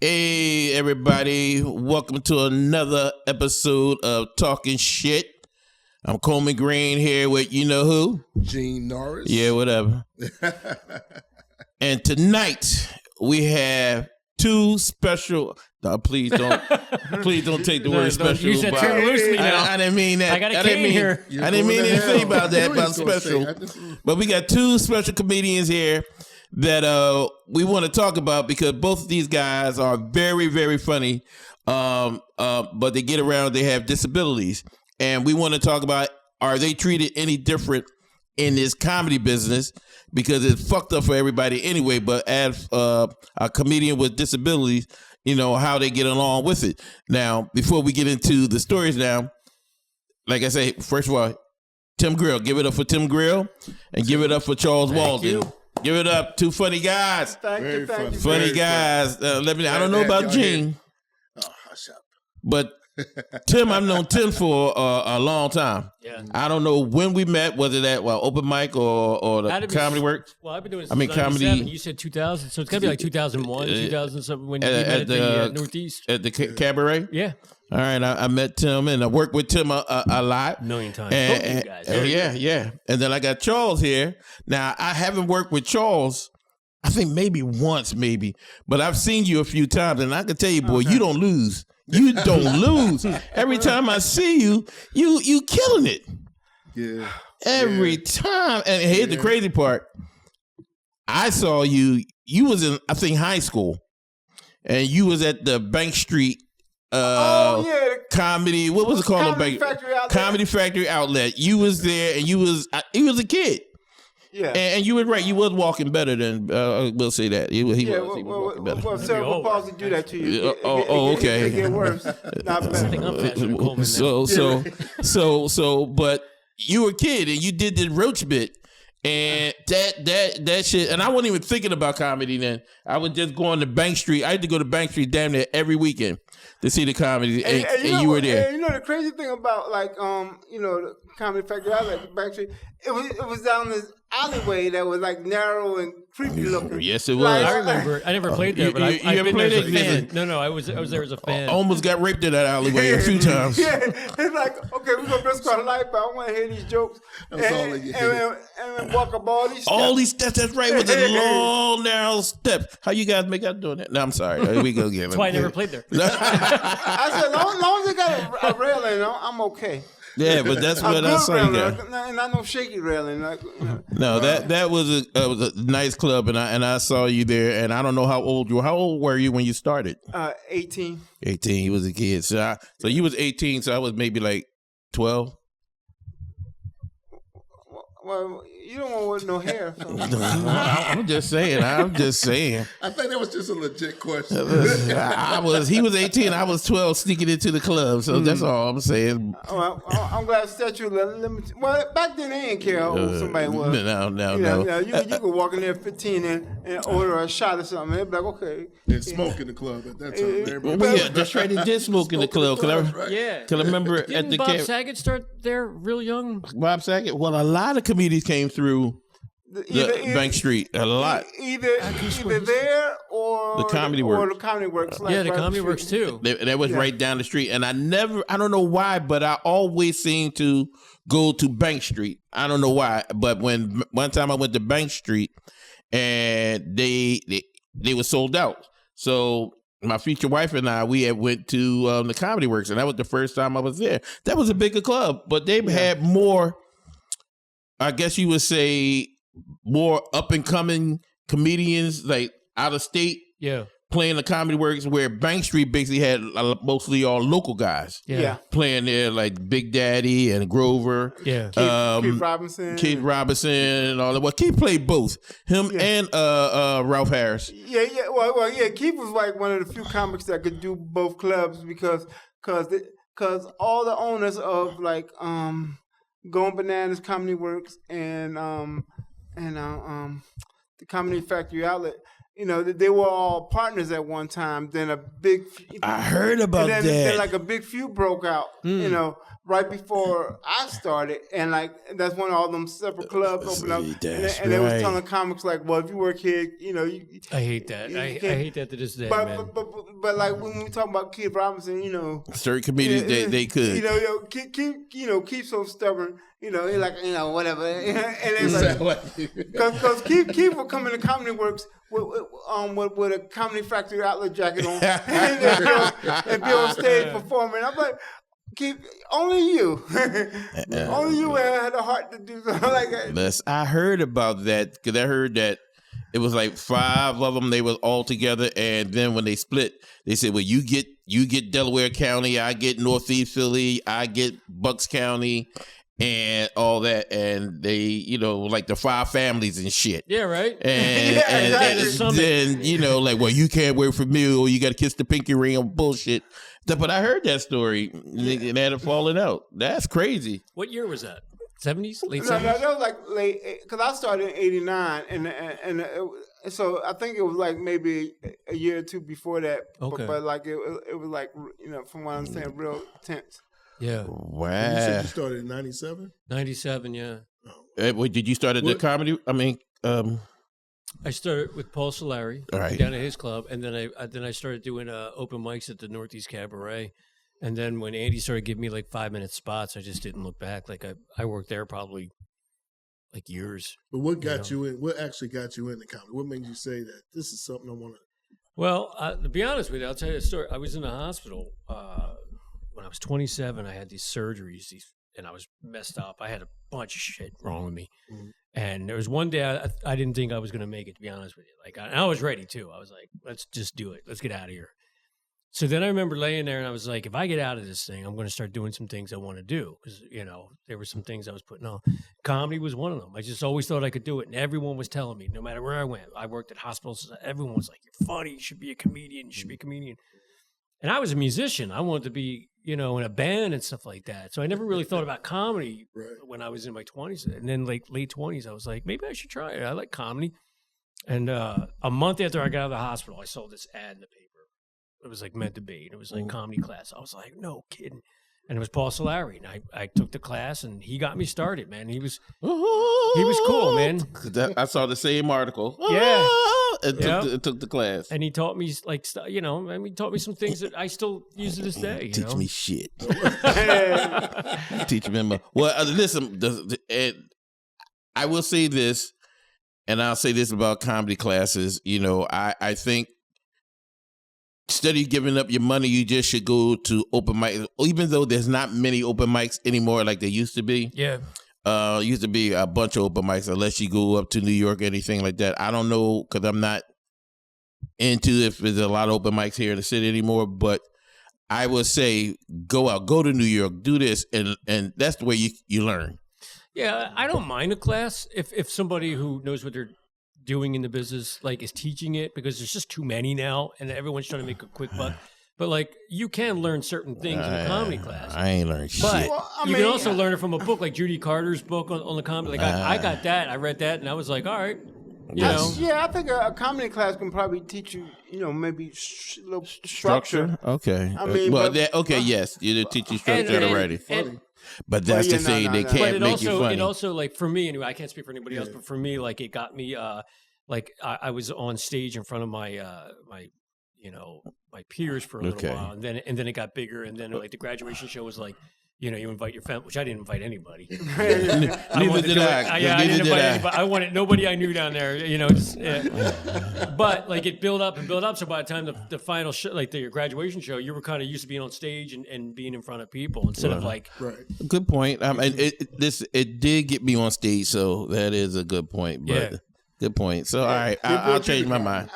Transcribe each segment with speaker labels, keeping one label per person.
Speaker 1: Hey, everybody. Welcome to another episode of Talkin Shit. I'm Coleman Green here with you-know-who?
Speaker 2: Gene Norris.
Speaker 1: Yeah, whatever. And tonight, we have two special... No, please don't take the word special.
Speaker 3: You said turn loosely now.
Speaker 1: I didn't mean that.
Speaker 3: I got a Kane here.
Speaker 1: I didn't mean anything about that, about special. But we got two special comedians here that we want to talk about because both of these guys are very, very funny. But they get around, they have disabilities. And we want to talk about, are they treated any different in this comedy business? Because it's fucked up for everybody anyway. But as a comedian with disabilities, you know, how they get along with it. Now, before we get into the stories now, like I say, first of all, Tim Grill. Give it up for Tim Grill. And give it up for Charles Walden. Give it up. Two funny guys.
Speaker 4: Thank you.
Speaker 1: Funny guys. I don't know about Gene.
Speaker 2: Oh, hush up.
Speaker 1: But Tim, I've known Tim for a long time.
Speaker 3: Yeah.
Speaker 1: I don't know when we met, whether that open mic or the comedy work.
Speaker 3: Well, I've been doing it since comedy. You said 2000, so it's got to be like 2001, 2000 something when you met at the Northeast.
Speaker 1: At the Cabaret?
Speaker 3: Yeah.
Speaker 1: All right, I met Tim and I worked with Tim a lot.
Speaker 3: A million times.
Speaker 1: And, yeah. And then I got Charles here. Now, I haven't worked with Charles, I think maybe once, but I've seen you a few times, and I can tell you, boy, you don't lose. You don't lose. Every time I see you, you killing it.
Speaker 2: Yeah.
Speaker 1: Every time. And here's the crazy part. I saw you was in, I think, high school, and you was at the Bank Street comedy. What was it called? Comedy Factory Outlet. You was there, and you was a kid. Yeah, and you were right. You was walking better than we'll say that. He was walking better.
Speaker 4: Well, cerebral palsy do that to you.
Speaker 1: Okay.
Speaker 4: It get worse.
Speaker 1: But you were a kid, and you did the roach bit, and that shit. And I wasn't even thinking about comedy then. I was just going to Bank Street. I had to go to Bank Street damn near every weekend to see the comedy, and you were there.
Speaker 4: And you know the crazy thing about the Comedy Factory Outlet, Bank Street, it was down this alleyway that was like narrow and creepy looking.
Speaker 1: Yes, it was.
Speaker 3: I remember. I never played there, but I've been there as a fan. No, I was there as a fan.
Speaker 1: Almost got raped in that alleyway a few times.
Speaker 4: Yeah, it's like, okay, we're gonna risk our life, but I want to hear these jokes and walk up all these steps.
Speaker 1: All these steps. That's right, with the long, narrow steps. How you guys make out doing that? No, I'm sorry. We go again.
Speaker 3: That's why I never played there.
Speaker 4: I said, long as they got a railing, I'm okay.
Speaker 1: Yeah, but that's what I saw you got.
Speaker 4: And not no shaky railing.
Speaker 1: No, that was a nice club, and I saw you there. And I don't know how old you were. How old were you when you started?
Speaker 4: 18.
Speaker 1: 18. He was a kid. So you was 18. So I was maybe like 12.
Speaker 4: Well, you don't want no hair. So.
Speaker 1: I'm just saying.
Speaker 2: I think that was just a legit question.
Speaker 1: He was 18. I was 12, sneaking into the club. So that's all I'm saying.
Speaker 4: Well, I'm glad to set you. Well, back then they didn't care how old somebody was.
Speaker 1: No.
Speaker 4: You could walk in there at 15 and order a shot or something. They'd be like, okay.
Speaker 2: And smoke in the club at that time.
Speaker 1: Yeah, that's right. They did smoke in the club.
Speaker 3: Yeah.
Speaker 1: Cause I remember
Speaker 3: Didn't
Speaker 1: at the
Speaker 3: Bob Saget start there real young?
Speaker 1: Bob Saget. Well, a lot of comedians came through Bank Street. A lot.
Speaker 4: Either there or
Speaker 1: the Comedy Works.
Speaker 4: Or the Comedy Works.
Speaker 3: Yeah, the Comedy Works too.
Speaker 1: That was right down the street. And I don't know why, but I always seem to go to Bank Street. I don't know why. But one time I went to Bank Street and they were sold out. So my future wife and I, we had went to the Comedy Works, and that was the first time I was there. That was a bigger club, but they had more, I guess you would say, more up-and-coming comedians, like out of state, playing the Comedy Works, where Bank Street basically had mostly all local guys playing there, like Big Daddy and Grover.
Speaker 4: Yeah. Keith Robinson
Speaker 1: and all that. Well, Keith played both. Him and Ralph Harris.
Speaker 4: Yeah. Well, Keith was like one of the few comics that could do both clubs because all the owners of like Going Bananas Comedy Works and the Comedy Factory Outlet, they were all partners at one time. Then
Speaker 1: I heard about that.
Speaker 4: Then like a big feud broke out, right before I started, and like that's when all them separate clubs opened up, and they was telling comics like, well, if you work here,
Speaker 3: I hate that. I hate that to this day, man.
Speaker 4: But like when we talk about Kid Robinson,
Speaker 1: certain comedians they could,
Speaker 4: keep so stubborn, he's like, whatever, and it's like, because Keith would come into Comedy Works with a Comedy Factory outlet jacket on and be on stage performing. I'm like, only you had the heart to do something like that.
Speaker 1: I heard about that because I heard that it was like 5 of them. They were all together, and then when they split, they said, "Well, you get Delaware County, I get Northeast Philly, I get Bucks County." And all that, and they, like the 5 families and shit.
Speaker 3: Yeah, right.
Speaker 1: And, then, like, well, you can't work for me, or you got to kiss the pinky ring on bullshit. But I heard that story, and they had it falling out. That's crazy.
Speaker 3: What year was that? 70s, late 70s.
Speaker 4: No, that was like late, because I started in '89, and so I think it was like maybe a year or two before that.
Speaker 3: Okay.
Speaker 4: But like it was like from what I understand, real tense.
Speaker 3: Yeah.
Speaker 1: Wow.
Speaker 2: You said you started in 97?
Speaker 3: 97, yeah.
Speaker 1: Wait, did you start at the comedy? I mean,
Speaker 3: I started with Paul Solari down at his club, and then I started doing open mics at the Northeast Cabaret. And then when Andy started giving me like 5-minute spots, I just didn't look back. Like I worked there probably like years.
Speaker 2: But what got you in? What actually got you into comedy? What made you say that this is something I want to?
Speaker 3: Well, to be honest with you, I'll tell you a story. I was in the hospital when I was 27. I had these surgeries, and I was messed up. I had a bunch of shit wrong with me. Mm-hmm. And there was one day I didn't think I was going to make it, to be honest with you. Like I was ready too. I was like, let's just do it. Let's get out of here. So then I remember laying there and I was like, if I get out of this thing, I'm going to start doing some things I want to do. Because, there were some things I was putting on. Comedy was one of them. I just always thought I could do it. And everyone was telling me, no matter where I went, I worked at hospitals. Everyone was like, you're funny. You should be a comedian. You should be a comedian. And I was a musician. I wanted to be, in a band and stuff like that. So I never really thought about comedy when I was in my 20s. And then like late 20s, I was like, maybe I should try it. I like comedy. And a month after I got out of the hospital, I saw this ad in the paper. It was like meant to be. And it was like comedy class. I was like, no kidding. And it was Paul Solari. And I took the class and he got me started, man. He was cool, man.
Speaker 1: I saw the same article.
Speaker 3: Yeah.
Speaker 1: And took the class.
Speaker 3: And he taught me he taught me some things that I still use to this day.
Speaker 1: Teach me shit. Teach me. Well, listen, I will say this, and I'll say this about comedy classes. I think instead of giving up your money, you just should go to open mics. Even though there's not many open mics anymore like there used to be.
Speaker 3: Yeah.
Speaker 1: Used to be a bunch of open mics unless you go up to New York or anything like that. I don't know because I'm not into if there's a lot of open mics here in the city anymore. But I would say go out, go to New York, do this, and that's the way you learn. Yeah,
Speaker 3: I don't mind a class if somebody who knows what they're doing in the business is teaching it, because there's just too many now and everyone's trying to make a quick buck. But you can learn certain things in a comedy class.
Speaker 1: I ain't learned shit.
Speaker 3: But you can also learn it from a book like Judy Carter's book on the comedy. I got that. I read that and I was like, all right.
Speaker 4: Yeah, I think a comedy class can probably teach you, maybe a little structure.
Speaker 1: Okay. Yes, you teach you structure already. But that's the thing; they can't make you funny.
Speaker 3: It also, for me, anyway, I can't speak for anybody else, but for me, it got me. I was on stage in front of my peers for a little while, and then it got bigger, and then the graduation show was you invite your family, which I didn't invite anybody.
Speaker 1: Neither did I.
Speaker 3: I didn't invite anybody. I wanted nobody I knew down there. But it built up and built up. So by the time the final show, your graduation show, you were kind of used to being on stage and being in front of people instead of
Speaker 2: Right.
Speaker 1: Good point. It did get me on stage, so that is a good point. But good point. So all right, I'll change my mind.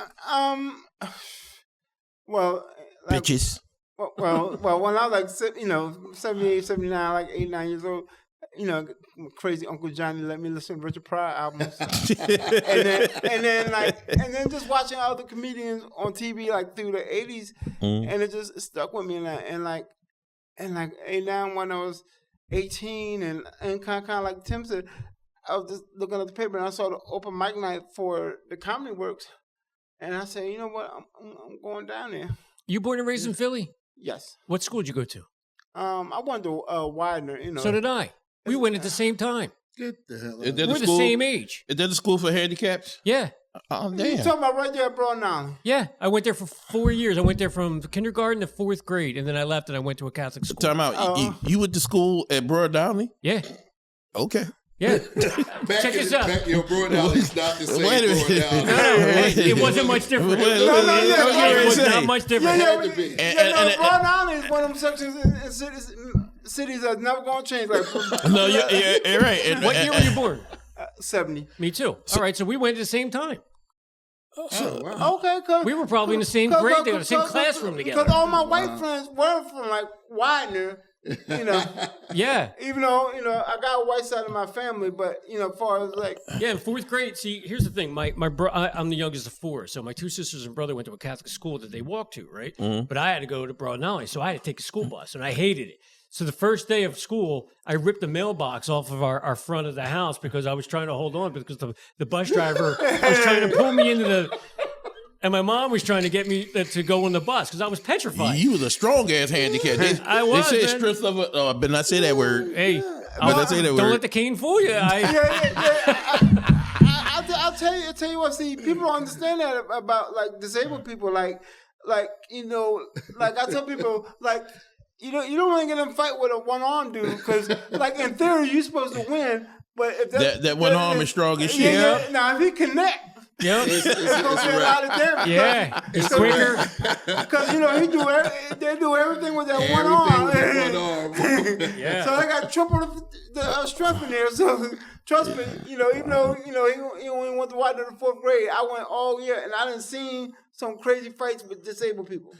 Speaker 4: Well,
Speaker 1: bitches.
Speaker 4: Well, when I was 78, 79, 8, 9 years old, crazy Uncle Johnny let me listen to Richard Pryor albums, and then just watching all the comedians on TV through the 80s, and it just stuck with me, and 89 when I was 18, and kind of like Tim said, I was just looking at the paper and I saw the open mic night for the Comedy Works. And I said, you know what? I'm going down there.
Speaker 3: You born and raised in Philly?
Speaker 4: Yes.
Speaker 3: What school did you go to?
Speaker 4: I went to Widener. You know.
Speaker 3: So did I. We went at the same time.
Speaker 2: Get the hell out.
Speaker 3: We're the same age.
Speaker 1: Is that the school for handicaps?
Speaker 3: Yeah.
Speaker 1: Oh,
Speaker 4: You
Speaker 1: damn.
Speaker 4: talking about right there at Broad now?
Speaker 3: Yeah. I went there for 4 years. I went there from kindergarten to 4th grade, and then I left and I went to a Catholic school.
Speaker 1: Time out. You went to school at Broad Downey?
Speaker 3: Yeah.
Speaker 1: Okay.
Speaker 3: Yeah.
Speaker 5: Check
Speaker 3: this out.
Speaker 5: Your Broad Downey's not the same.
Speaker 1: Wait a minute.
Speaker 3: It wasn't much different.
Speaker 4: It
Speaker 3: was not much different.
Speaker 4: Broad Downey is one of them sections in cities that's never going to change. Like,
Speaker 1: No, you're right.
Speaker 3: What year were you born?
Speaker 4: 70.
Speaker 3: Me too. All right, so we went at the same time.
Speaker 5: Oh, wow.
Speaker 4: Okay, cause
Speaker 3: We were probably in the same grade together, the same classroom together.
Speaker 4: Because all my white friends were from like Widener, you know.
Speaker 3: Yeah.
Speaker 4: Even though I got a white side of my family, but as far as like
Speaker 3: Yeah, in 4th grade. See, here's the thing. I'm the youngest of 4, so my 2 sisters and brother went to a Catholic school that they walked to, right?
Speaker 1: Mm-hmm.
Speaker 3: But I had to go to Broad Knowledge, so I had to take a school bus, and I hated it. So the first day of school, I ripped the mailbox off of our front of the house because I was trying to hold on because the bus driver was trying to pull me into the... And my mom was trying to get me to go on the bus because I was petrified.
Speaker 1: You was a strong ass handicap.
Speaker 3: I was,
Speaker 1: They said
Speaker 3: man.
Speaker 1: strength of a... Oh, I better not say that word.
Speaker 3: Hey,
Speaker 1: I say that
Speaker 3: don't
Speaker 1: word.
Speaker 3: let the cane fool you.
Speaker 4: I'll tell you what. See, people don't understand that about like disabled people. Like I tell people like. You don't want to get in a fight with a one-arm dude because, like, in theory, you're supposed to win. But if
Speaker 1: that one arm is strong as shit.
Speaker 4: Yeah. Now, if he connect,
Speaker 3: Yeah,
Speaker 4: it's going to be a lot of damage.
Speaker 3: Yeah, it's quicker.
Speaker 4: Because, they do everything with that one arm.
Speaker 3: Yeah.
Speaker 4: So I got triple the strength in there. So, trust me, even though, he only went to Widener in the 4th grade, I went all year, and I done seen some crazy fights with disabled people.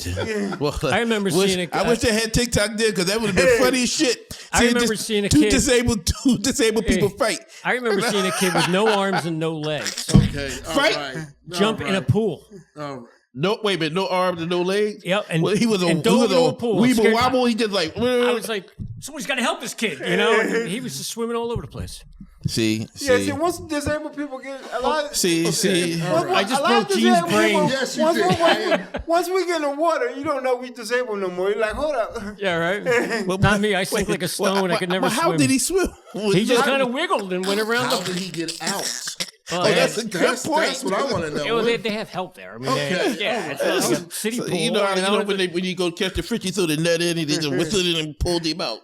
Speaker 4: Yeah.
Speaker 1: Well,
Speaker 3: I remember seeing
Speaker 1: I wish they had TikTok there because that would have been funny as shit.
Speaker 3: I remember seeing a
Speaker 1: two
Speaker 3: kid.
Speaker 1: Two disabled people fight.
Speaker 3: I remember seeing a kid with no arms and no legs
Speaker 5: Okay, all
Speaker 1: Fight.
Speaker 5: right.
Speaker 3: jump in a pool.
Speaker 5: All right.
Speaker 1: No, wait a minute. No arms and no legs.
Speaker 3: Yep, and
Speaker 1: he was
Speaker 3: and dove into a pool.
Speaker 1: weeble
Speaker 3: Scared-
Speaker 1: wobble. He just like.
Speaker 3: I was like, somebody's got to help this kid, And he was just swimming all over the place.
Speaker 1: See.
Speaker 4: See, once disabled people get a lot.
Speaker 1: See.
Speaker 3: I just broke Gene's brain.
Speaker 5: Yes, you did.
Speaker 4: Once we get in the water, you don't know we disabled no more. You're like, hold up.
Speaker 3: Yeah, right. Not me. I sink like a stone. I could never swim.
Speaker 1: How did he swim?
Speaker 3: He just kind of wiggled and went around.
Speaker 5: How did he get out?
Speaker 1: That's a good point.
Speaker 5: That's what I want to know.
Speaker 3: They have help there. I mean, it's not like a city pool.
Speaker 1: When you go catch the fish, you throw the net in and they just whistled it and pulled him out.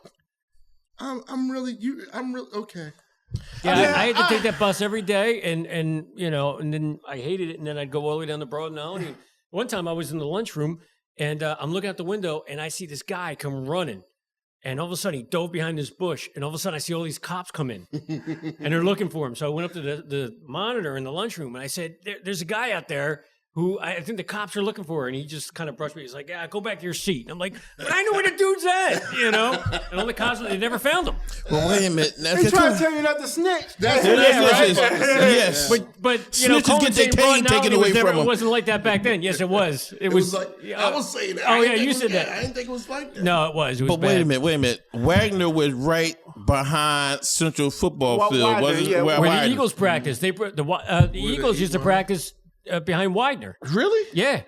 Speaker 5: I'm really okay.
Speaker 3: Yeah, I had to take that bus every day, and then I hated it, and then I'd go all the way down to Broad Knowledge. And one time I was in the lunchroom, and I'm looking out the window, and I see this guy come running, and all of a sudden he dove behind this bush, and all of a sudden I see all these cops come in, and they're looking for him. So I went up to the monitor in the lunchroom, and I said, "There's a guy out there who I think the cops are looking for," and he just kind of brushed me. He's like, "Yeah, go back to your seat." And I'm like, "But I know where the dude's at," And all the cops, they never found him.
Speaker 1: Well, wait a minute.
Speaker 4: He's trying to tell you not to snitch.
Speaker 5: That's
Speaker 1: Yes.
Speaker 3: But
Speaker 1: Snitches
Speaker 3: Coleman
Speaker 1: get their cane taken away from them.
Speaker 3: It wasn't like that back then. Yes, it was. It
Speaker 5: was like I was saying that.
Speaker 3: Oh yeah, you said that.
Speaker 5: I didn't think it was like that.
Speaker 3: No, it was. It was
Speaker 1: But wait a minute. Widener was right behind Central Football Field, wasn't it?
Speaker 3: Where the Eagles practice. The Eagles used to practice behind Widener.
Speaker 1: Really?
Speaker 3: Yeah,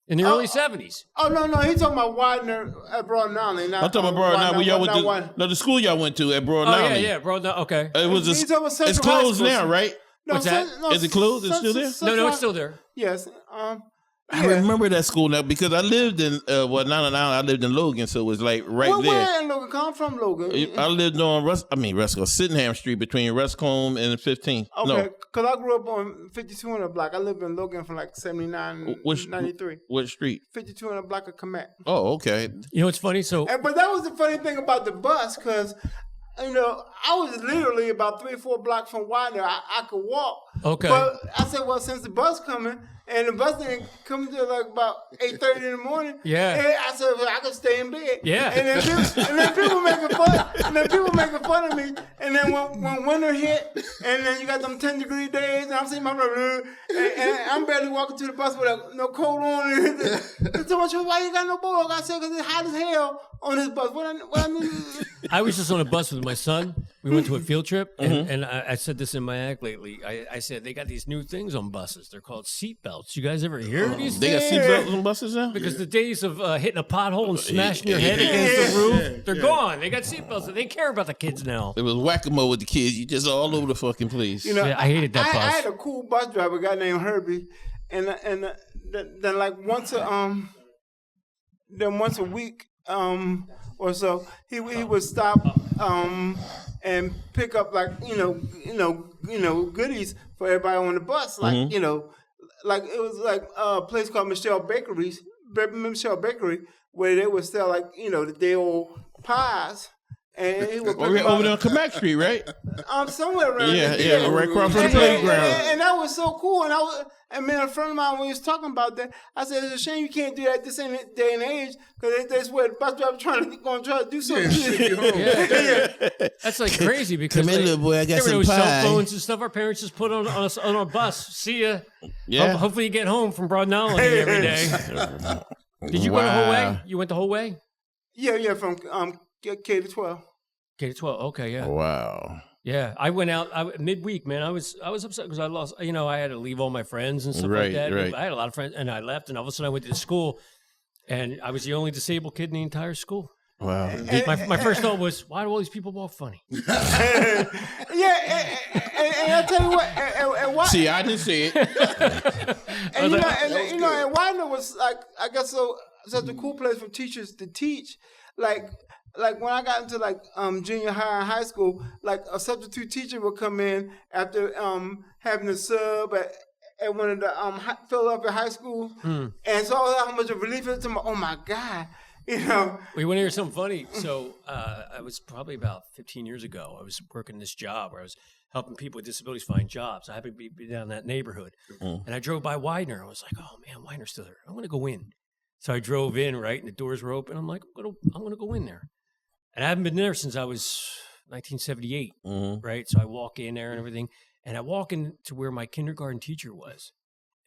Speaker 3: in the early 70s.
Speaker 4: Oh no, he's talking about Widener at Broad Knowledge.
Speaker 1: I'm talking about Broad Knowledge. Y'all went to the school y'all went to at Broad
Speaker 3: Oh
Speaker 1: Knowledge.
Speaker 3: yeah, Broad Knowledge. Okay.
Speaker 1: It was
Speaker 4: He's talking about
Speaker 1: it's
Speaker 4: Central
Speaker 1: closed
Speaker 4: High School.
Speaker 1: now, right?
Speaker 4: No,
Speaker 3: What's that?
Speaker 1: Is it closed? It's still there?
Speaker 3: No, it's still there.
Speaker 4: Yes.
Speaker 1: I remember that school now because I lived in I lived in Logan, so it was like right there.
Speaker 4: Where in Logan? Come from Logan.
Speaker 1: I lived on Sydenham Street between Ruscombe and 15th.
Speaker 4: Okay, because I grew up on 5200 block. I lived in Logan from like 79, 93.
Speaker 1: What street?
Speaker 4: 5200 block of Cabaret.
Speaker 1: Oh, okay.
Speaker 3: You know what's funny? So,
Speaker 4: But that was the funny thing about the bus, because I was literally about 3 or 4 blocks from Widener. I could walk.
Speaker 3: Okay.
Speaker 4: But I said, well, since the bus coming, and the bus didn't come till like about 8:30 in the morning.
Speaker 3: Yeah.
Speaker 4: And I said, well, I could stay in bed.
Speaker 3: Yeah.
Speaker 4: And then people making fun of me. And then when winter hit, and then you got them 10-degree days, and I'm seeing my brother, and I'm barely walking to the bus with no coat on. And so much, why you got no book? I said, because it's hot as hell on this bus. What I need?
Speaker 3: I was just on a bus with my son. We went to a field trip, and I said this in my act lately. I said they got these new things on buses. They're called seat belts. You guys ever hear of these
Speaker 1: They got
Speaker 3: things?
Speaker 1: seatbelts on buses now?
Speaker 3: Because the days of hitting a pothole and smashing your head against the roof, they're gone. They got seatbelts. They care about the kids now.
Speaker 1: It was whack-a-mole with the kids. You just all over the fucking place.
Speaker 4: You know,
Speaker 3: I hated that bus.
Speaker 4: I had a cool bus driver, a guy named Herbie, and then like once a week or so, he would stop and pick up like goodies for everybody on the bus, like like it was like a place called Michelle Bakery, where they would sell like the day old pies. And he would
Speaker 1: over there on Comedic Street, right?
Speaker 4: Somewhere around
Speaker 1: yeah, right across from the playground.
Speaker 4: And that was so cool. And a friend of mine, when he was talking about that, I said, it's a shame you can't do that this day and age, because that's where the bus driver trying to do something.
Speaker 3: That's like crazy because
Speaker 1: Come in, little boy, I got
Speaker 3: there were
Speaker 1: some
Speaker 3: no
Speaker 1: pie.
Speaker 3: cell phones and stuff. Our parents just put on our bus. See ya.
Speaker 1: Yeah.
Speaker 3: Hopefully you get home from Broad Knowledge every day. Did you go the whole way? You went the whole way?
Speaker 4: Yeah, from K to 12.
Speaker 3: K to 12. Okay, yeah.
Speaker 1: Wow.
Speaker 3: Yeah, I went out midweek, man. I was upset because I lost. I had to leave all my friends and stuff like that.
Speaker 1: Right.
Speaker 3: I had a lot of friends, and I left, and all of a sudden I went to school, and I was the only disabled kid in the entire school.
Speaker 1: Wow.
Speaker 3: My first thought was, why do all these people walk funny?
Speaker 4: And I tell you what, and why?
Speaker 1: See, I didn't see it.
Speaker 4: And and Widener was like, I guess such a cool place for teachers to teach, like when I got into like junior high and high school, like a substitute teacher would come in after having a sub at one of the Philadelphia high school, and so I was how much of a relief it was to me. Oh my God,
Speaker 3: We want to hear something funny. So I was probably about 15 years ago. I was working this job where I was helping people with disabilities find jobs. I happened to be down in that neighborhood, and I drove by Widener. I was like, oh man, Widener's still there. I want to go in. So I drove in, right, and the doors were open. I'm like, I'm gonna go in there. And I haven't been there since I was 1978, right? So I walk in there and everything, and I walk into where my kindergarten teacher was,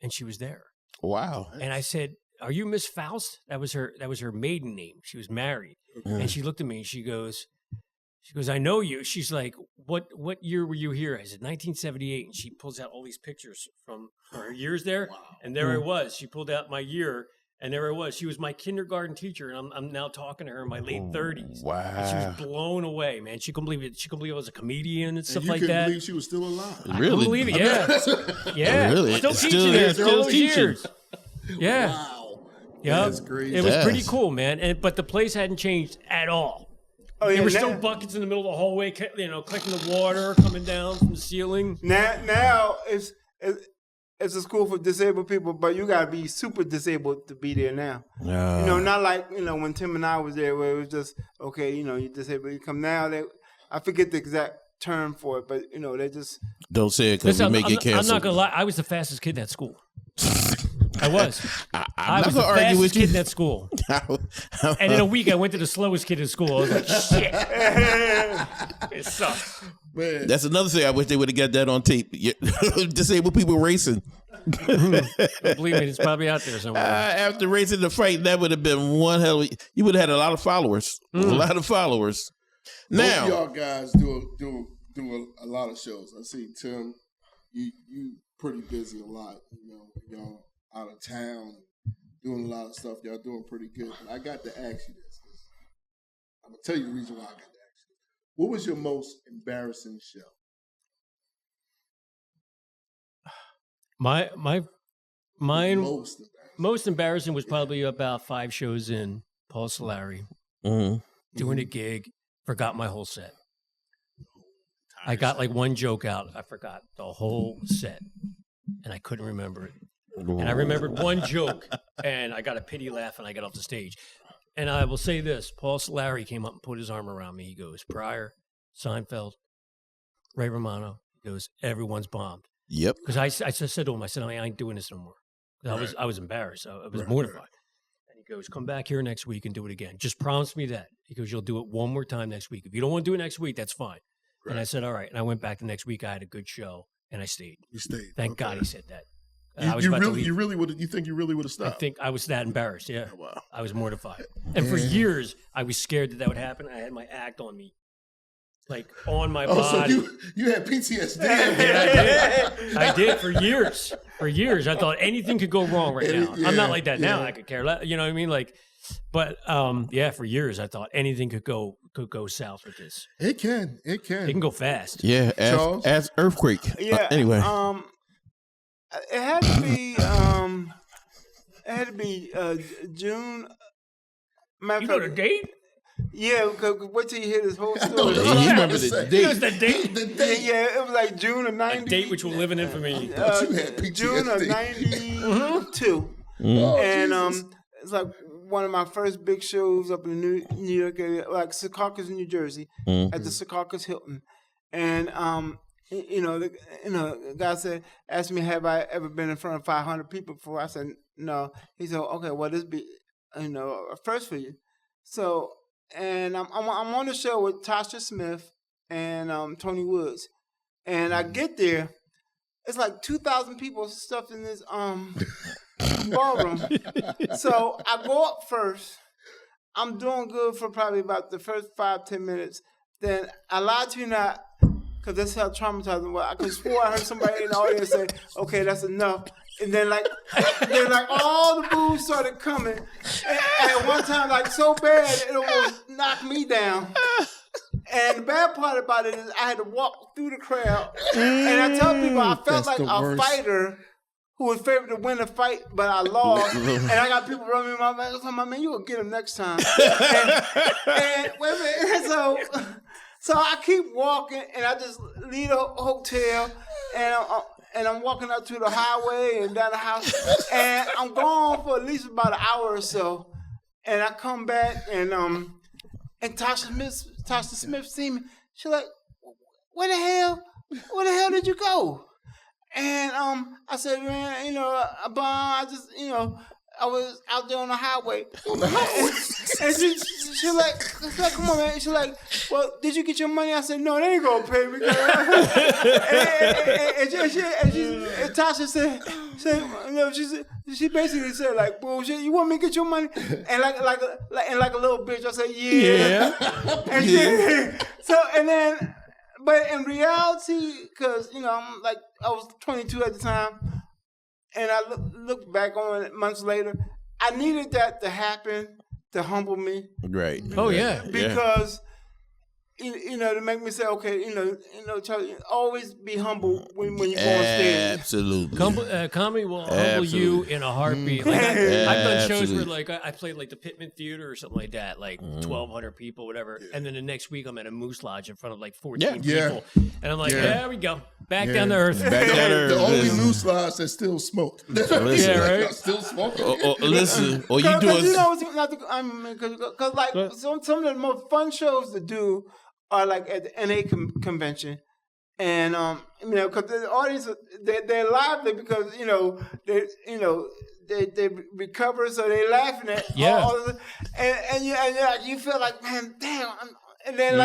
Speaker 3: and she was there.
Speaker 1: Wow.
Speaker 3: And I said, "Are you Miss Faust?" That was her maiden name. She was married, and she looked at me and she goes, "I know you." She's like, "What year were you here?" I said, 1978, and she pulls out all these pictures from her years there, and there I was. She pulled out my year. And there I was. She was my kindergarten teacher, and I'm now talking to her in my late 30s.
Speaker 1: Wow.
Speaker 3: And she was blown away, man. She couldn't believe it. She couldn't believe I was a comedian and stuff
Speaker 5: You
Speaker 3: like
Speaker 5: couldn't
Speaker 3: that.
Speaker 5: believe she was still alive.
Speaker 3: I
Speaker 1: Really?
Speaker 3: couldn't believe it, yeah. Yeah.
Speaker 1: Really?
Speaker 3: Still
Speaker 1: Still
Speaker 3: teaching
Speaker 1: here,
Speaker 3: after
Speaker 1: still
Speaker 3: all those
Speaker 1: teaching.
Speaker 3: years. Yeah.
Speaker 5: Wow.
Speaker 3: Yeah.
Speaker 5: That's crazy.
Speaker 3: It was pretty
Speaker 1: Yes.
Speaker 3: cool, man. But the place hadn't changed at all.
Speaker 4: Oh, yeah,
Speaker 3: There were
Speaker 4: now,
Speaker 3: still buckets in the middle of the hallway, collecting the water coming down from the ceiling.
Speaker 4: now it's a school for disabled people, but you gotta be super disabled to be there now. Not like when Tim and I was there, where it was just okay. You're disabled. You come now. I forget the exact term for it, but they just
Speaker 1: Don't say it because we may get canceled.
Speaker 3: I'm not gonna lie. I was the fastest kid in that school. I was.
Speaker 1: I'm
Speaker 3: was
Speaker 1: not
Speaker 3: the
Speaker 1: gonna argue
Speaker 3: fastest
Speaker 1: with
Speaker 3: kid
Speaker 1: you.
Speaker 3: in that school. And in a week, I went to the slowest kid in school. I was like, shit. It sucks.
Speaker 5: Man.
Speaker 1: That's another thing. I wish they would have got that on tape. Disabled people racing.
Speaker 3: Believe me, it's probably out there somewhere.
Speaker 1: After racing the fight, that would have been one hell of. You would have had a lot of followers. A lot of followers.
Speaker 5: Both
Speaker 1: Now,
Speaker 5: y'all guys do a lot of shows. I see Tim, you pretty busy a lot. Y'all out of town doing a lot of stuff. Y'all doing pretty good. But I got to ask you this. I'm gonna tell you the reason why I got to ask you. What was your most embarrassing show?
Speaker 3: Mine
Speaker 5: Most embarrassing.
Speaker 3: most embarrassing was probably about 5 shows in. Paul Solari doing a gig, forgot my whole set. I got like one joke out. I forgot the whole set, and I couldn't remember it. And I remembered one joke, and I got a pity laugh, and I got off the stage. And I will say this: Paul Solari came up and put his arm around me. He goes, "Pryor, Seinfeld, Ray Romano." He goes, "Everyone's bombed."
Speaker 1: yep.
Speaker 3: Because I just said to him, I said, I ain't doing this no more. 'Cause I was embarrassed. I was mortified. And he goes, "Come back here next week and do it again. Just promise me that." He goes, "You'll do it one more time next week. If you don't want to do it next week, that's fine." And I said, "All right." And I went back the next week. I had a good show, and I stayed.
Speaker 5: You stayed.
Speaker 3: Thank God he said that.
Speaker 2: You really would. You think you really would have stopped?
Speaker 3: I think I was that embarrassed. Yeah,
Speaker 2: Oh, wow.
Speaker 3: I was mortified, and for years I was scared that would happen. I had my act on me, like on my body.
Speaker 5: So you had PTSD.
Speaker 3: Yeah, I did for years. For years, I thought anything could go wrong right now. I'm not like that now. I could care less. You know what I mean? Like, but for years I thought anything could go south with this.
Speaker 2: It can.
Speaker 3: It can go fast.
Speaker 1: Yeah, as earthquake.
Speaker 4: Yeah.
Speaker 1: Anyway.
Speaker 4: It had to be June.
Speaker 3: You know the date?
Speaker 4: Yeah, because wait till you hear this whole story.
Speaker 1: He remember the date.
Speaker 3: It was the date.
Speaker 4: Yeah, it was like June of 90.
Speaker 3: A date which will live in infamy.
Speaker 5: You had PTSD.
Speaker 4: June of 92.
Speaker 5: Oh,
Speaker 4: And
Speaker 5: Jesus.
Speaker 4: it's like one of my first big shows up in New York, like Secaucus, New Jersey, at the Secaucus Hilton. And the guy asked me, have I ever been in front of 500 people before? I said, no. He said, okay, well, this be, a first for you. So, and I'm on the show with Tasha Smith and Tony Woods. And I get there, it's like 2,000 people stuffed in this ballroom. So I go up first. I'm doing good for probably about the first 5-10 minutes. Then I lied to you not, because that's how traumatizing it was. I could swore I heard somebody in the audience say, okay, that's enough. And then all the boos started coming. And at one time, like so bad, it almost knocked me down. And the bad part about it is I had to walk through the crowd. And I tell people I felt like a fighter who was favored to win a fight, but I lost. And I got people rubbing me in my back. I'm like, man, you will get him next time. and wait a minute. So I keep walking, and I just leave the hotel, and I'm walking up to the highway and down the house, and I'm gone for at least about an hour or so. And I come back, and Tasha Smith see me. She's like, where the hell did you go? And I said, man, I was out there on the highway. And she like, come on, man. She's like, well, did you get your money? I said, no, they ain't gonna pay me. and Tasha said, she basically said like, bullshit. You want me to get your money? And like a little bitch, I said, yeah. But in reality, because I'm like, I was 22 at the time. And I look back on it months later. I needed that to happen to humble me.
Speaker 1: Right.
Speaker 3: Oh yeah.
Speaker 4: Because to make me say, okay, Charlie, always be humble when you go on stage.
Speaker 1: Absolutely.
Speaker 3: Comedy will humble you in a heartbeat. Like I've done shows where like I played like the Pittman Theater or something like that, like 1,200 people, whatever. And then the next week I'm at a Moose Lodge in front of like 14 people, and I'm like, there we go, back down to earth.
Speaker 1: Back down to earth.
Speaker 5: The only Moose Lodge that still smoke.
Speaker 1: Listen,
Speaker 3: right?
Speaker 5: Still smoking.
Speaker 1: Listen, or you doing?
Speaker 4: Because like some of the most fun shows to do are like at the NA convention, and because the audience they're lively because they recover, so they're laughing at all of and you feel like, man, damn, and then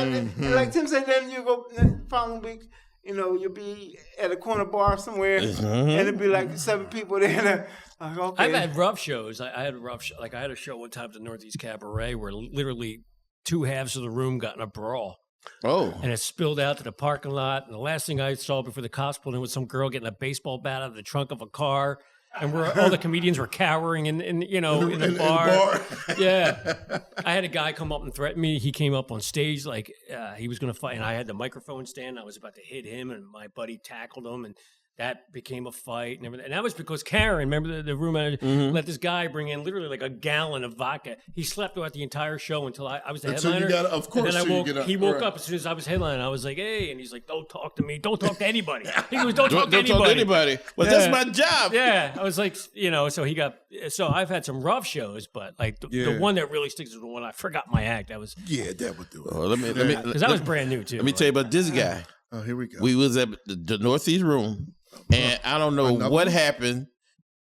Speaker 4: like Tim said, then you go the following week. You'll be at a corner bar somewhere, and it'll be like 7 people there. Like, okay.
Speaker 3: I've had rough shows. I had a rough show. Like I had a show one time at the Northeast Cabaret where literally 2 halves of the room got in a brawl.
Speaker 1: Oh.
Speaker 3: And it spilled out to the parking lot. And the last thing I saw before the cops pulled in was some girl getting a baseball bat out of the trunk of a car. And all the comedians were cowering in the bar. Yeah. I had a guy come up and threaten me. He came up on stage like he was going to fight. And I had the microphone stand. I was about to hit him. And my buddy tackled him. And that became a fight and everything. And that was because Karen, remember the room manager, let this guy bring in literally like a gallon of vodka. He slept throughout the entire show until I was the headliner.
Speaker 5: Of course.
Speaker 3: And then he woke up as soon as I was headlining. I was like, hey. And he's like, don't talk to me. Don't talk to anybody. He goes, don't talk to anybody.
Speaker 1: Well, that's my job.
Speaker 3: Yeah. I was like, so I've had some rough shows, but like the one that really sticks is the one I forgot my act. That was.
Speaker 2: Yeah, that would do it.
Speaker 1: Oh,
Speaker 3: because that was brand new too.
Speaker 1: Let me tell you about this guy.
Speaker 2: Oh, here we go.
Speaker 1: We was at the Northeast room. And I don't know what happened.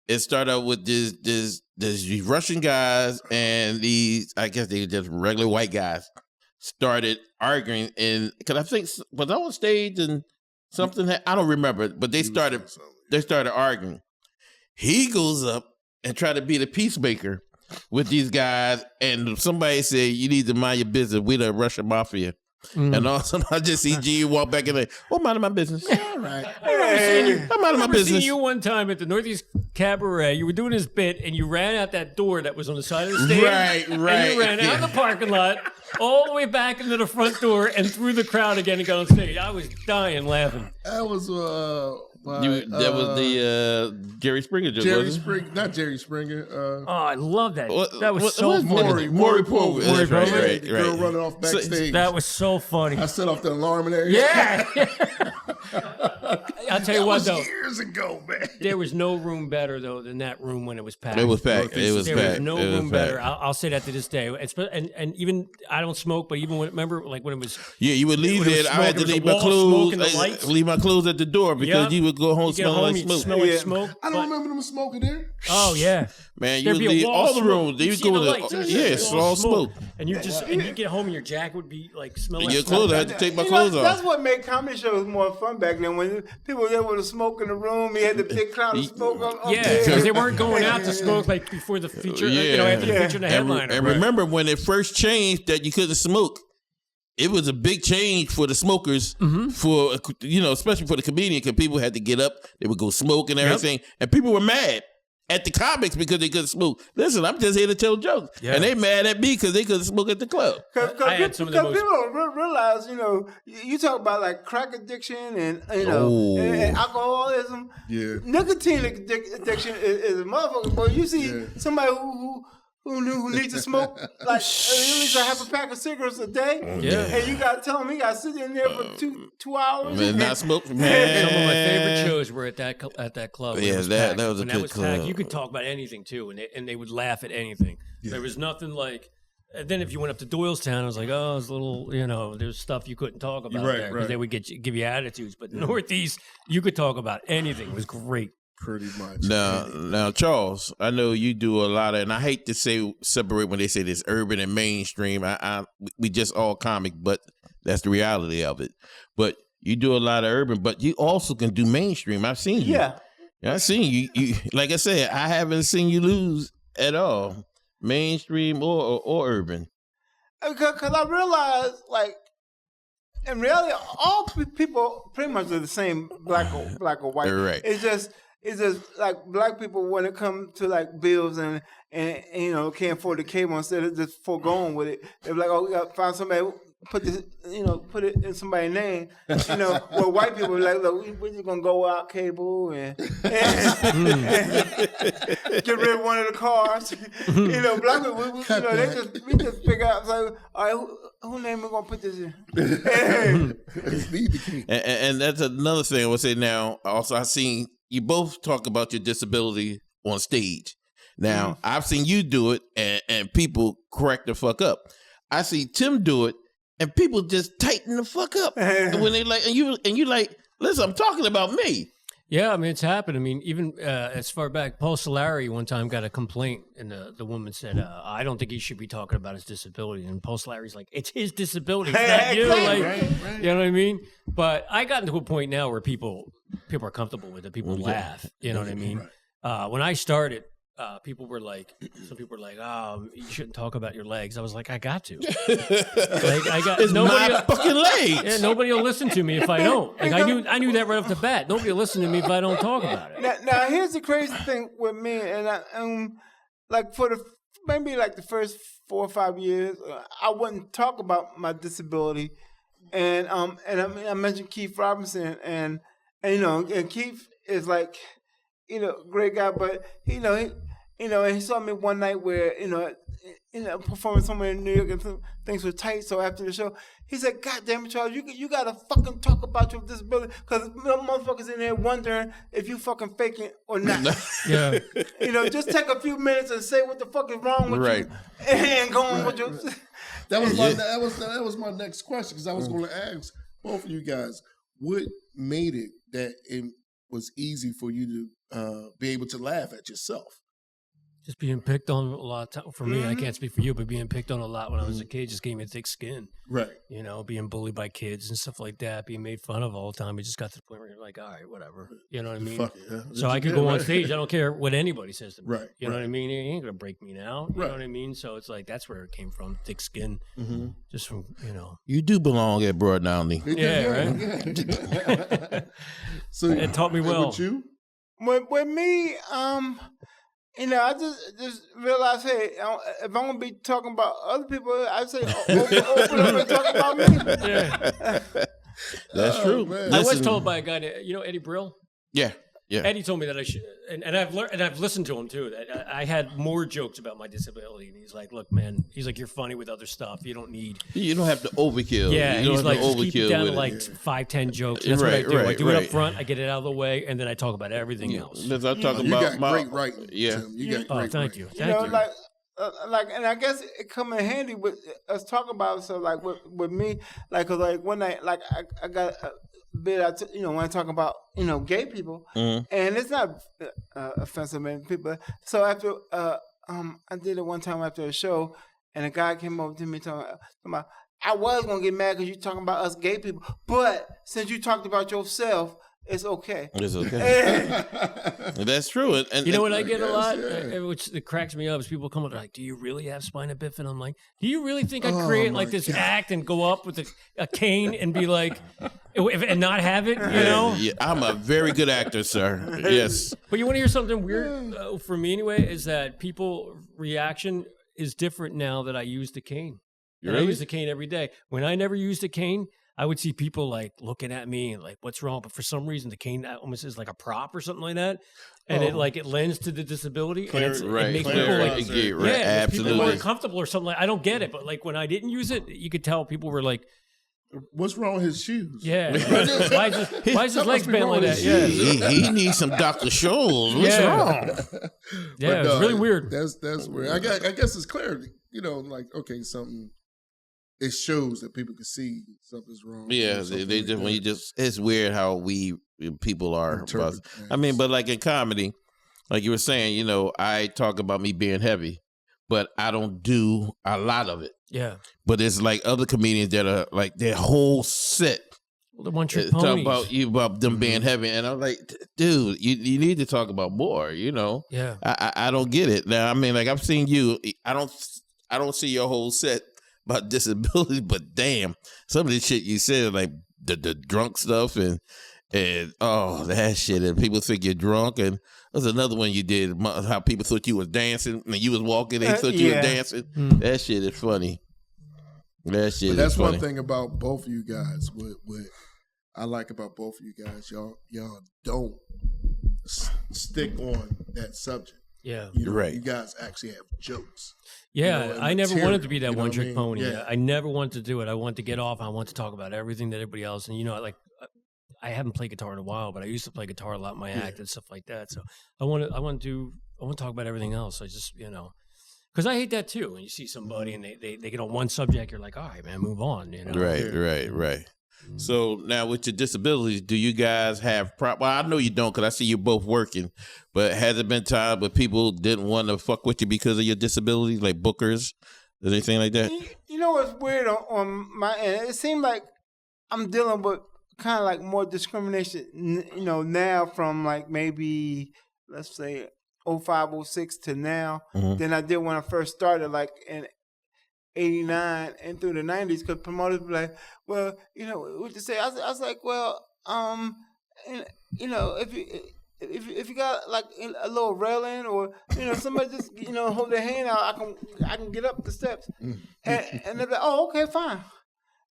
Speaker 1: It started out with these Russian guys and these, I guess they were just regular white guys, started arguing. And because I think was I on stage and something I don't remember, but they started arguing. He goes up and try to be the peacemaker with these guys, and somebody said, "You need to mind your business. We the Russian Mafia." And all of a sudden, I just see G walk back in there. Well, minding my business.
Speaker 2: All right.
Speaker 1: I'm minding my business.
Speaker 3: Seeing you one time at the Northeast Cabaret. You were doing this bit, and you ran out that door that was on the side of the stage.
Speaker 1: Right.
Speaker 3: And you ran out the parking lot, all the way back into the front door, and through the crowd again and got on stage. I was dying laughing.
Speaker 5: That was
Speaker 1: that was the Jerry Springer joke.
Speaker 5: Jerry Springer, not Jerry Springer.
Speaker 3: Oh, I love that. That was so funny.
Speaker 5: Maury Povey.
Speaker 1: Right.
Speaker 5: The girl running off backstage.
Speaker 3: That was so funny.
Speaker 5: I set off the alarm and everything.
Speaker 3: Yeah. I'll tell you what, though.
Speaker 5: Years ago, man.
Speaker 3: There was no room better, though, than that room when it was packed.
Speaker 1: It was packed.
Speaker 3: There was no room better. I'll say that to this day. And even, I don't smoke, but even when, remember, like when it was.
Speaker 1: Yeah, you would leave it. I had to leave my clothes at the door because you would go home smelling like smoke.
Speaker 3: Smell like smoke.
Speaker 5: I don't remember them smoking there.
Speaker 3: Oh, yeah.
Speaker 1: Man, you would leave all the rooms. You would go it's all smoke.
Speaker 3: And you get home and your jacket would be like smelling like
Speaker 1: your clothes, I had to take my clothes off.
Speaker 4: That's what made comedy shows more fun back then. When people were able to smoke in the room, you had the big cloud of smoke up there.
Speaker 3: Because they weren't going out to smoke like before the feature, after the feature and the headliner.
Speaker 1: And remember when it first changed that you couldn't smoke, it was a big change for the smokers, for especially for the comedian, because people had to get up, they would go smoke and everything, and people were mad at the comics because they couldn't smoke. Listen, I'm just here to tell jokes, and they mad at me because they couldn't smoke at the club.
Speaker 4: Because people don't realize, you talk about like crack addiction and and alcoholism.
Speaker 5: Yeah,
Speaker 4: nicotine addiction is a motherfucker. But you see somebody who needs to smoke like at least a half a pack of cigarettes a day. And you got to tell him he got to sit in there for 2 hours.
Speaker 1: Man, not smoke. Man.
Speaker 3: Some of my favorite shows were at that club.
Speaker 1: Yeah, that was a good club.
Speaker 3: Packed, you could talk about anything too, and they would laugh at anything. Yeah. There was nothing like. And then if you went up to Doylestown, I was like, oh, it's a little, there's stuff you couldn't talk about there because they would give you attitudes. But Northeast, you could talk about anything. It was great.
Speaker 5: Pretty much.
Speaker 1: Now, Charles, I know you do a lot of, and I hate to separate when they say this urban and mainstream. We just all comic, but that's the reality of it. But you do a lot of urban, but you also can do mainstream. I've seen you. Yeah, I've seen you. Like I said, I haven't seen you lose at all, mainstream or urban.
Speaker 4: Because I realized, like, in reality, all people pretty much are the same, black or white.
Speaker 1: Right.
Speaker 4: It's just like black people when it comes to like bills and can't afford the cable instead of just foregoing with it. They're like, oh, we got to find somebody, put this, put it in somebody's name. Well, white people are like, look, we're just gonna go out cable and get rid of one of the cars. Black people, we just figure out like, all right, who name we gonna put this in?
Speaker 1: And that's another thing I would say. Now, also, I seen. You both talk about your disability on stage. Now, I've seen you do it, and people crack the fuck up. I see Tim do it, and people just tighten the fuck up. And when they like, and you like, listen, I'm talking about me.
Speaker 3: Yeah, I mean, it's happened. I mean, even as far back, Paul Solari one time got a complaint, and the woman said, I don't think he should be talking about his disability. And Paul Solari's like, it's his disability. It's not you. Right. You know what I mean? But I got to a point now where people are comfortable with it. People laugh. You know what I mean? Right. When I started, some people were like, oh, you shouldn't talk about your legs. I was like, I got to.
Speaker 1: It's my fucking legs.
Speaker 3: Yeah, nobody will listen to me if I don't. Like I knew that right off the bat. Nobody will listen to me if I don't talk about it.
Speaker 4: Now here's the crazy thing with me, and like for maybe the first 4 or 5 years, I wouldn't talk about my disability, and I mentioned Keith Robinson, and Keith is like, great guy, but and he saw me one night where, performing somewhere in New York and things were tight. So after the show, he said, God damn it, Charles, you got to fucking talk about your disability because motherfuckers in there wondering if you fucking faking or not.
Speaker 3: Yeah.
Speaker 4: Just take a few minutes and say what the fuck is wrong with you and go on with your...
Speaker 5: That was my next question because I was going to ask both of you guys, what made it that it was easy for you to be able to laugh at yourself?
Speaker 3: Just being picked on a lot of time. For me, I can't speak for you, but being picked on a lot when I was a kid just gave me a thick skin.
Speaker 2: Right.
Speaker 3: You know, being bullied by kids and stuff like that, being made fun of all the time. It just got to the point where you're like, all right, whatever. You know what I mean?
Speaker 2: Fuck it. Yeah.
Speaker 3: So I could go on stage. I don't care what anybody says to me.
Speaker 2: Right.
Speaker 3: You know what I mean? He ain't going to break me now. You
Speaker 2: Right.
Speaker 3: know what I mean? So it's like, that's where it came from. Thick skin. Just from, you know.
Speaker 1: You do belong at Broad Downey.
Speaker 3: Yeah, right?
Speaker 2: So
Speaker 3: it taught me well.
Speaker 2: With you?
Speaker 4: With me, you know, I just realized, hey, if I'm gonna be talking about other people, I say open up and talk about me.
Speaker 3: Yeah.
Speaker 1: That's true.
Speaker 2: Man.
Speaker 3: I was told by a guy, you know, Eddie Brill?
Speaker 1: Yeah. Yeah.
Speaker 3: Eddie told me that I should, and I've learned, and I've listened to him too. That I had more jokes about my disability, and he's like, "Look, man, he's like, you're funny with other stuff. You don't need."
Speaker 1: You don't have to overkill.
Speaker 3: Yeah,
Speaker 1: you don't
Speaker 3: he's
Speaker 1: have
Speaker 3: like,
Speaker 1: to
Speaker 3: just keep it down to like 5-10 jokes. That's what I do. I do it up front. I get it out of the way, and then I talk about everything else.
Speaker 1: Because I talk
Speaker 2: You
Speaker 1: about
Speaker 2: got great writing.
Speaker 1: Yeah.
Speaker 2: Tim. You got
Speaker 3: Oh,
Speaker 2: great
Speaker 3: thank
Speaker 2: writing.
Speaker 3: you,
Speaker 4: You know,
Speaker 3: thank you.
Speaker 4: like, and I guess it come in handy with us talking about it. So, like, with me, like, 'cause like when I got a bit, you know, when I talk about, you know, gay people, and it's not offensive, man, people. So after, I did it one time after a show, and a guy came over to me talking about, I was gonna get mad because you talking about us gay people, but since you talked about yourself, it's okay.
Speaker 1: It's okay. That's true. And
Speaker 3: You know what I get a lot,
Speaker 2: yeah.
Speaker 3: which it cracks me up, is people come up like, "Do you really have spina bifida?" I'm like, "Do you really think I create like this act and go up with a cane and be like, and not have it?" You know?
Speaker 1: Yeah, I'm a very good actor, sir. Yes.
Speaker 3: But you want to hear something weird for me anyway? Is that people reaction is different now that I use the cane. And I
Speaker 1: Really?
Speaker 3: use the cane every day. When I never used the cane, I would see people like looking at me and like, "What's wrong?" But for some reason, the cane almost is like a prop or something like that, and it lends to the disability, and it makes people like,
Speaker 1: People
Speaker 3: absolutely more
Speaker 1: absolutely.
Speaker 3: comfortable or something. Like, I don't get it, but like when I didn't use it, you could tell people were like,
Speaker 2: What's wrong with his shoes?
Speaker 3: "Yeah, why is his legs bent like that?" Yeah,
Speaker 1: He needs some Dr. Scholl's. What's wrong?
Speaker 3: yeah, it was really weird.
Speaker 2: That's weird. I guess it's clear. You know, like, okay, something. It shows that people can see something's wrong.
Speaker 1: Yeah, they just when you just it's weird how people are. I mean, but like in comedy, like you were saying, you know, I talk about me being heavy, but I don't do a lot of it.
Speaker 3: Yeah,
Speaker 1: But it's like other comedians that are like their whole set
Speaker 3: well, the one trick
Speaker 1: talk
Speaker 3: ponies.
Speaker 1: about them being heavy, and I'm like, dude, you need to talk about more. You know,
Speaker 3: Yeah,
Speaker 1: I don't get it. Now, I mean, like I've seen you. I don't see your whole set about disabilities, but damn, some of the shit you said, like the drunk stuff and oh, that shit, and people think you're drunk, and there's another one you did, how people thought you was dancing, and you was walking, they thought you was dancing. That shit is funny. That shit
Speaker 2: That's
Speaker 1: is funny.
Speaker 2: one thing about both of you guys. What I like about both of you guys, y'all don't stick on that subject.
Speaker 3: yeah.
Speaker 2: You know,
Speaker 1: Right.
Speaker 2: You guys actually have jokes.
Speaker 3: Yeah,
Speaker 2: you know,
Speaker 3: I never
Speaker 2: material,
Speaker 3: wanted to be that
Speaker 2: you know
Speaker 3: one
Speaker 2: what I
Speaker 3: trick
Speaker 2: mean?
Speaker 3: pony.
Speaker 2: Yeah.
Speaker 3: I never wanted to do it. I wanted to get off. I wanted to talk about everything that everybody else. And you know, like I haven't played guitar in a while, but I used to play guitar a lot in my act and stuff like that. So I want to talk about everything else. I just, you know, because I hate that too. When you see somebody and they get on one subject, you're like, all right, man, move on. You know,
Speaker 1: Right. So now with your disabilities, do you guys have well, I know you don't because I see you both working, but has it been time where people didn't want to fuck with you because of your disabilities, like bookers or anything like that?
Speaker 4: You know what's weird on my end? It seems like I'm dealing with kind of like more discrimination, you know, now from like maybe, let's say, 05, 06 to now than I did when I first started, like in 89 and through the 90s, because promoters were like, well, you know, what you say? I was like, well, you know, if you got like a little railing or, you know, somebody just, you know, hold their hand out, I can get up the steps. And they're like, oh, okay, fine.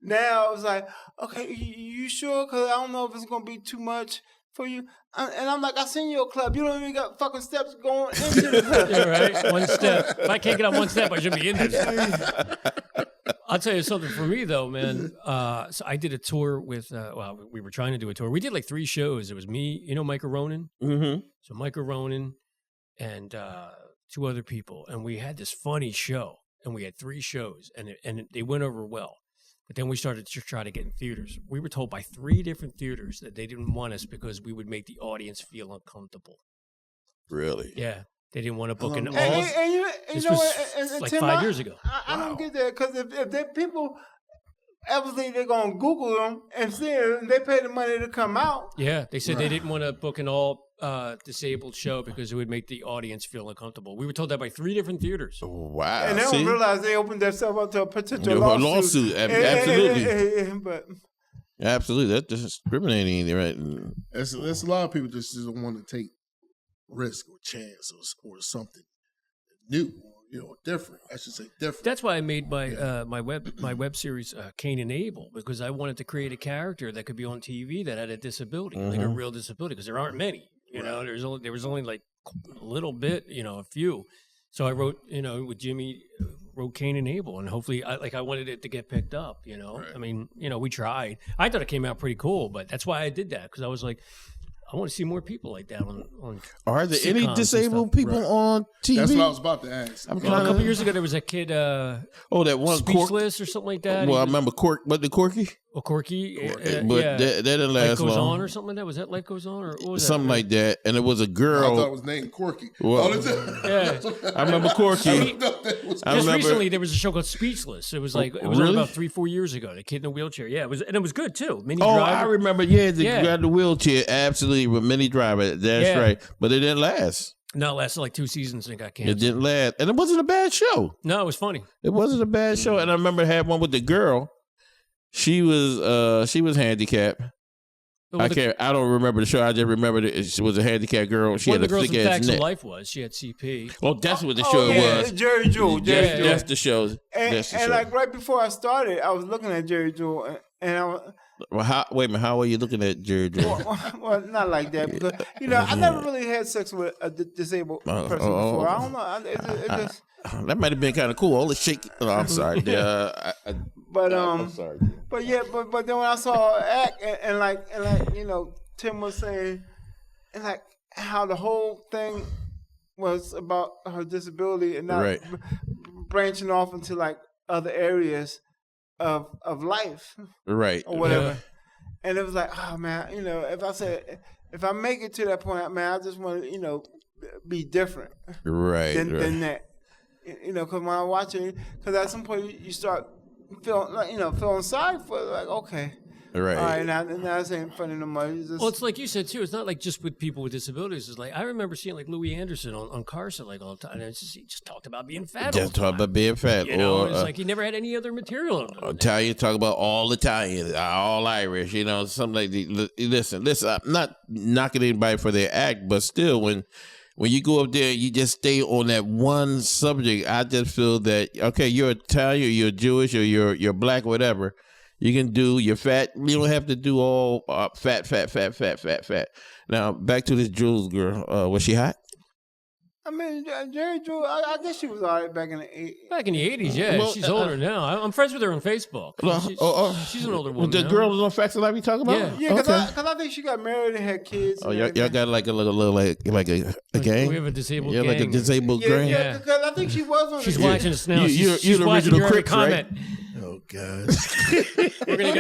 Speaker 4: Now I was like, okay, you sure? Because I don't know if it's going to be too much for you. And I'm like, I seen your club. You don't even got fucking steps going into the club.
Speaker 3: Yeah, right. One step. If I can't get up one step, I should be in this. I'll tell you something for me though, man. So I did a tour with. Well, we were trying to do a tour. We did like 3 shows. It was me, you know, Michael Ronan.
Speaker 1: Mm-hmm.
Speaker 3: So Michael Ronan and 2 other people, and we had this funny show, and we had 3 shows, and they went over well. But then we started to try to get in theaters. We were told by 3 different theaters that they didn't want us because we would make the audience feel uncomfortable.
Speaker 1: Really?
Speaker 3: Yeah. They didn't want to book an all.
Speaker 4: And you
Speaker 3: this
Speaker 4: know
Speaker 3: was
Speaker 4: what?
Speaker 3: like
Speaker 4: Tim,
Speaker 3: 5 years ago.
Speaker 4: I don't get that because if they people ever think they're gonna Google them and see it, they pay the money to come out.
Speaker 3: Yeah, they said they didn't want to book an all disabled show because it would make the audience feel uncomfortable. We were told that by 3 different theaters.
Speaker 1: Wow.
Speaker 4: And they don't realize they opened themselves up to a potential lawsuit.
Speaker 1: Absolutely.
Speaker 4: But
Speaker 1: absolutely, that's discriminating, right?
Speaker 5: There's a lot of people just don't want to take risk or chance or something new, different. I should say different.
Speaker 3: That's why I made my my web series Kane and Abel, because I wanted to create a character that could be on TV that had a disability, like a real disability, because there aren't many. You know, there was only like a little bit, a few. So I wrote, with Jimmy, wrote Kane and Abel, and hopefully, I wanted it to get picked up.
Speaker 1: Right.
Speaker 3: I mean, we tried. I thought it came out pretty cool, but that's why I did that, because I was like, I want to see more people like that on
Speaker 1: Are there any disabled people on TV?
Speaker 5: That's what I was about to ask.
Speaker 3: A couple years ago, there was a kid.
Speaker 1: That one
Speaker 3: speechless or something like that.
Speaker 1: Well, I remember Corky.
Speaker 3: Oh, Corky.
Speaker 1: But that didn't last
Speaker 3: long. Life Goes
Speaker 1: long.
Speaker 3: On or something like that. Was that Life Goes On or what was
Speaker 1: something
Speaker 3: that?
Speaker 1: Like that? And it was a girl.
Speaker 5: I thought it was named Corky.
Speaker 1: Well,
Speaker 3: yeah,
Speaker 1: I remember Corky.
Speaker 3: Just recently, there was a show called Speechless. It was like it was
Speaker 1: really?
Speaker 3: about 3-4 years ago. The kid in a wheelchair. Yeah, it was, and it was good too. Mini
Speaker 1: Driver.
Speaker 3: I
Speaker 1: remember. Yeah, the guy in the wheelchair. Absolutely, with Mini Driver. That's right. But it didn't last.
Speaker 3: No, it lasted like 2 seasons and got canceled.
Speaker 1: It didn't last, and it wasn't a bad show.
Speaker 3: No, it was funny.
Speaker 1: It wasn't a bad show, and I remember had one with the girl. She was handicapped. I don't remember the show. I just remember that she was a handicapped girl. She had a thick ass neck.
Speaker 3: Life was. She had CP.
Speaker 1: Oh, that's what the show was.
Speaker 4: Jerry Jewell.
Speaker 1: That's the show.
Speaker 4: And like right before I started, I was looking at Jerry Jewell, and I was.
Speaker 1: Well, wait a minute. How are you looking at Jerry Jewell?
Speaker 4: Well, not like that, because I never really had sex with a disabled person before. I don't know. It just.
Speaker 1: That might have been kind of cool. All the shake. Oh, I'm sorry.
Speaker 4: I'm sorry. But yeah, but then when I saw her act and like Tim was saying, and like how the whole thing was about her disability and not branching off into like other areas of life,
Speaker 1: right,
Speaker 4: or whatever. Yeah. And it was like, oh man, if I make it to that point, man, I just want to be different, than that. Because when I watch it, because at some point you start feeling sorry for it, like, okay.
Speaker 1: Right.
Speaker 4: All right, now this ain't funny no more.
Speaker 3: It's like you said, too. It's not like just with people with disabilities. It's like, I remember seeing like Louis Anderson on Carson like all the time. And he just talked about being fat.
Speaker 1: Just talk about being fat.
Speaker 3: It's like he never had any other material.
Speaker 1: Italian, talk about all Italian, all Irish, something like that. Listen, I'm not knocking anybody for their act, but still, when you go up there, you just stay on that one subject. I just feel that, okay, you're Italian, you're Jewish, or you're black, whatever. You can do, you're fat. You don't have to do all fat. Now, back to this Jules girl. Was she hot?
Speaker 4: I mean, Jerry Jewell, I guess she was all right back in the 80s.
Speaker 3: Back in the 80s, yeah. Well, she's older now. I'm friends with her on Facebook. She's an older woman.
Speaker 1: The girl was on Facts of Life you talking about?
Speaker 4: Yeah, because I think she got married and had kids.
Speaker 1: Oh, y'all got like a little like a gang?
Speaker 3: We have a disabled gang.
Speaker 1: Yeah, like a disabled gang?
Speaker 4: Yeah, because I think she was on
Speaker 3: She's watching us now.
Speaker 1: You're the original Crips,
Speaker 3: comment.
Speaker 1: Right? Oh God!
Speaker 3: We're gonna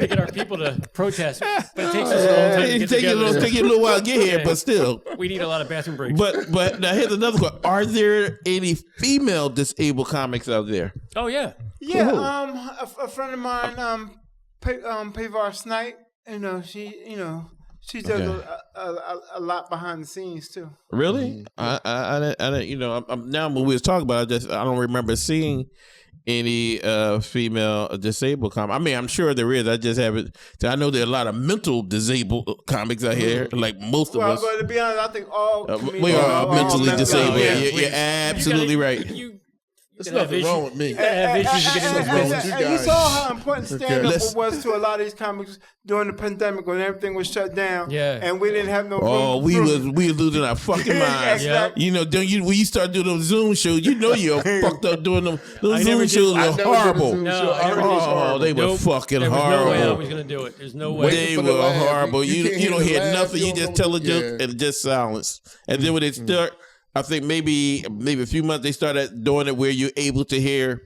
Speaker 3: get our people to protest, but it takes us a long time to get together.
Speaker 1: Take you a little while to get here, but still,
Speaker 3: we need a lot of bathroom breaks.
Speaker 1: But now here's another question: are there any female disabled comics out there?
Speaker 3: Oh yeah,
Speaker 4: a friend of mine, Pavar Snipe. She does a lot behind the scenes too.
Speaker 1: Really? I didn't. Now when we was talking about it, I don't remember seeing any female disabled comic. I mean, I'm sure there is. I just haven't. I know there are a lot of mental disabled comics out here, like most of us.
Speaker 4: But to be honest, I think all
Speaker 1: we are mentally disabled. You're absolutely right.
Speaker 5: There's nothing wrong with me.
Speaker 4: And you saw how important stand-up was to a lot of these comics during the pandemic when everything was shut down.
Speaker 3: Yeah.
Speaker 4: And we didn't have no room.
Speaker 1: Oh, we was losing our fucking minds.
Speaker 3: Yep.
Speaker 1: When you start doing those Zoom shows, you're fucked up doing them. Those Zoom shows were horrible. They were fucking horrible.
Speaker 3: There's no way I was going to do it. There's no way.
Speaker 1: They were horrible. You don't hear nothing. You just tell a joke and just silence. And then when they start, I think maybe a few months they started doing it where you're able to hear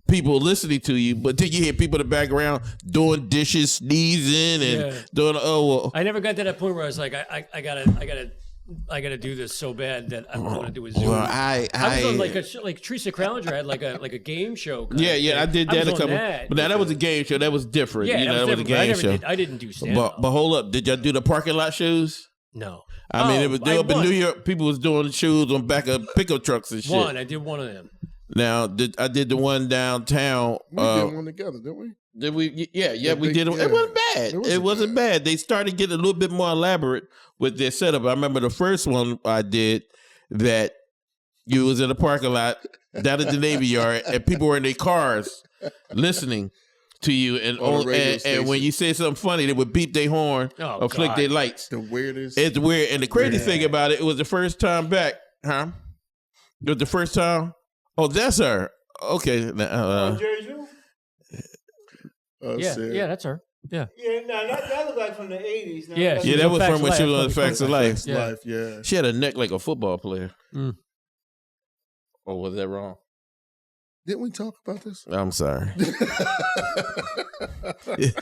Speaker 1: people listening to you, but then you hear people in the background doing dishes, sneezing, and doing.
Speaker 3: I never got to that point where I was like, I gotta I got to do this so bad that I want to do a Zoom.
Speaker 1: Well, I
Speaker 3: was on like Teresa Crowninger had like a game show.
Speaker 1: Yeah, I did that a couple. But now that was a game show. That was different.
Speaker 3: Yeah,
Speaker 1: that was a game show.
Speaker 3: I didn't do stand up.
Speaker 1: But hold up, did y'all do the parking lot shows?
Speaker 3: No.
Speaker 1: I mean, it was up in New York. People was doing shows on back of pickup trucks and shit.
Speaker 3: I did one of them.
Speaker 1: Now, I did the one downtown.
Speaker 5: We did one together, didn't we?
Speaker 1: Did we? Yeah, we did. It wasn't bad. It wasn't bad. They started getting a little bit more elaborate with their setup. I remember the first one I did that you was in the parking lot down at the Navy Yard, and people were in their cars listening to you, and when you say something funny, they would beep their horn or flick their lights.
Speaker 5: The weirdest.
Speaker 1: It's weird, and the crazy thing about it was the first time back, huh? It was the first time. Oh, that's her. Okay.
Speaker 3: Yeah, that's her. Yeah.
Speaker 4: Yeah, no, that looked like from the 80s. No,
Speaker 3: Yeah,
Speaker 1: that was from when she was on the Facts of Life.
Speaker 5: Yeah.
Speaker 1: She had a neck like a football player. Or was that wrong?
Speaker 5: Didn't we talk about this?
Speaker 1: I'm sorry.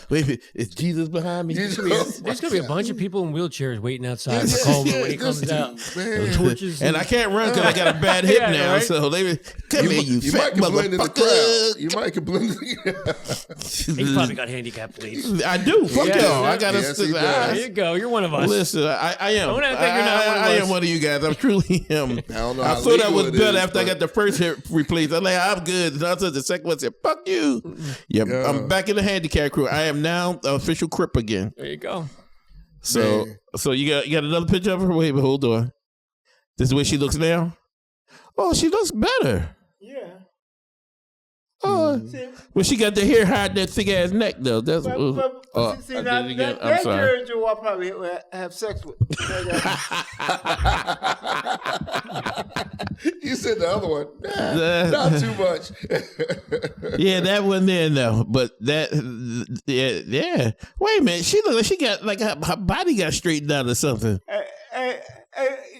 Speaker 1: Wait, is Jesus behind me?
Speaker 3: There's going to be a bunch of people in wheelchairs waiting outside for Coleman when he comes out. Torches
Speaker 1: and I can't run because I got a bad hip now. Right? So they come here, you fat motherfucker.
Speaker 5: You might get blended in the crowd.
Speaker 3: He probably got handicapped plates.
Speaker 1: I do. Fuck y'all. I got to
Speaker 3: there you go. You're one of us.
Speaker 1: Listen, I am.
Speaker 3: Don't think you're not one of us.
Speaker 1: I am one of you guys. I truly am. I thought I was better after I got the first hip replaced. I'm like, I'm good. And I said the second one said, fuck you. Yeah, I'm back in the handicap crew. I am now the official Crip again.
Speaker 3: There you go.
Speaker 1: So you got another picture of her? Wait, but hold on. This is the way she looks now? Oh, she looks better.
Speaker 4: Yeah.
Speaker 1: Oh, well, she got the hair hide that thick ass neck though. That's
Speaker 4: see, that girl you will probably have sex with.
Speaker 5: You said the other one. Not too much.
Speaker 1: Yeah, that one there no, but that yeah. Wait a minute, she look like she got like her body got straightened out or something.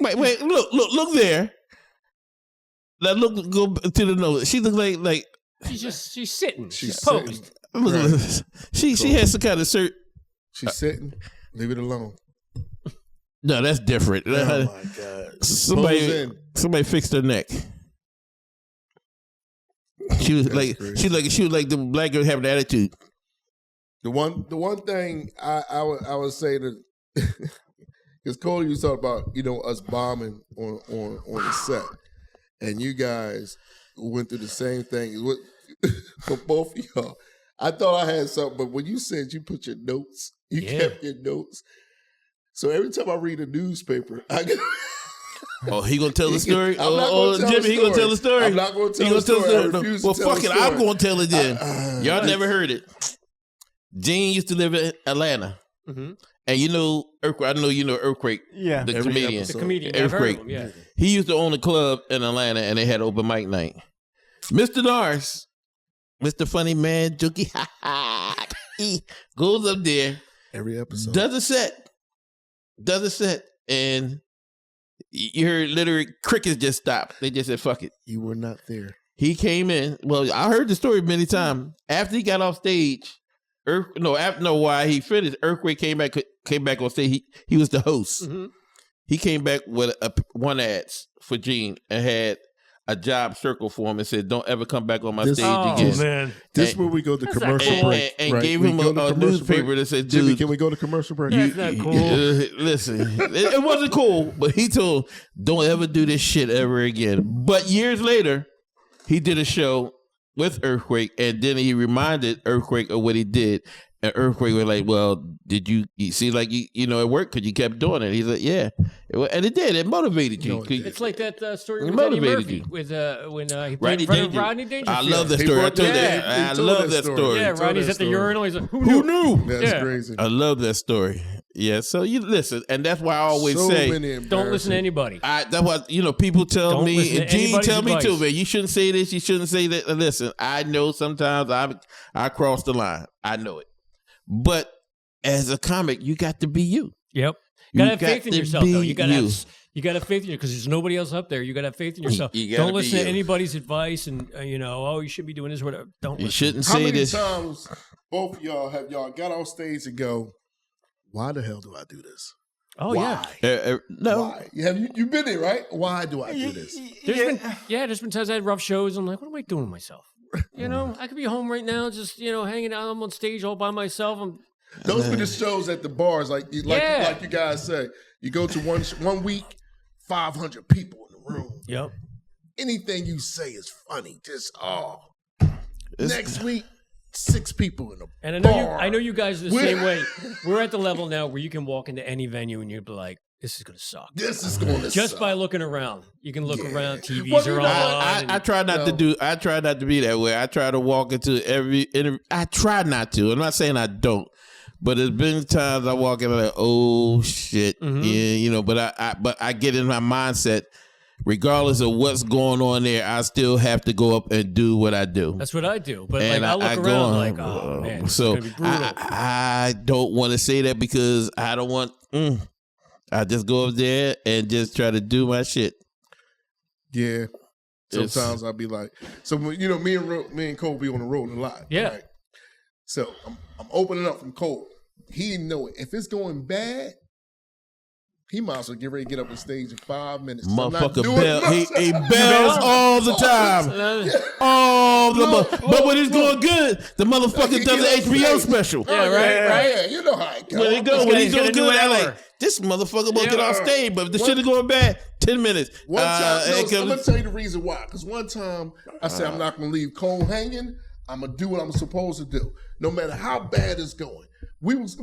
Speaker 1: Wait, look there. Now look, go to the nose. She looks like.
Speaker 3: She's sitting. She's posed.
Speaker 1: Right. She has some kind of shirt.
Speaker 5: She's sitting. Leave it alone.
Speaker 1: No, that's different.
Speaker 5: Oh my God!
Speaker 1: Somebody fixed her neck. She was like the black girl having attitude.
Speaker 5: The one thing I would say that because Cole, you talked about us bombing on the set, and you guys went through the same thing for both of y'all. I thought I had something, but when you said you put your notes, you kept your notes. So every time I read a newspaper, I get.
Speaker 1: Oh, he gonna tell the story?
Speaker 5: Jimmy,
Speaker 1: he gonna tell the story?
Speaker 5: I'm not gonna tell the story.
Speaker 1: Well, fuck it, I'm gonna tell it then. Y'all never heard it. Gene used to live in Atlanta. Mm-hmm. And Earthquake, I know you know Earthquake, the comedian.
Speaker 3: The comedian.
Speaker 1: Earthquake.
Speaker 3: Him, yeah.
Speaker 1: He used to own a club in Atlanta, and they had open mic night. Mr. Norris, Mr. Funny Man, Jokey, he goes up there.
Speaker 5: Every episode.
Speaker 1: Does a set, and you heard literally crickets just stopped. They just said, fuck it.
Speaker 5: You were not there.
Speaker 1: He came in. Well, I heard the story many times. After he got off stage, why he finished, Earthquake came back on stage. He was the host. Mm-hmm. He came back with one ads for Gene and had a job circle for him and said, "Don't ever come back on my stage again."
Speaker 3: Man.
Speaker 5: This is where we go to commercial break.
Speaker 1: And gave him a newspaper that said, "Dude,
Speaker 5: Jimmy, can we go to commercial break?"
Speaker 3: That's not cool.
Speaker 1: Listen, it wasn't cool, but he told, "Don't ever do this shit ever again." But years later, he did a show with Earthquake, and then he reminded Earthquake of what he did. And Earthquake was like, "Well, did you see like you know it worked because you kept doing it?" He's like, "Yeah," and it did. It motivated you.
Speaker 3: It's like that story with Eddie Murphy with when he played in front of Rodney Dangerfield.
Speaker 1: I love that story. I told that. I love that story.
Speaker 3: Yeah, Rodney's at the urinal. He's like, "Who knew?"
Speaker 5: That's crazy.
Speaker 1: I love that story. Yeah, so you listen, and that's why I always say,
Speaker 3: don't listen to anybody.
Speaker 1: That's why people tell me, and Gene tell me too, man. You shouldn't say this. You shouldn't say that. Listen, I know sometimes I cross the line. I know it. But as a comic, you got to be you.
Speaker 3: Yep. You gotta have faith in yourself, though. You gotta have faith in you because there's nobody else up there. You gotta have faith in yourself. Don't listen to anybody's advice and you should be doing this or whatever. Don't listen.
Speaker 1: You shouldn't say this.
Speaker 5: How many times both of y'all got off stage and go, why the hell do I do this?
Speaker 3: Oh,
Speaker 5: Why?
Speaker 1: No.
Speaker 5: Why? You've been there, right? Why do I do this?
Speaker 3: There's been times I had rough shows. I'm like, what am I doing to myself? You know, I could be home right now, just hanging out. I'm on stage all by myself.
Speaker 5: Those were the shows at the bars, like you guys say. You go to one week, 500 people in the room.
Speaker 3: Yep.
Speaker 5: Anything you say is funny. Just next week, 6 people in the
Speaker 3: and
Speaker 5: bar.
Speaker 3: I know you guys are the same way. We're at the level now where you can walk into any venue and you'd be like, this is going to suck.
Speaker 5: This is going to suck.
Speaker 3: Just by looking around. You can look around, TVs are on.
Speaker 1: I try not to do, I try not to be that way. I try to walk into every interview. I try not to. I'm not saying I don't. But there's been times I walk in and I'm like, oh shit. Yeah, but I get in my mindset, regardless of what's going on there, I still have to go up and do what I do.
Speaker 3: That's what I do. But and I look around like, oh man,
Speaker 1: so
Speaker 3: it's gonna be brutal.
Speaker 1: I don't want to say that because I don't want. I just go up there and just try to do my shit.
Speaker 5: Yeah. Sometimes I'll be like, so me and Cole be on the road a lot.
Speaker 3: Yeah.
Speaker 5: Right? So I'm opening up from Cole. He didn't know it. If it's going bad, he might as well get ready to get up on stage in 5 minutes.
Speaker 1: Motherfucker he bells all the time. But when it's going good, the motherfucker does an HBO special.
Speaker 3: Yeah, right.
Speaker 5: Yeah, you know how it goes.
Speaker 1: When he's doing good, I'm like, this motherfucker won't get off stage. But if the shit is going bad, 10 minutes.
Speaker 5: One time, I'm going to tell you the reason why. Because one time, I said, I'm not going to leave Cole hanging. I'm going to do what I'm supposed to do. No matter how bad it's going. It was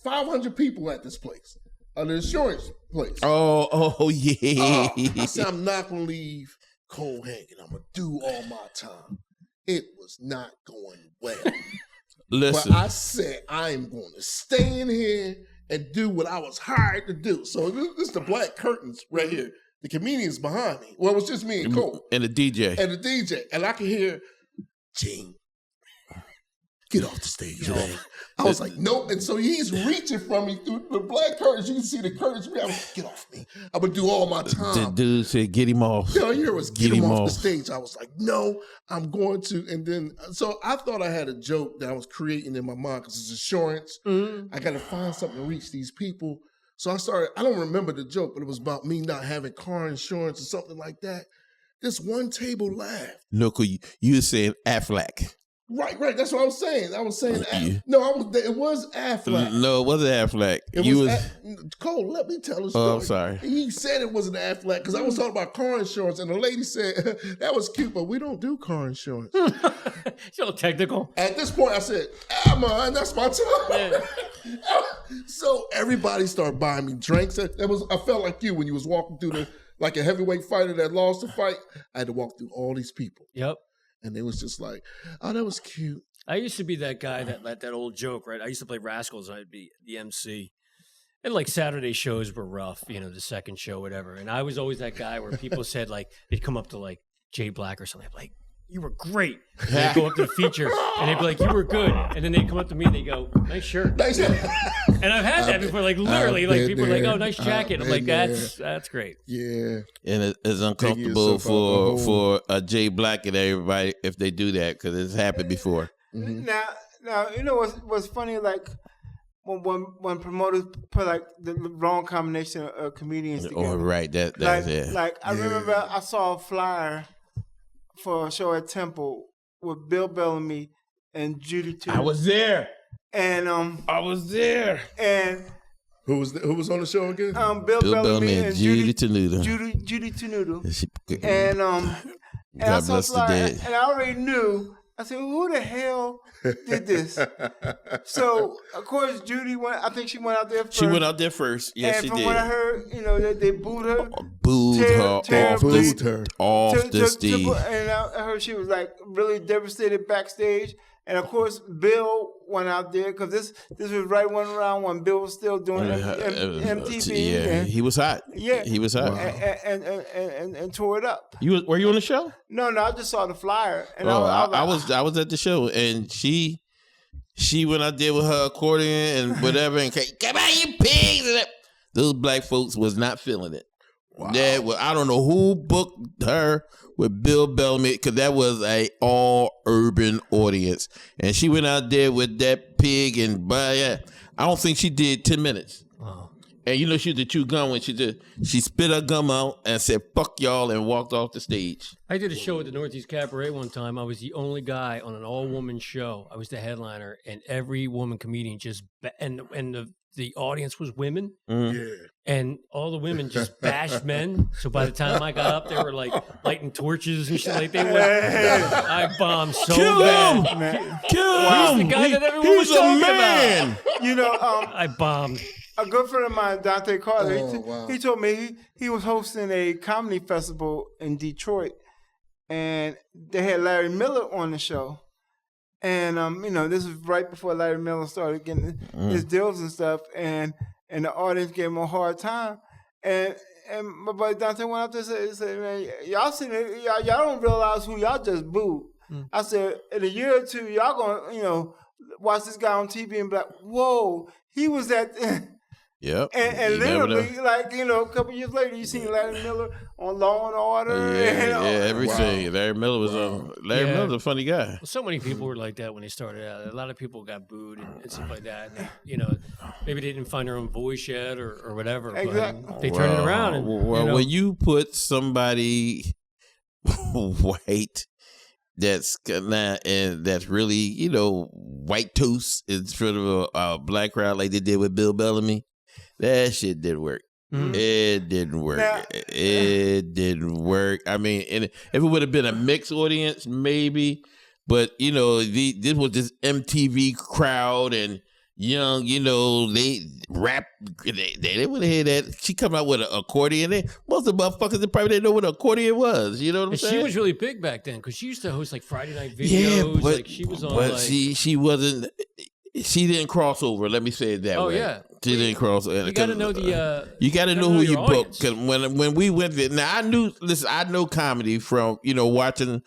Speaker 5: 500 people at this place. The insurance place.
Speaker 1: Oh yeah.
Speaker 5: I said, I'm not going to leave Cole hanging. I'm going to do all my time. It was not going well.
Speaker 1: Listen.
Speaker 5: But I said, I am going to stay in here and do what I was hired to do. So this is the black curtains right here. The comedians behind me. Well, it was just me and Cole.
Speaker 1: And the DJ.
Speaker 5: And I could hear, Gene, get off the stage, man. I was like, nope. And so he's reaching from me through the black curtains. You can see the curtains. I was like, get off me. I'm going to do all my time.
Speaker 1: The dude said, get him off.
Speaker 5: All you hear was get him off the stage. I was like, no, I'm going to. And then, so I thought I had a joke that I was creating in my mind because it's insurance. I got to find something to reach these people. So I don't remember the joke, but it was about me not having car insurance or something like that. This one table laughed.
Speaker 1: No, you were saying Aflac.
Speaker 5: Right. That's what I was saying. It was Aflac.
Speaker 1: No, it wasn't Aflac.
Speaker 5: Cole, let me tell the story.
Speaker 1: Oh, I'm sorry.
Speaker 5: He said it wasn't Aflac because I was talking about car insurance, and the lady said, that was cute, but we don't do car insurance.
Speaker 3: It's a little technical.
Speaker 5: At this point, I said, man, that's my time. Yeah. So everybody started buying me drinks. I felt like you when you was walking through like a heavyweight fighter that lost the fight. I had to walk through all these people.
Speaker 3: Yep.
Speaker 5: And it was just like, oh, that was cute.
Speaker 3: I used to be that guy that old joke, right? I used to play Rascals and I'd be the MC. And like Saturday shows were rough, the second show, whatever. And I was always that guy where people said like, they'd come up to like Jay Black or something, like, you were great. And they'd go up to the feature and they'd be like, you were good. And then they'd come up to me and they go, nice shirt. Nice shirt. And I've had that before, like literally, like people are like, oh, nice jacket. I'm like, that's great.
Speaker 5: Yeah.
Speaker 1: And it's uncomfortable for a Jay Black and everybody if they do that because it's happened before.
Speaker 4: Mm-hmm. Now, you know what's funny, like when promoters put like the wrong combination of comedians together.
Speaker 1: Oh, right. That's it.
Speaker 4: Like I remember I saw a flyer for a show at Temple with Bill Bellamy and Judy too.
Speaker 1: I was there.
Speaker 4: And
Speaker 1: I was there.
Speaker 4: And
Speaker 5: who was on the show again?
Speaker 4: Bill Bellamy and
Speaker 1: Judy Tenuta.
Speaker 4: Judy Tenuta.
Speaker 1: And
Speaker 4: I saw a flyer, and I already knew. I said, who the hell did this? So, of course, Judy went. I think she went out there first.
Speaker 1: She went out there first. Yes, she did.
Speaker 4: And from what I heard, they booed her.
Speaker 1: Booed her off the stage.
Speaker 4: And I heard she was like really devastated backstage. And of course, Bill went out there because this was right around when Bill was still doing MTV.
Speaker 1: Yeah, he was hot.
Speaker 4: Yeah,
Speaker 1: he was hot.
Speaker 4: And tore it up.
Speaker 1: Were you on the show?
Speaker 4: No, I just saw the flyer. And
Speaker 1: I was at the show, and she went out there with her accordion and whatever, and came, come on, you pigs! Those black folks was not feeling it. Wow. I don't know who booked her with Bill Bellamy because that was a all urban audience, and she went out there with that pig, and I don't think she did 10 minutes.
Speaker 3: Wow.
Speaker 1: And you know she used to chew gum when she spit her gum out and said "fuck y'all" and walked off the stage.
Speaker 3: I did a show at the Northeast Cabaret one time. I was the only guy on an all-woman show. I was the headliner, and every woman comedian and the audience was women.
Speaker 2: Yeah.
Speaker 3: And all the women just bashed men. So by the time I got up, they were like lighting torches and shit. Like they went. I bombed so bad.
Speaker 1: Man. Kill him!
Speaker 3: He's the guy that everyone was talking about.
Speaker 4: You know,
Speaker 3: I bombed.
Speaker 4: a good friend of mine, Dante Carter,
Speaker 5: wow.
Speaker 4: he told me he was hosting a comedy festival in Detroit, and they had Larry Miller on the show. And you know, this was right before Larry Miller started getting his deals and stuff, and the audience gave him a hard time. And my buddy Dante went up there and said, "Man, y'all seen it? Y'all don't realize who y'all just booed." I said, "In a year or two, y'all gonna watch this guy on TV and be like, whoa, he was at."
Speaker 1: Yep.
Speaker 4: And literally, like, a couple years later, you seen Larry Miller on Law and Order.
Speaker 1: Everything.
Speaker 5: Wow.
Speaker 1: Larry Miller was Larry Miller's a funny guy.
Speaker 3: Well, so many people were like that when they started out. A lot of people got booed and stuff like that. And they, maybe they didn't find their own voice yet or whatever.
Speaker 4: Exactly.
Speaker 3: But they turned it around. And,
Speaker 1: when you put somebody white that's really, white toast in front of a black crowd like they did with Bill Bellamy, that shit didn't work. It didn't work. It didn't work. I mean, and if it would have been a mixed audience, maybe, but this was this MTV crowd and young, they rap. They would have heard that. She come out with an accordion. Most of the motherfuckers probably didn't know what an accordion was. You know what I'm saying?
Speaker 3: She was really big back then because she used to host like Friday night videos.
Speaker 1: Yeah,
Speaker 3: she was on.
Speaker 1: But she wasn't. She didn't cross over. Let me say it that way.
Speaker 3: Oh yeah,
Speaker 1: she didn't cross over.
Speaker 3: You got to know the.
Speaker 1: You got to know who you book.
Speaker 3: audience.
Speaker 1: Because when we went there, now I knew. Listen, I know comedy from watching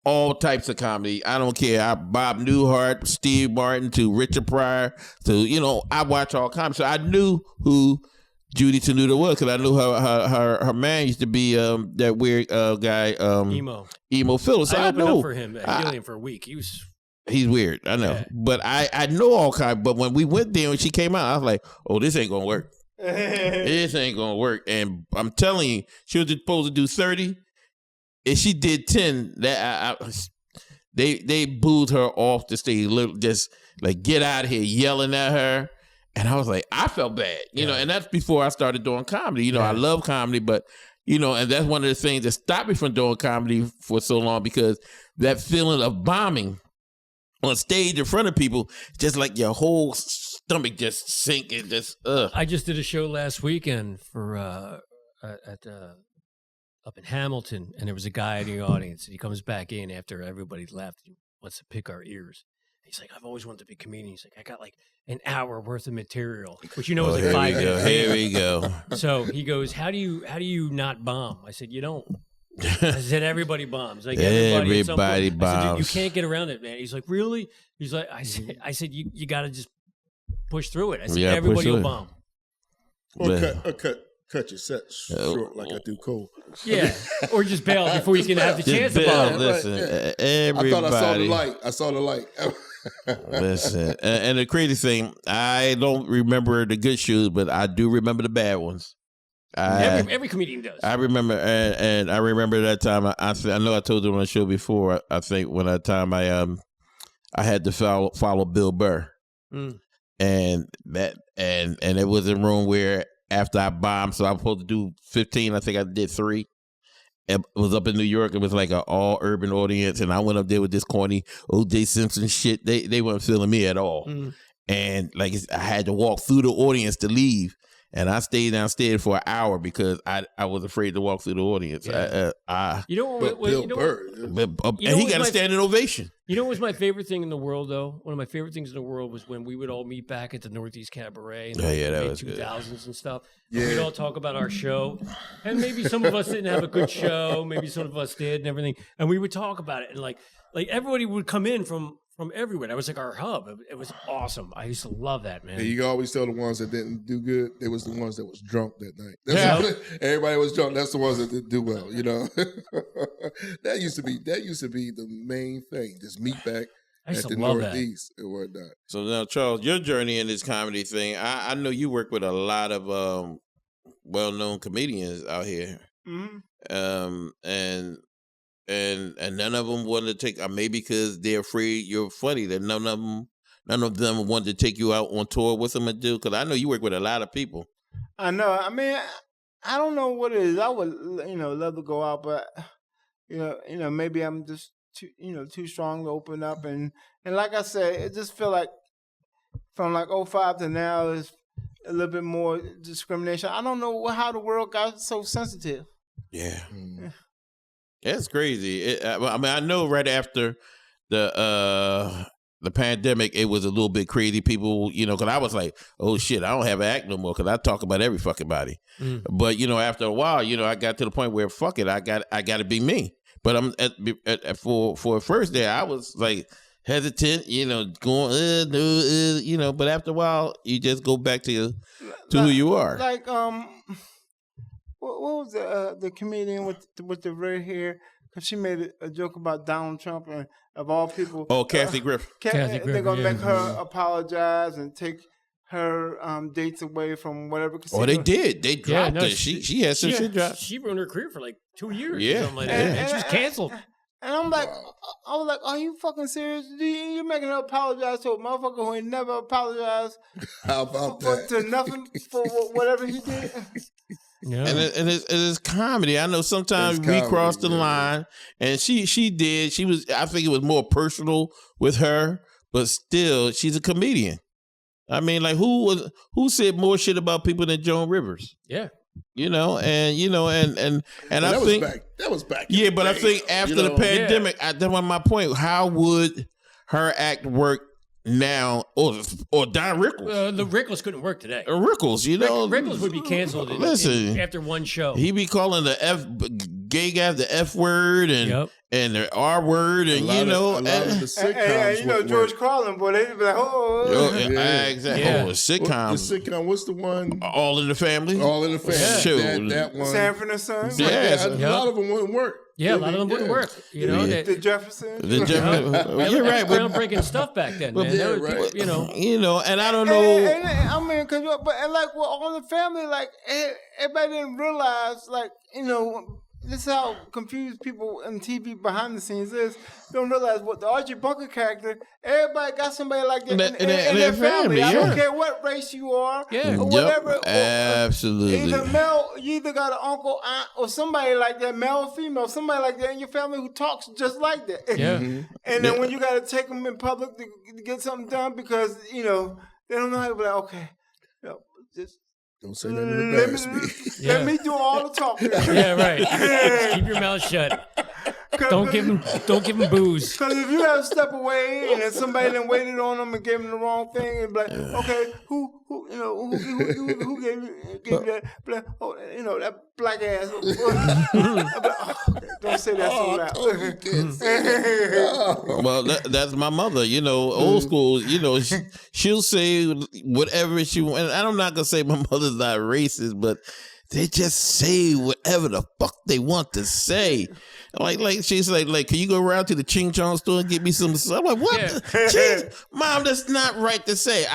Speaker 1: all types of comedy. I don't care. Bob Newhart, Steve Martin, to Richard Pryor. To I watch all comedy. So I knew who Judy Tenuta was because I knew her man used to be that weird guy. Emo Phillips. So
Speaker 3: I opened
Speaker 1: knew
Speaker 3: up for him at Helium for a week.
Speaker 1: He's weird, I know. Yeah. But I know all kinds. But when we went there, when she came out, I was like, oh, this ain't going to work. This ain't going to work. And I'm telling you, she was supposed to do 30. And she did 10. They booed her off the stage, just like, get out of here, yelling at her. And I was like, I felt bad, and that's before I started doing comedy. I love comedy, but, and that's one of the things that stopped me from doing comedy for so long because that feeling of bombing on stage in front of people, just like your whole stomach just sink and just
Speaker 3: I just did a show last weekend for up in Hamilton, and there was a guy in the audience, and he comes back in after everybody left. He wants to pick our ears. He's like, I've always wanted to be a comedian. He's like, I got like an hour worth of material, which is like 5 minutes.
Speaker 1: Here we go.
Speaker 3: So he goes, how do you not bomb? I said, you don't. I said, everybody bombs. Like everybody bombs. I said, you can't get around it, man. He's like, really? He's like, I said, you got to just push through it. I said, everybody will bomb.
Speaker 2: Or cut your set short like I do Cole.
Speaker 3: Yeah, or just bail before you can have the chance to bomb.
Speaker 1: Listen, everybody.
Speaker 5: I thought I saw the light.
Speaker 1: Listen, and the crazy thing, I don't remember the good shoes, but I do remember the bad ones.
Speaker 3: Every comedian does.
Speaker 1: I remember, and I remember that time. I know I told you on the show before. I think when that time I had to follow Bill Burr, and it was a room where after I bombed, so I was supposed to do 15. I think I did 3. It was up in New York. It was like an all urban audience, and I went up there with this corny O.J. Simpson shit. They weren't feeling me at all, and like I had to walk through the audience to leave. And I stayed downstairs for an hour because I was afraid to walk through the audience.
Speaker 3: Yeah.
Speaker 1: And
Speaker 3: he
Speaker 1: got a standing ovation.
Speaker 3: You know what was my favorite thing in the world, though? One of my favorite things in the world was when we would all meet back at the Northeast Cabaret in the mid-2000s and stuff. Yeah. We'd all talk about our show. And maybe some of us didn't have a good show. Maybe some of us did and everything. And we would talk about it. And like everybody would come in from everywhere. That was like our hub. It was awesome. I used to love that, man.
Speaker 5: And you can always tell the ones that didn't do good, they was the ones that was drunk that night. Everybody was drunk. That's the ones that didn't do well, That used to be the main thing. Just meet back
Speaker 3: I used
Speaker 5: at
Speaker 3: to
Speaker 5: the
Speaker 3: love
Speaker 5: Northeast and whatnot.
Speaker 1: So now, Charles, your journey in this comedy thing, I know you work with a lot of well-known comedians out here.
Speaker 4: Mm-hmm.
Speaker 1: And none of them wanted to take, maybe because they're afraid you're funny, that none of them wanted to take you out on tour with them and do, because I know you work with a lot of people.
Speaker 4: I know. I mean, I don't know what it is. I would, love to go out, but maybe I'm just too strong to open up, and like I said, it just feel like from like 2005 to now is a little bit more discrimination. I don't know how the world got so sensitive.
Speaker 1: Yeah. That's crazy. I know right after the pandemic, it was a little bit crazy. People, because I was like, oh shit, I don't have an act no more because I talk about every fucking body. But after a while, I got to the point where fuck it, I got to be me. But I'm for the first day, I was like hesitant, going, But after a while, you just go back to who you are.
Speaker 4: Like what was the comedian with the red hair? Because she made a joke about Donald Trump, and of all people,
Speaker 1: Kathy Griffin.
Speaker 3: Kathy Griffin,
Speaker 4: they're gonna make her apologize and take her dates away from whatever casino.
Speaker 1: Oh, they did. They dropped it. She had some shit dropped.
Speaker 3: She ruined her career for like 2 years.
Speaker 1: Yeah.
Speaker 3: Or something like that. And she was canceled.
Speaker 4: And I'm like, I was like, are you fucking serious? You're making her apologize to a motherfucker who ain't never apologized.
Speaker 5: How about that?
Speaker 4: To nothing for whatever he did.
Speaker 3: Yeah.
Speaker 1: And it's comedy. I know sometimes we cross the line, and she did. She was. I think it was more personal with her, but still, she's a comedian. I mean, like who said more shit about people than Joan Rivers?
Speaker 3: Yeah.
Speaker 1: And I
Speaker 5: that
Speaker 1: think
Speaker 5: was back.
Speaker 1: Yeah, but I think after the pandemic, that was my point. How would her act work now, or Don Rickles?
Speaker 3: The Rickles couldn't work today.
Speaker 1: Rickles,
Speaker 3: Rickles would be canceled. After one show.
Speaker 1: He be calling the gay guys the F word and the R word, and
Speaker 5: a lot of the sitcoms.
Speaker 4: And George Carlin, boy, they'd be like,
Speaker 1: exactly.
Speaker 5: Yeah.
Speaker 1: Oh, sitcoms.
Speaker 5: The sitcom. What's the one?
Speaker 1: All in the Family.
Speaker 5: All in the Family.
Speaker 1: Yeah. Sure.
Speaker 5: That one.
Speaker 4: Sanford and Son.
Speaker 1: Yeah,
Speaker 5: a lot of them wouldn't work.
Speaker 3: Yeah, a lot of them wouldn't work.
Speaker 4: The Jeffersons.
Speaker 1: You're right.
Speaker 3: Groundbreaking stuff back then, man.
Speaker 5: Right.
Speaker 1: And I don't know.
Speaker 4: And I mean, like with All in the Family, like everybody didn't realize, like this is how confused people on TV behind the scenes is. Don't realize what the Archie Bunker character. Everybody got somebody like that in their family. I don't care what race you are, or whatever.
Speaker 1: Absolutely.
Speaker 4: You either got an uncle, aunt, or somebody like that, male or female, somebody like that in your family who talks just like that.
Speaker 3: Yeah.
Speaker 4: And then when you got to take them in public to get something done because they don't know how to be like, okay, just.
Speaker 5: Don't say nothing to embarrass me.
Speaker 4: Let me do all the talking.
Speaker 3: Yeah, right. Keep your mouth shut. Don't give him booze.
Speaker 4: Because if you have to step away and then somebody then waited on them and gave them the wrong thing, and be like, okay, who gave you that? Like, that black ass. Don't say that so loud.
Speaker 1: Well, that's my mother. Old school. She'll say whatever she wants. And I'm not gonna say my mother's not racist, but they just say whatever the fuck they want to say. Like she's like, can you go around to the Ching Chong store and get me some? I'm like, what? Yeah. Mom, that's not right to say.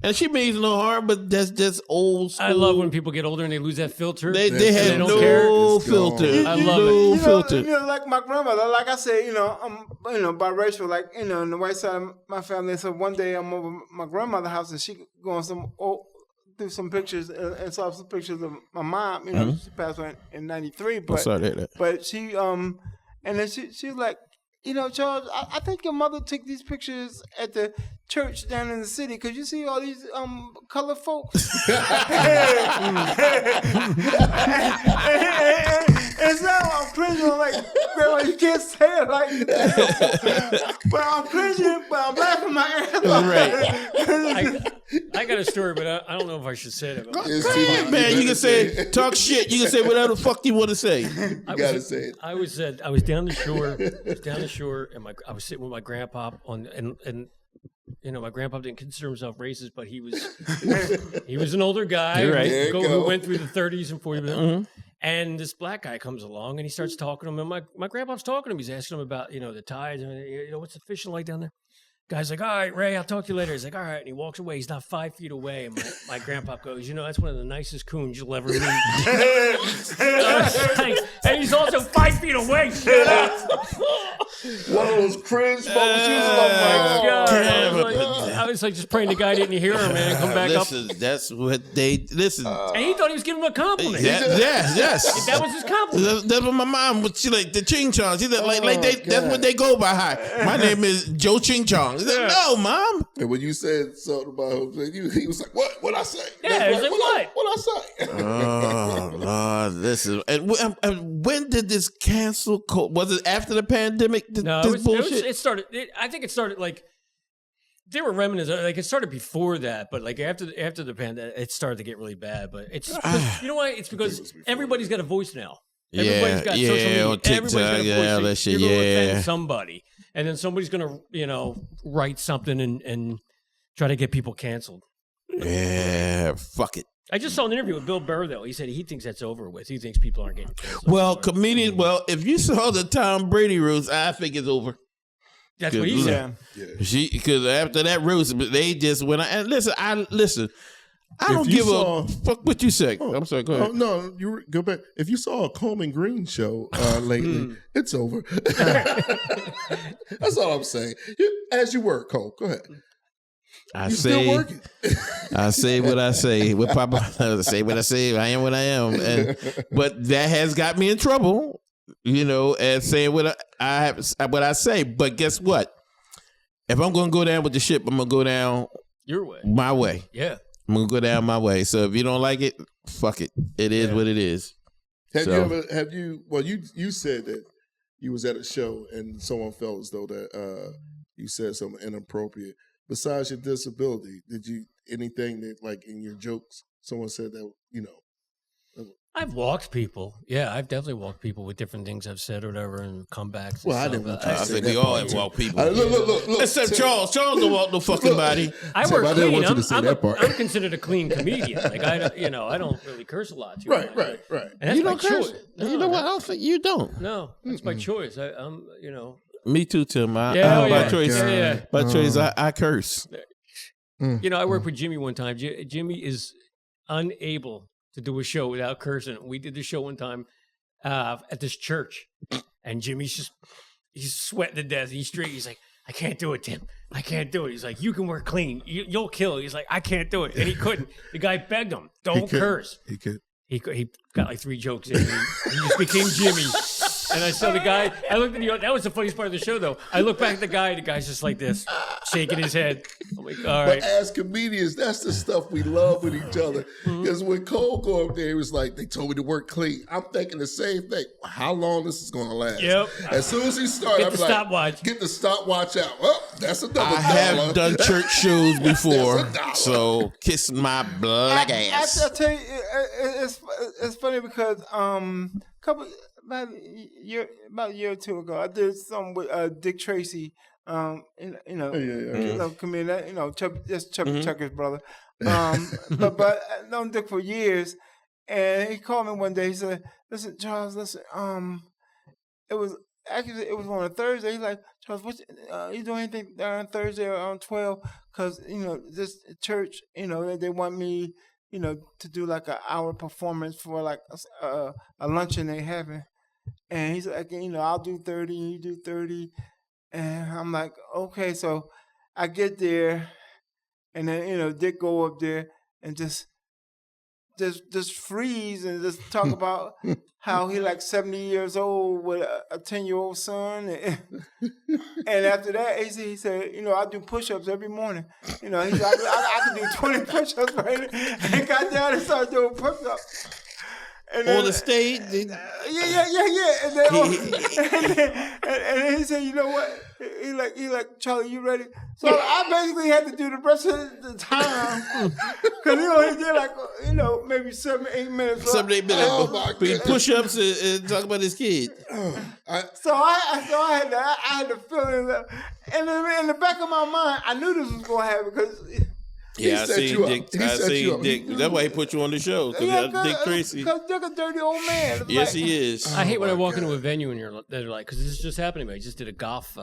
Speaker 1: And she means no harm, but that's just old school.
Speaker 3: I love when people get older and they lose that filter.
Speaker 1: They have
Speaker 3: don't
Speaker 1: no
Speaker 3: care.
Speaker 1: filter.
Speaker 3: I love it.
Speaker 1: Filter.
Speaker 4: Like my grandmother, like I said, I'm biracial, like in the white side of my family. So one day I'm over my grandmother's house and she going through some pictures and saw some pictures of my mom. She passed away in '93. But she and then she was like, Charles, I think your mother took these pictures at the church down in the city because you see all these colored folks. And so I'm cringing, I'm like, Grandma, you can't say it like that. But I'm cringing, but I'm laughing my ass off.
Speaker 3: Right. I got a story, but I don't know if I should say it.
Speaker 1: Man, you can say, talk shit. You can say whatever the fuck you want to say.
Speaker 5: You gotta say it.
Speaker 3: I was down the shore. And I was sitting with my grandpa and my grandpa didn't consider himself racist, but he was an older guy
Speaker 1: right.
Speaker 3: who went through the 30s and 40s. And this black guy comes along and he starts talking to him. And my grandpa's talking to him. He's asking him about, the tides and, what's the fishing like down there? Guy's like, all right, Ray, I'll talk to you later. He's like, all right. And he walks away. He's not 5 feet away. And my grandpa goes, that's one of the nicest coons you'll ever meet. And he's also 5 feet away. Shut up.
Speaker 5: One of those cringe moments.
Speaker 3: I was like just praying the guy didn't hear him, man. Come back up.
Speaker 1: That's what they listen.
Speaker 3: And he thought he was giving him a compliment.
Speaker 1: Yes.
Speaker 3: That was his compliment.
Speaker 1: That's what my mom would. She like the Ching Chong. She said that's what they go by. Hi, my name is Joe Ching Chong. Said, no, Mom.
Speaker 5: And when you said something about him, he was like, "What? What'd I say?"
Speaker 3: Yeah, he was like, "What?
Speaker 5: What'd I say?"
Speaker 1: Oh Lord, this is. And when did this cancel? Was it after the pandemic?
Speaker 3: No, it started. I think it started like there were remnants. Like it started before that, but like after the pandemic, it started to get really bad. But it's you know why? It's because everybody's got a voice now. Everybody's got social media.
Speaker 1: On TikTok,
Speaker 3: Everybody's got a voice.
Speaker 1: that shit,
Speaker 3: You're going to offend somebody, and then somebody's going to, write something and try to get people canceled.
Speaker 1: Yeah, fuck it.
Speaker 3: I just saw an interview with Bill Burr, though. He said he thinks that's over with. He thinks people aren't getting canceled.
Speaker 1: Well, comedians. Well, if you saw the Tom Brady roast, I think it's over.
Speaker 3: That's what he said.
Speaker 1: Because after that roast, they just went. And listen. I don't give a fuck what you say. I'm sorry. Go ahead.
Speaker 5: No, you go back. If you saw a Coleman and Gene show lately, it's over. That's all I'm saying. As you were, Cole. Go ahead. Still working.
Speaker 1: I say what I say. What Papa say what I say. I am what I am. But that has got me in trouble. And saying what I say. But guess what? If I'm going to go down with the ship, I'm going to go down
Speaker 3: your way,
Speaker 1: my way.
Speaker 3: Yeah.
Speaker 1: I'm going to go down my way. So if you don't like it, fuck it. It is what it is.
Speaker 5: You said that you was at a show and someone felt as though that you said something inappropriate. Besides your disability, did you, anything that like in your jokes, someone said that,
Speaker 3: I've walked people. Yeah, I've definitely walked people with different things I've said or whatever and comebacks.
Speaker 5: Well, I didn't want to
Speaker 1: I think we all have walked people.
Speaker 5: Look.
Speaker 1: Except Charles. Charles don't walk no fucking body.
Speaker 3: I work
Speaker 5: didn't
Speaker 3: clean.
Speaker 5: want you to say that part.
Speaker 3: I'm considered a clean comedian. Like I don't really curse a lot.
Speaker 5: Right.
Speaker 3: And that's my choice.
Speaker 1: No, you know what? I don't think you don't.
Speaker 3: No, that's my choice. I'm.
Speaker 1: Me too, Tim. By choice, I curse.
Speaker 3: I worked with Jimmy one time. Jimmy is unable to do a show without cursing. We did the show one time at this church, and Jimmy's he's sweating to death. He's straight. He's like, I can't do it, Tim. I can't do it. He's like, you can work clean. You'll kill. He's like, I can't do it. And he couldn't. The guy begged him, don't curse.
Speaker 5: He could.
Speaker 3: He got like 3 jokes in. He just became Jimmy. And I saw the guy. I looked at the. That was the funniest part of the show, though. I look back at the guy. The guy's just like this, shaking his head. I'm like, all right.
Speaker 5: But as comedians, that's the stuff we love with each other. Because when Cole go up there, he was like, they told me to work clean. I'm thinking the same thing. How long this is going to last?
Speaker 3: Yep.
Speaker 5: As soon as he started,
Speaker 3: Get the stopwatch.
Speaker 5: Get the stopwatch out. Oh, that's $1.
Speaker 1: I have done church shows before, so kiss my black ass.
Speaker 4: I tell you, it's funny because about a year or two ago, I did something with Dick Tracy, comedian, Chucky's brother. But I've known Dick for years, and he called me one day. He said, "Listen, Charles, it was on a Thursday." He's like, "Charles, you doing anything on Thursday or on 12? Because this church, they want me." To do like an hour performance for like a luncheon they having. And he's like, I'll do 30 and you do 30. And I'm like, okay. So I get there and then, Dick go up there and just freeze and just talk about how he like 70 years old with a 10-year-old son. And after that, he said, I do push-ups every morning. He said, I can do 20 push-ups right now. And got down and started doing push-ups. And then,
Speaker 1: on the stage?
Speaker 4: Yeah. And then he said, you know what? He like, Charlie, you ready? So I basically had to do the rest of the time. Because, he did like, maybe 7-8 minutes.
Speaker 1: 7-8 minutes. Push-ups and talk about his kid.
Speaker 4: So I had the feeling that, and in the back of my mind, I knew this was going to happen because
Speaker 1: Yeah, I seen Dick. That's why he put you on the show, because Dick Tracy.
Speaker 4: Because Dick a dirty old man.
Speaker 1: Yes, he is.
Speaker 3: I hate when I walk into a venue and they're like, because this just happened to me. I just did a golf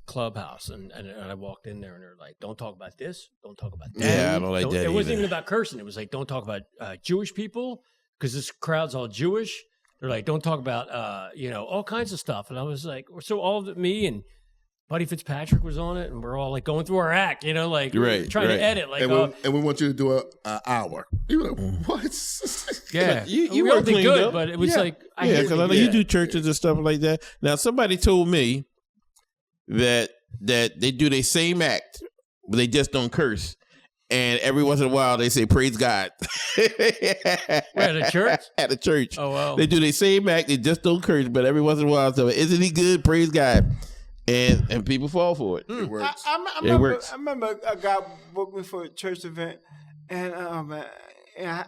Speaker 3: clubhouse, and I walked in there and they're like, "Don't talk about this. Don't talk about that."
Speaker 1: Yeah, I don't like that.
Speaker 3: It wasn't even about cursing. It was like, "Don't talk about Jewish people," because this crowd's all Jewish. They're like, "Don't talk about all kinds of stuff." And I was like, so all of me and Buddy Fitzpatrick was on it, and we're all like going through our act, trying to edit. Like,
Speaker 5: and we want you to do an hour. You were like, what?
Speaker 3: Yeah,
Speaker 1: you
Speaker 3: we
Speaker 1: were
Speaker 3: all did
Speaker 1: cleaned
Speaker 3: good,
Speaker 1: up.
Speaker 3: but it was like,
Speaker 1: because I know you do churches and stuff like that. Now, somebody told me that they do the same act, but they just don't curse. And every once in a while, they say, "Praise God."
Speaker 3: At a church?
Speaker 1: At a church.
Speaker 3: Oh, wow.
Speaker 1: They do the same act, they just don't curse, but every once in a while, so, "Isn't he good? Praise God." And people fall for it.
Speaker 5: It works.
Speaker 4: I remember a guy booked me for a church event, and I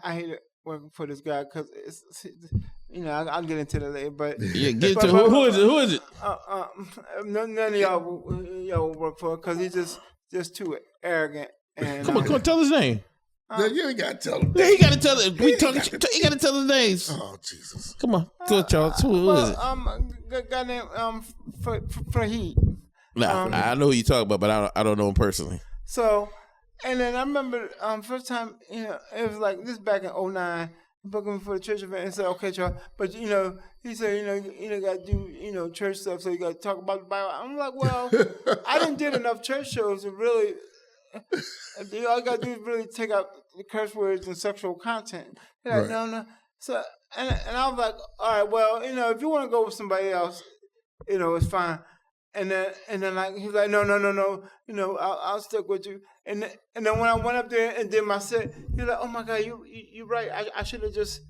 Speaker 4: hated working for this guy because I'll get into that later. But
Speaker 1: yeah, get into who is it? Who is it?
Speaker 4: None of y'all work for because he's just too arrogant. And
Speaker 1: come on, tell his name.
Speaker 5: You ain't got to tell him.
Speaker 1: Yeah, he got to tell it. You got to tell his names.
Speaker 5: Oh, Jesus.
Speaker 1: Come on. Go, Charles. Who is it?
Speaker 4: A guy named Fahid.
Speaker 1: Nah, I know who you talk about, but I don't know him personally.
Speaker 4: So, and then I remember first time, it was like this back in 2009, booking me for the church event and said, "Okay, Charles," but he said, you got to do, church stuff, so you got to talk about the Bible. I'm like, well, I didn't did enough church shows to really, all you got to do is really take out the curse words and sexual content. They're like, no. So, and I was like, all right, well, if you want to go with somebody else, it's fine. And then like he was like, no, I'll stick with you. And then when I went up there and did my set, he was like, "Oh my God, you right. I should have just,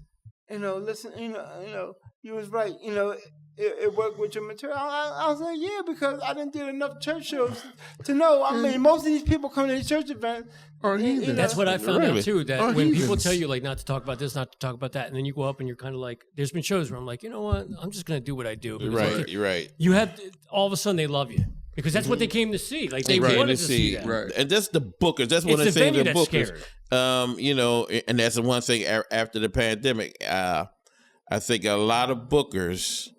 Speaker 4: listen. You was right. It worked with your material." I was like, yeah, because I didn't do enough church shows to know. I mean, most of these people come to these church events.
Speaker 3: That's what I found out too. That when people tell you like not to talk about this, not to talk about that, and then you go up and you're kind of like, there's been shows where I'm like, you know what, I'm just gonna do what I do.
Speaker 1: You're right.
Speaker 3: You have all of a sudden they love you because that's what they came to see. Like they wanted to see that.
Speaker 1: Right. And that's the bookers. That's what I'm saying. The bookers.
Speaker 3: Scared.
Speaker 1: And that's the one thing after the pandemic. I think a lot of bookers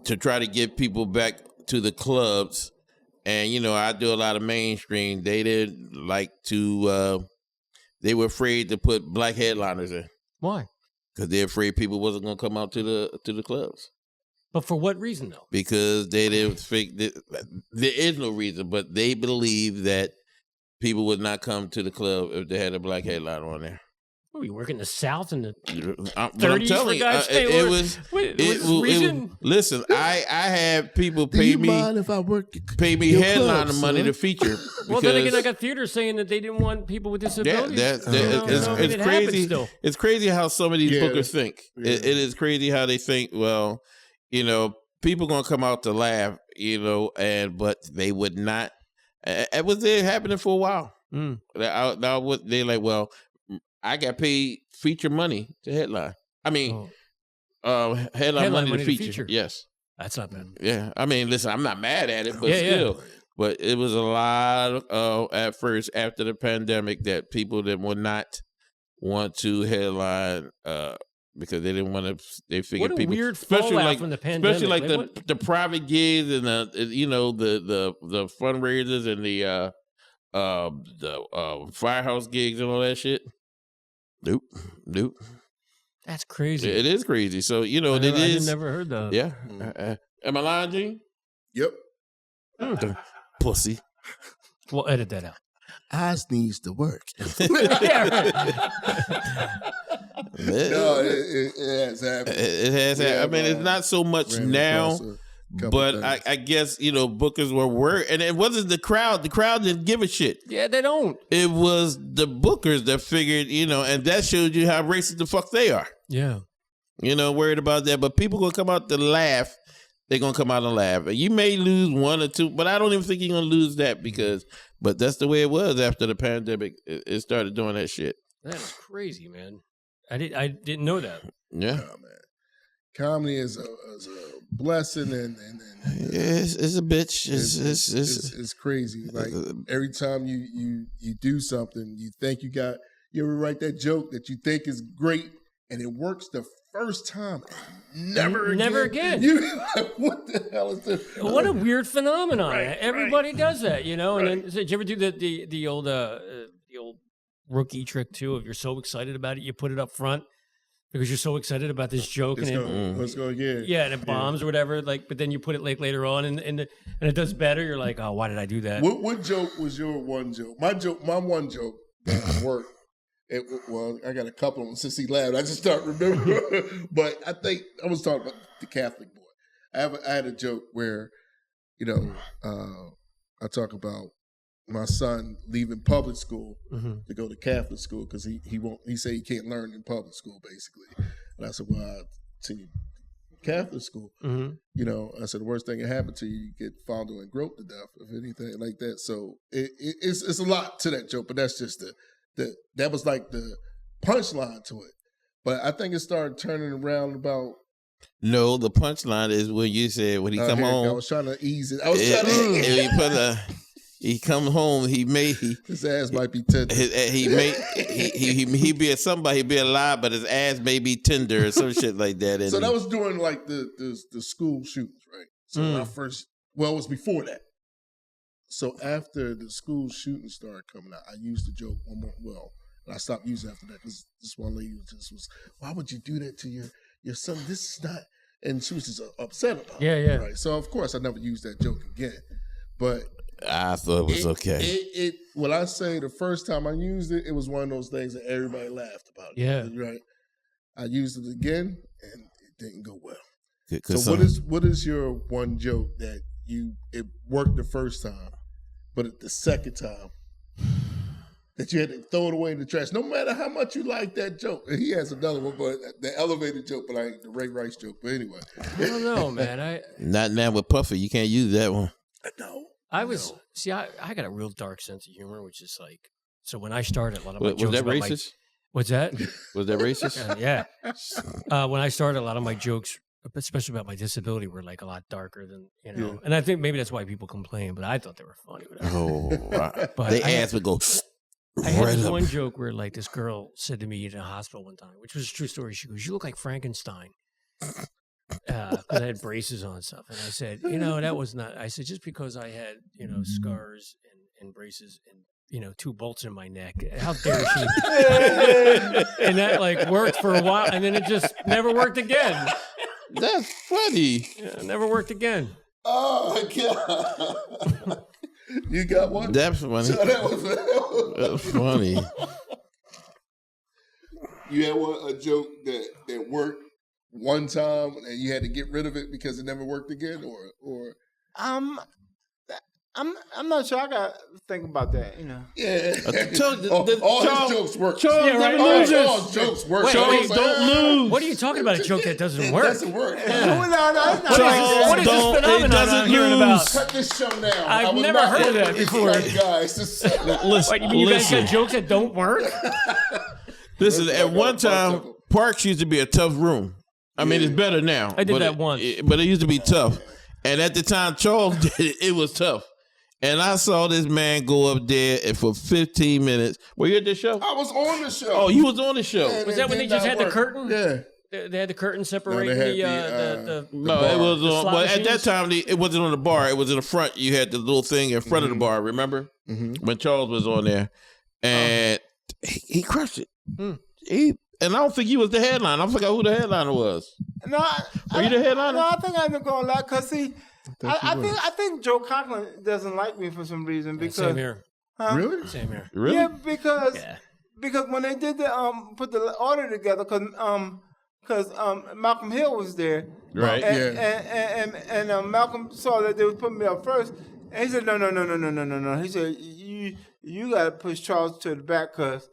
Speaker 1: to try to get people back to the clubs. And, I do a lot of mainstream. They didn't like to, they were afraid to put black headliners in.
Speaker 3: Why?
Speaker 1: Because they're afraid people wasn't going to come out to the clubs.
Speaker 3: But for what reason, though?
Speaker 1: Because they didn't think that there is no reason, but they believe that people would not come to the club if they had a black headliner on there.
Speaker 3: Oh, you work in the South in the 30s,
Speaker 1: I'm telling you, it was reason? Listen, I had people pay me headliner money to feature.
Speaker 3: Well, then again, I got theaters saying that they didn't want people with disabilities.
Speaker 1: It's crazy. It's crazy how some of these bookers think. Yeah. It is crazy how they think. Well, people gonna come out to laugh, but they would not. It was there happening for a while. Now they like, well, I got paid feature money to headline. I mean, headline money to feature. Yes.
Speaker 3: That's not bad.
Speaker 1: Yeah. I mean, listen, I'm not mad at it, but still. Yeah. But it was a lot at first after the pandemic that people that would not want to headline because they didn't want to. They figured people,
Speaker 3: weird fallout from the pandemic,
Speaker 1: especially like the private gigs and the fundraisers and the firehouse gigs and all that shit. Nope.
Speaker 3: That's crazy.
Speaker 1: It is crazy. So I
Speaker 3: never heard that.
Speaker 1: Yeah. Am I lying, Gene?
Speaker 5: Yep.
Speaker 1: Pussy.
Speaker 3: We'll edit that out.
Speaker 5: Eyes needs to work.
Speaker 1: No, it has happened. It has happened. I mean, it's not so much now, but I guess, bookers were worried. And it wasn't the crowd. The crowd didn't give a shit.
Speaker 3: Yeah, they don't.
Speaker 1: It was the bookers that figured, and that showed you how racist the fuck they are.
Speaker 3: Yeah.
Speaker 1: Worried about that. But people going to come out to laugh. They're going to come out and laugh. And you may lose one or two, but I don't even think you're going to lose that but that's the way it was after the pandemic. It started doing that shit.
Speaker 3: That is crazy, man. I didn't know that.
Speaker 1: Yeah.
Speaker 5: Oh, man. comedy is a blessing, and
Speaker 1: it's a bitch.
Speaker 5: It's crazy. Like every time you do something, you think you ever write that joke that you think is great, and it works the first time. Never again. You like, what the hell is this?
Speaker 3: What a weird phenomenon.
Speaker 5: Right,
Speaker 3: Everybody does that, you know. And then did you ever do the old rookie trick too? If you're so excited about it, you put it up front because you're so excited about this joke,
Speaker 5: let's go again.
Speaker 3: Yeah, and it bombs or whatever. Like, but then you put it later on, and it does better. You're like, oh, why did I do that?
Speaker 5: What joke was your one joke? My one joke that worked. Well, I got a couple of them since he laughed. I just start remembering. But I think I was talking about the Catholic boy. I had a joke where, I talk about my son leaving public school to go to Catholic school because he said he can't learn in public school, basically. And I said, well, I'll see Catholic school. I said the worst thing that happened to you get found and groped to death, if anything like that. So it's a lot to that joke, but that's just that was like the punchline to it. But I think it started turning around about.
Speaker 1: No, the punchline is when you said when he come home.
Speaker 5: I was trying to ease it.
Speaker 1: He come home.
Speaker 5: His ass might be tender.
Speaker 1: He be somebody. He be alive, but his ass may be tender or some shit like that.
Speaker 5: So that was during like the school shootings, right? So when it was before that. So after the school shooting started coming out, I used the joke one more. Well, and I stopped using it after that because this one lady was, why would you do that to your son? This is not, and she was just upset about it.
Speaker 3: Yeah.
Speaker 5: Right. So of course I never used that joke again. But
Speaker 1: I thought it was okay.
Speaker 5: When I say the first time I used it, it was one of those things that everybody laughed about.
Speaker 3: Yeah.
Speaker 5: Right. I used it again and it didn't go well. So what is your one joke that it worked the first time? But at the second time, that you had to throw it away in the trash, no matter how much you like that joke. And he has another one, but the elevated joke, but the Ray Rice joke. But anyway,
Speaker 3: I don't know, man.
Speaker 1: Not now with Puffy. You can't use that one.
Speaker 5: No,
Speaker 3: I got a real dark sense of humor, which is like. So when I started, a lot of my jokes.
Speaker 1: Was that racist?
Speaker 3: What's that?
Speaker 1: Was that racist?
Speaker 3: Yeah. When I started, a lot of my jokes, especially about my disability, were like a lot darker than,
Speaker 5: Yeah.
Speaker 3: And I think maybe that's why people complain, but I thought they were funny.
Speaker 1: But they ass would go.
Speaker 3: I had this one joke where like this girl said to me in a hospital one time, which was a true story. She goes, "You look like Frankenstein." Because I had braces on and stuff. And I said, that was not, I said, just because I had, scars and braces and, 2 bolts in my neck. How dare she? And that like worked for a while. And then it just never worked again.
Speaker 1: That's funny.
Speaker 3: Yeah, never worked again.
Speaker 5: Oh, God. You got one?
Speaker 1: That's funny.
Speaker 5: So that was
Speaker 1: funny.
Speaker 5: You had a joke that worked one time and you had to get rid of it because it never worked again, or
Speaker 4: I'm not sure. I got to think about that.
Speaker 5: Yeah.
Speaker 1: All
Speaker 5: his jokes work.
Speaker 1: Charles never loses.
Speaker 5: All his jokes work.
Speaker 3: Wait,
Speaker 1: don't lose.
Speaker 3: What are you talking about? A joke that doesn't work?
Speaker 5: It doesn't work.
Speaker 4: No.
Speaker 3: What is this phenomenon I'm hearing about?
Speaker 5: Cut this show down.
Speaker 3: I've never heard of that before.
Speaker 1: Listen,
Speaker 3: Wait, you guys got jokes that don't work?
Speaker 1: Listen, at one time, Parks used to be a tough room. I mean, it's better now.
Speaker 3: I did that once.
Speaker 1: But it used to be tough. And at the time Charles did it, it was tough. And I saw this man go up there and for 15 minutes. Were you at this show?
Speaker 5: I was on the show.
Speaker 1: Oh, you was on the show.
Speaker 3: Was that when they just had the curtain?
Speaker 5: Yeah.
Speaker 3: They had the curtain separating the
Speaker 1: No, it was on. Well, at that time, it wasn't on the bar. It was in the front. You had the little thing in front of the bar. Remember when Charles was on there, and he crushed it. And I don't think he was the headliner. I forgot who the headliner was.
Speaker 4: No,
Speaker 1: were you the headliner?
Speaker 4: No, I think I'm going to lie because see, I think Joe Conklin doesn't like me for some reason because
Speaker 3: same here.
Speaker 4: Huh?
Speaker 5: Really?
Speaker 3: Same here.
Speaker 1: Really?
Speaker 4: Yeah, because when they did the put the order together, because Malcolm Hill was there,
Speaker 1: right?
Speaker 4: And Malcolm saw that they was putting me up first, and he said no. He said you got to push Charles to the back because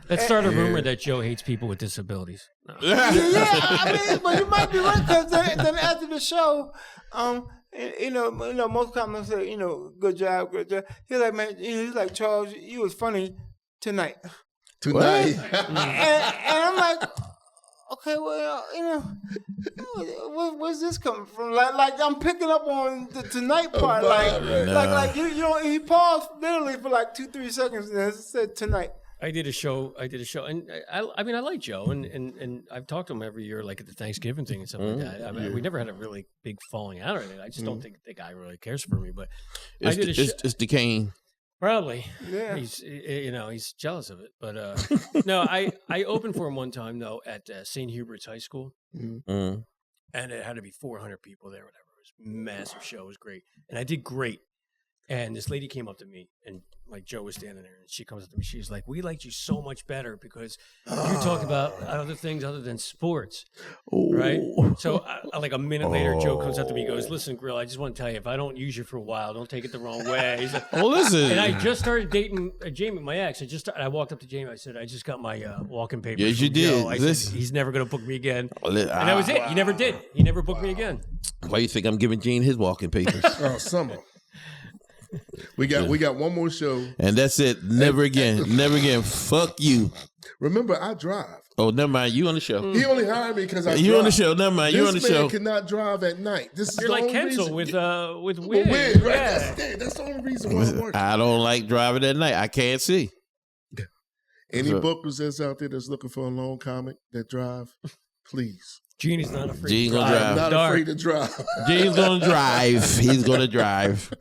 Speaker 3: Let's start a rumor that Joe hates people with disabilities. No.
Speaker 4: But you might be right because then after the show, most comments say, good job. He's like, man, he's like, Charles, you was funny tonight.
Speaker 5: And
Speaker 4: I'm like, okay, well, where's this coming from? Like I'm picking up on the tonight part. Like you know, he paused literally for like 2-3 seconds and then said tonight.
Speaker 3: I did a show, and I mean, I like Joe, and I've talked to him every year, like at the Thanksgiving thing and stuff like that. I mean, we never had a really big falling out or anything. I just don't think the guy really cares for me. But
Speaker 1: it's the Kane.
Speaker 3: Probably,
Speaker 4: yeah.
Speaker 3: He's jealous of it. But no, I opened for him one time though at St. Hubert's High School, and it had to be 400 people there. Whatever, it was a massive show. It was great, and I did great. And this lady came up to me, and like Joe was standing there, and she comes up to me. She's like, "We liked you so much better because you talk about other things other than sports, right?" So, like a minute later, Joe comes up to me, and goes, "Listen, Grill, I just want to tell you, if I don't use you for a while, don't take it the wrong way." He's like,
Speaker 1: listen.
Speaker 3: And I just started dating Jamie, my ex. I walked up to Jamie. I said, "I just got my walking papers."
Speaker 1: Yes, you did.
Speaker 3: Joe. I said, he's never going to book me again, and that was it. He never did. He never booked me again.
Speaker 1: Why do you think I'm giving Gene his walking papers?
Speaker 5: Summer. We got one more show,
Speaker 1: and that's it. Never again. Never again. Fuck you.
Speaker 5: Remember, I drive.
Speaker 1: Oh, never mind. You on the show.
Speaker 5: He only hired me because I.
Speaker 1: You on the show. Never mind. You on the show.
Speaker 5: This man cannot drive at night.
Speaker 3: You're like Kenzel with Wig.
Speaker 5: Right? Yeah. That's the only reason why I'm working.
Speaker 1: I don't like driving at night. I can't see.
Speaker 5: Any bookers that's out there that's looking for a lone comic that drive, please.
Speaker 3: Gene's not afraid.
Speaker 1: Gene's gonna drive.
Speaker 5: I'm not afraid to drive.
Speaker 1: Gene's gonna drive. He's gonna drive.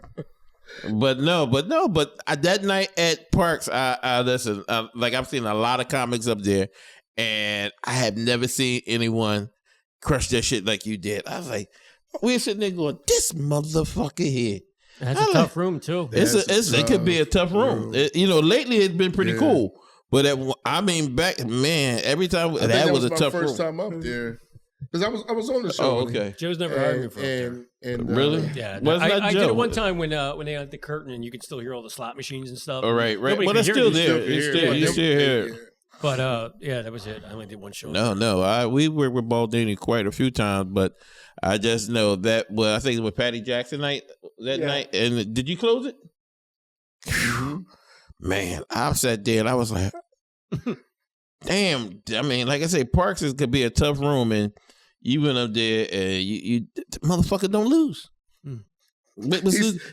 Speaker 1: But that night at Parks, I listen. Like I've seen a lot of comics up there, and I have never seen anyone crush that shit like you did. I was like, we're sitting there going, "This motherfucker here."
Speaker 3: That's a tough room too.
Speaker 1: It could be a tough room. Lately it's been pretty cool, but every time that was a tough room.
Speaker 5: First time up there. Because I was on the show.
Speaker 1: Oh, okay.
Speaker 3: Joe's never hired me for
Speaker 5: and
Speaker 1: really?
Speaker 3: Yeah.
Speaker 1: Well,
Speaker 3: I did it one time when they had the curtain and you could still hear all the slot machines and stuff.
Speaker 1: Oh, right.
Speaker 3: Nobody
Speaker 1: Well, that's still there. You still hear it.
Speaker 3: But that was it. I only did one show.
Speaker 1: No. We worked with Walden quite a few times, but I just know that. Well, I think it was Patty Jackson night night. And did you close it? Mm-hmm. Man, I sat there and I was like, damn. I mean, like I say, Parks could be a tough room, and you went up there and you motherfucker don't lose.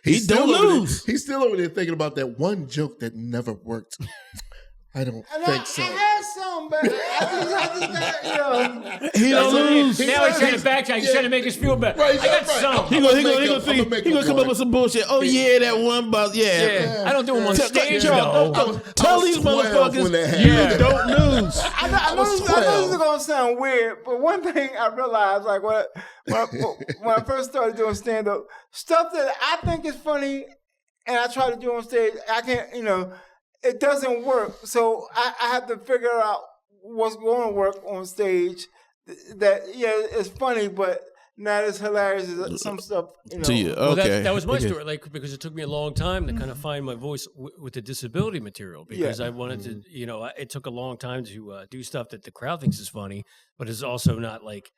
Speaker 1: He don't lose.
Speaker 5: He's still over there thinking about that one joke that never worked. I don't think so.
Speaker 4: I had some, but
Speaker 1: he don't lose.
Speaker 3: Now he's trying to backtrack. He's trying to make us feel better. Right, I got some.
Speaker 1: He gonna come up with some bullshit. Oh yeah, that one about yeah.
Speaker 3: I don't do them on stage though.
Speaker 1: Tell these motherfuckers you don't lose.
Speaker 4: I know this is gonna sound weird, but one thing I realized, like when I first started doing stand up, stuff that I think is funny, and I try to do on stage, I can't, it doesn't work. So I have to figure out what's going to work on stage. That it's funny, but not as hilarious as some stuff.
Speaker 1: To you, okay.
Speaker 3: Well, that was my story. Like because it took me a long time to kind of find my voice with the disability material because I wanted to. It took a long time to do stuff that the crowd thinks is funny, but it's also not like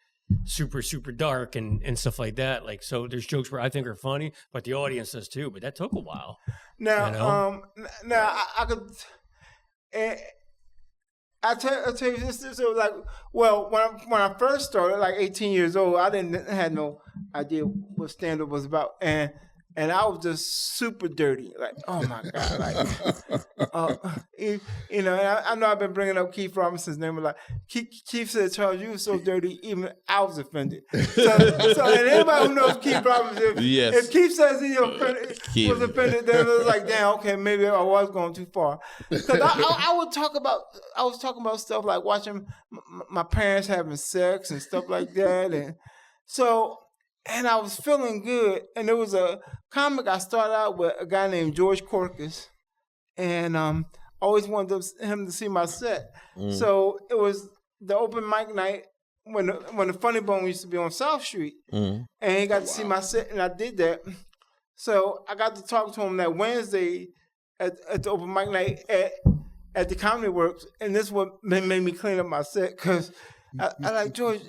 Speaker 3: super dark and stuff like that. Like so, there's jokes where I think are funny, but the audience does too. But that took a while.
Speaker 4: Now, I could. I tell you this. So like, well, when I first started, like 18 years old, I had no idea what stand up was about, and I was just super dirty. Like, oh my god, like, and I know I've been bringing up Keith Robinson's name a lot. Keith said, "Charles, you were so dirty, even I was offended." So and anybody who knows Keith Robinson, if Keith says he was offended, then it was like, damn, okay, maybe I was going too far. Because I was talking about stuff like watching my parents having sex and stuff like that, and so. And I was feeling good. And there was a comic I started out with, a guy named George Corkus. And I always wanted him to see my set. So it was the open mic night when the Funny Bone used to be on South Street. And he got to see my set, and I did that. So I got to talk to him that Wednesday at the open mic night at the Comedy Works. And this is what made me clean up my set. Because I like, George,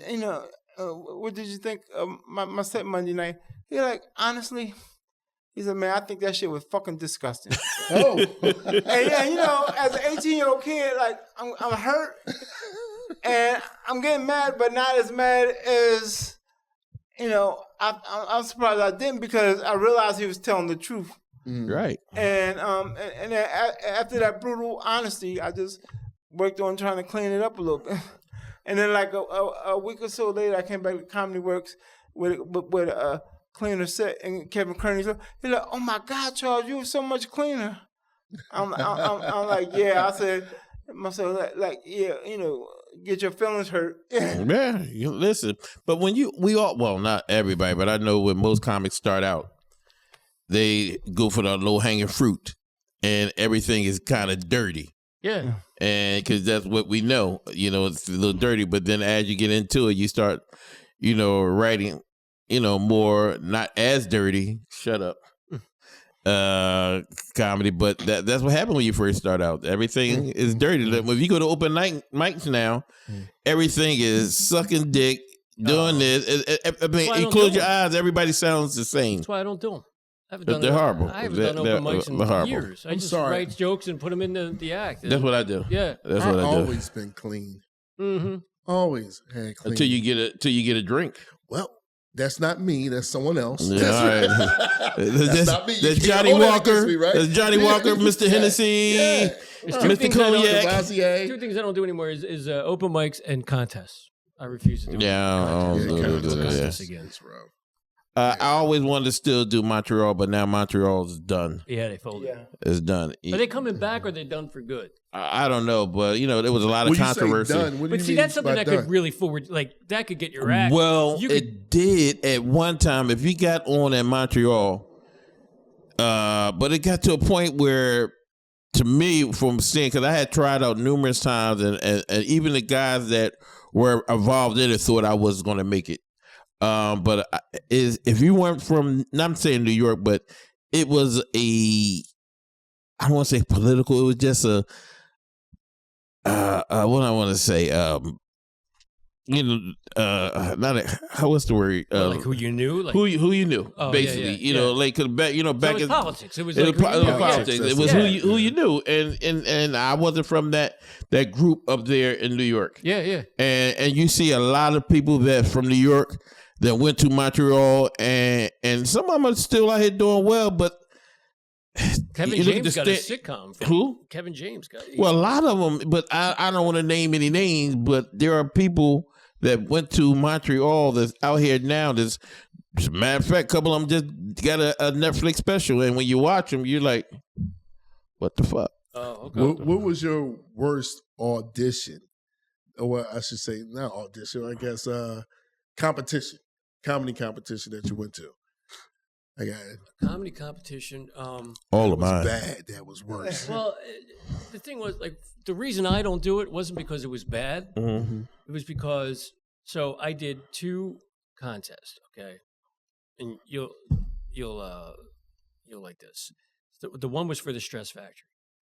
Speaker 4: what did you think of my set Monday night? He like, honestly, he said, man, I think that shit was fucking disgusting. And as an 18-year-old kid, like, I'm hurt. And I'm getting mad, but not as mad as, I'm surprised I didn't because I realized he was telling the truth.
Speaker 1: Right.
Speaker 4: And then after that brutal honesty, I just worked on trying to clean it up a little bit. And then like a week or so later, I came back to Comedy Works with a cleaner set, and Kevin Kearney's like, "Oh my God, Charles, you were so much cleaner." I'm like, yeah. I said myself like, yeah, get your feelings hurt.
Speaker 1: Yeah, you listen. But when we all, well, not everybody, but I know when most comics start out, they go for the low hanging fruit, and everything is kind of dirty.
Speaker 3: Yeah.
Speaker 1: And because that's what we know, it's a little dirty. But then as you get into it, you start, writing, more not as dirty. Shut up. Comedy, but that's what happened when you first start out. Everything is dirty. If you go to open mics now, everything is sucking dick, doing this. I mean, you close your eyes, everybody sounds the same.
Speaker 3: That's why I don't do them.
Speaker 1: They're horrible.
Speaker 3: I haven't done open mics in years. I just write jokes and put them in the act.
Speaker 1: That's what I do.
Speaker 3: Yeah,
Speaker 1: that's what I do.
Speaker 5: I've always been clean.
Speaker 3: Mm-hmm.
Speaker 5: Always had clean.
Speaker 1: Until you get a drink.
Speaker 5: Well, that's not me. That's someone else.
Speaker 1: Yeah, all right.
Speaker 5: That's not me.
Speaker 1: That's Johnny Walker.
Speaker 5: Me, right?
Speaker 1: That's Johnny Walker, Mr. Hennessy,
Speaker 3: Mr.
Speaker 1: Cognac.
Speaker 3: Two things I don't do anymore is open mics and contests. I refuse to do contests again.
Speaker 1: I always wanted to still do Montreal, but now Montreal is done.
Speaker 3: Yeah, they folded.
Speaker 1: Yeah. It's done.
Speaker 3: Are they coming back or are they done for good?
Speaker 1: I don't know, but there was a lot of controversy.
Speaker 3: But see, that's something that could really forward, like that could get your act.
Speaker 1: Well, it did at one time. If you got on at Montreal, but it got to a point where, to me, from seeing, because I had tried out numerous times, and even the guys that were involved in it thought I was going to make it. But if you weren't from, I'm saying New York, but it was I don't want to say political. It was just what I want to say, what's the word?
Speaker 3: Like who you knew, like
Speaker 1: who you knew, basically. Like back
Speaker 3: so
Speaker 1: in
Speaker 3: politics. It was
Speaker 1: politics. It was who you knew, and I wasn't from that group up there in New York.
Speaker 3: Yeah.
Speaker 1: And you see a lot of people that from New York that went to Montreal, and some of them are still out here doing well, but
Speaker 3: Kevin James got a sitcom.
Speaker 1: Who?
Speaker 3: Kevin James got.
Speaker 1: Well, a lot of them, but I don't want to name any names, but there are people that went to Montreal that's out here now. As a matter of fact, a couple of them just got a Netflix special, and when you watch them, you're like, what the fuck?
Speaker 3: Oh, okay.
Speaker 5: What was your worst audition? Or I should say, not audition, I guess, comedy competition that you went to? I got it.
Speaker 3: Comedy competition.
Speaker 1: All of mine.
Speaker 5: Bad. That was worse.
Speaker 3: Well, the thing was, like, the reason I don't do it wasn't because it was bad.
Speaker 1: Mm-hmm.
Speaker 3: It was because, so I did 2 contests, okay? And you'll like this. The one was for the Stress Factory.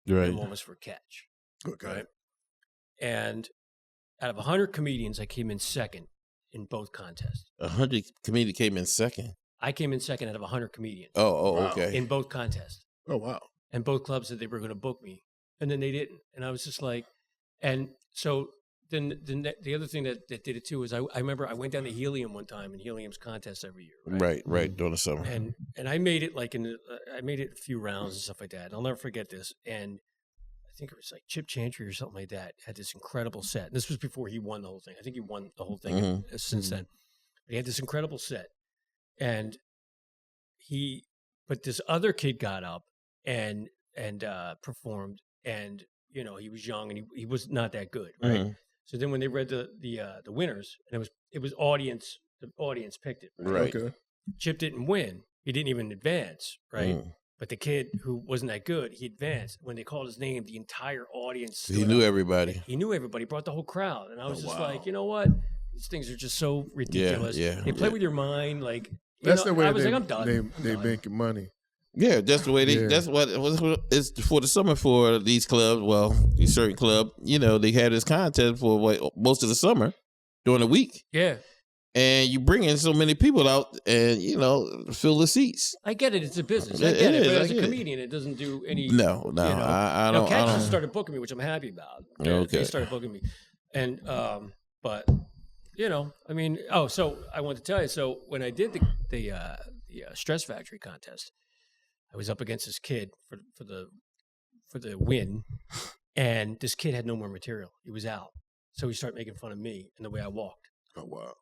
Speaker 1: Right.
Speaker 3: And the one was for Catch.
Speaker 5: Okay.
Speaker 3: Right? And out of 100 comedians, I came in second in both contests.
Speaker 1: 100 comedians came in second?
Speaker 3: I came in second out of 100 comedians.
Speaker 1: Oh, wow. Okay.
Speaker 3: In both contests.
Speaker 5: Oh, wow.
Speaker 3: And both clubs said they were going to book me. And then they didn't. And I was just like, and so then the other thing that did it too is I remember I went down to Helium one time, and Helium's contest every year.
Speaker 1: Right, during the summer.
Speaker 3: And I made it like I made it a few rounds and stuff like that. And I'll never forget this. And I think it was like Chip Chantry or something like that had this incredible set. And this was before he won the whole thing. I think he won the whole thing since then. But he had this incredible set. And but this other kid got up and performed, and he was young and he was not that good, right? Mm-hmm. So then when they read the winners, and it was audience, the audience picked it,
Speaker 1: right?
Speaker 5: Okay.
Speaker 3: Chip didn't win; he didn't even advance, right? But the kid who wasn't that good, he advanced. When they called his name, the entire audience.
Speaker 1: He knew everybody.
Speaker 3: He knew everybody. Brought the whole crowd, and I was like, you know what? These things are just so ridiculous.
Speaker 1: Yeah.
Speaker 3: They play with your mind, like.
Speaker 5: That's the way
Speaker 3: I was like, I'm done.
Speaker 5: They making money.
Speaker 1: Yeah, that's the way they. Yeah. That's what it's for the summer for these clubs. Well, these certain club, they had this contest for most of the summer during the week.
Speaker 3: Yeah,
Speaker 1: and you bring in so many people out, and fill the seats.
Speaker 3: I get it; it's a business. I get it. But as a comedian, it doesn't do any.
Speaker 1: No, I don't.
Speaker 3: Catch started booking me, which I'm happy about.
Speaker 1: Okay,
Speaker 3: they started booking me. And but I mean, so I want to tell you. So when I did the Stress Factory contest, I was up against this kid for the win, and this kid had no more material. He was out, so he started making fun of me and the way I walked.
Speaker 1: Oh wow!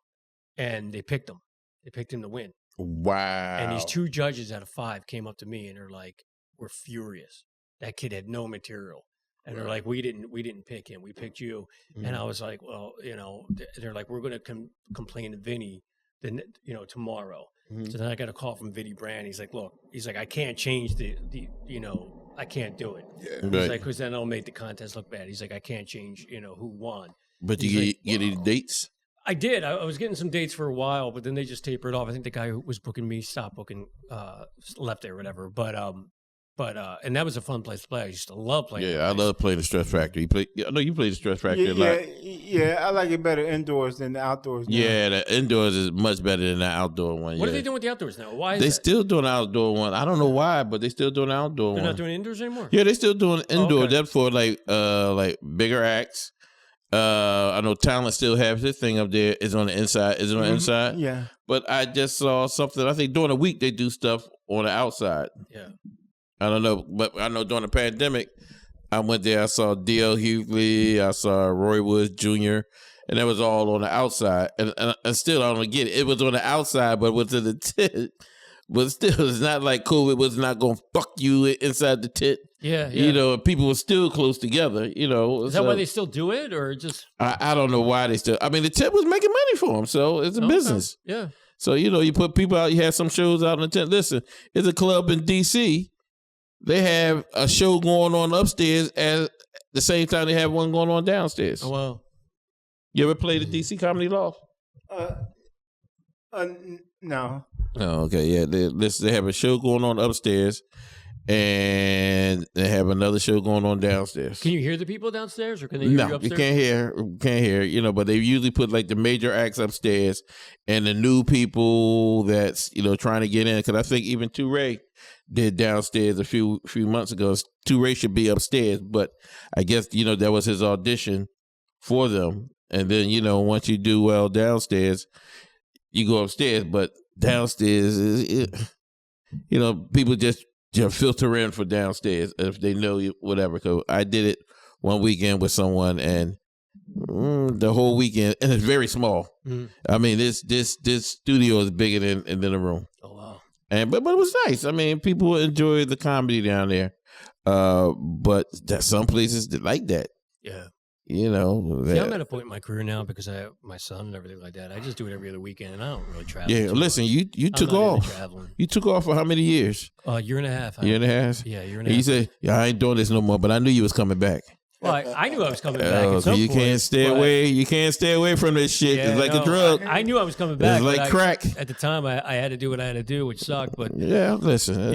Speaker 3: And they picked him. They picked him to win.
Speaker 1: Wow!
Speaker 3: And these 2 judges out of 5 came up to me and they're like, "We're furious. That kid had no material." And they're like, we didn't pick him. We picked you. And I was like, well, they're like, we're going to complain to Vinny, tomorrow. So then I got a call from Vinny Brand. He's like, look, I can't change I can't do it. Yeah. He's like, because then I'll make the contest look bad. He's like, I can't change, who won.
Speaker 1: But you get any dates?
Speaker 3: I did. I was getting some dates for a while, but then they just tapered off. I think the guy who was booking me stopped booking, left there or whatever. But and that was a fun place to play. I used to love playing.
Speaker 1: Yeah, I love playing the Stress Factory. I know you play the Stress Factory a lot.
Speaker 4: Yeah, I like it better indoors than the outdoors. Now.
Speaker 1: Yeah, the indoors is much better than the outdoor one.
Speaker 3: What are they doing with the outdoors now? Why is
Speaker 1: they still doing the outdoor one? I don't know why, but they still doing the outdoor one.
Speaker 3: They're not doing indoors anymore?
Speaker 1: Yeah, they still doing indoor.
Speaker 3: Okay.
Speaker 1: That's for like bigger acts. I know Talent still has his thing up there. It's on the inside. Is it on the inside?
Speaker 4: Yeah.
Speaker 1: But I just saw something. I think during the week they do stuff on the outside.
Speaker 3: Yeah. I
Speaker 1: don't know, but I know during the pandemic, I went there. I saw D.L. Hughley, I saw Roy Woods Jr., and that was all on the outside. And still, I don't get it. It was on the outside, but was in the tent. But still, it's not like COVID was not going to fuck you inside the tent.
Speaker 3: Yeah.
Speaker 1: People were still close together.
Speaker 3: Is that why they still do it, or just?
Speaker 1: I don't know why they still. I mean, the tent was making money for them, so it's a business.
Speaker 3: Yeah.
Speaker 1: So you put people out. You have some shows out in the tent. Listen, it's a club in D.C. They have a show going on upstairs at the same time they have one going on downstairs.
Speaker 3: Oh, wow.
Speaker 1: You ever played the DC Comedy Loft?
Speaker 4: No.
Speaker 1: Oh, okay. Yeah, they have a show going on upstairs, and they have another show going on downstairs.
Speaker 3: Can you hear the people downstairs, or can they hear you upstairs?
Speaker 1: No, you can't hear. But they usually put like the major acts upstairs, and the new people that's trying to get in. Because I think even Touré did downstairs a few months ago. Touré should be upstairs, but I guess that was his audition for them. And then once you do well downstairs, you go upstairs. But downstairs is people just filter in for downstairs if they know you, whatever. So I did it one weekend with someone, and the whole weekend, and it's very small. I mean, this studio is bigger than the room.
Speaker 3: Oh wow!
Speaker 1: But it was nice. I mean, people enjoy the comedy down there. But there's some places that like that.
Speaker 3: Yeah.
Speaker 1: See,
Speaker 3: I'm at a point in my career now because I have my son and everything like that. I just do it every other weekend, and I don't really travel.
Speaker 1: Yeah, listen, you took off. You took off for how many years?
Speaker 3: Year and a half.
Speaker 1: Year and a half?
Speaker 3: Yeah, year and a half.
Speaker 1: You said, I ain't doing this no more, but I knew you was coming back.
Speaker 3: Well, I knew I was coming back. At some
Speaker 1: you
Speaker 3: point,
Speaker 1: can't stay away. You can't stay away from this shit.
Speaker 3: Yeah,
Speaker 1: it's like a drug.
Speaker 3: I knew I was coming back.
Speaker 1: It's like crack.
Speaker 3: At the time, I had to do what I had to do, which sucked. But
Speaker 1: yeah, listen.
Speaker 3: I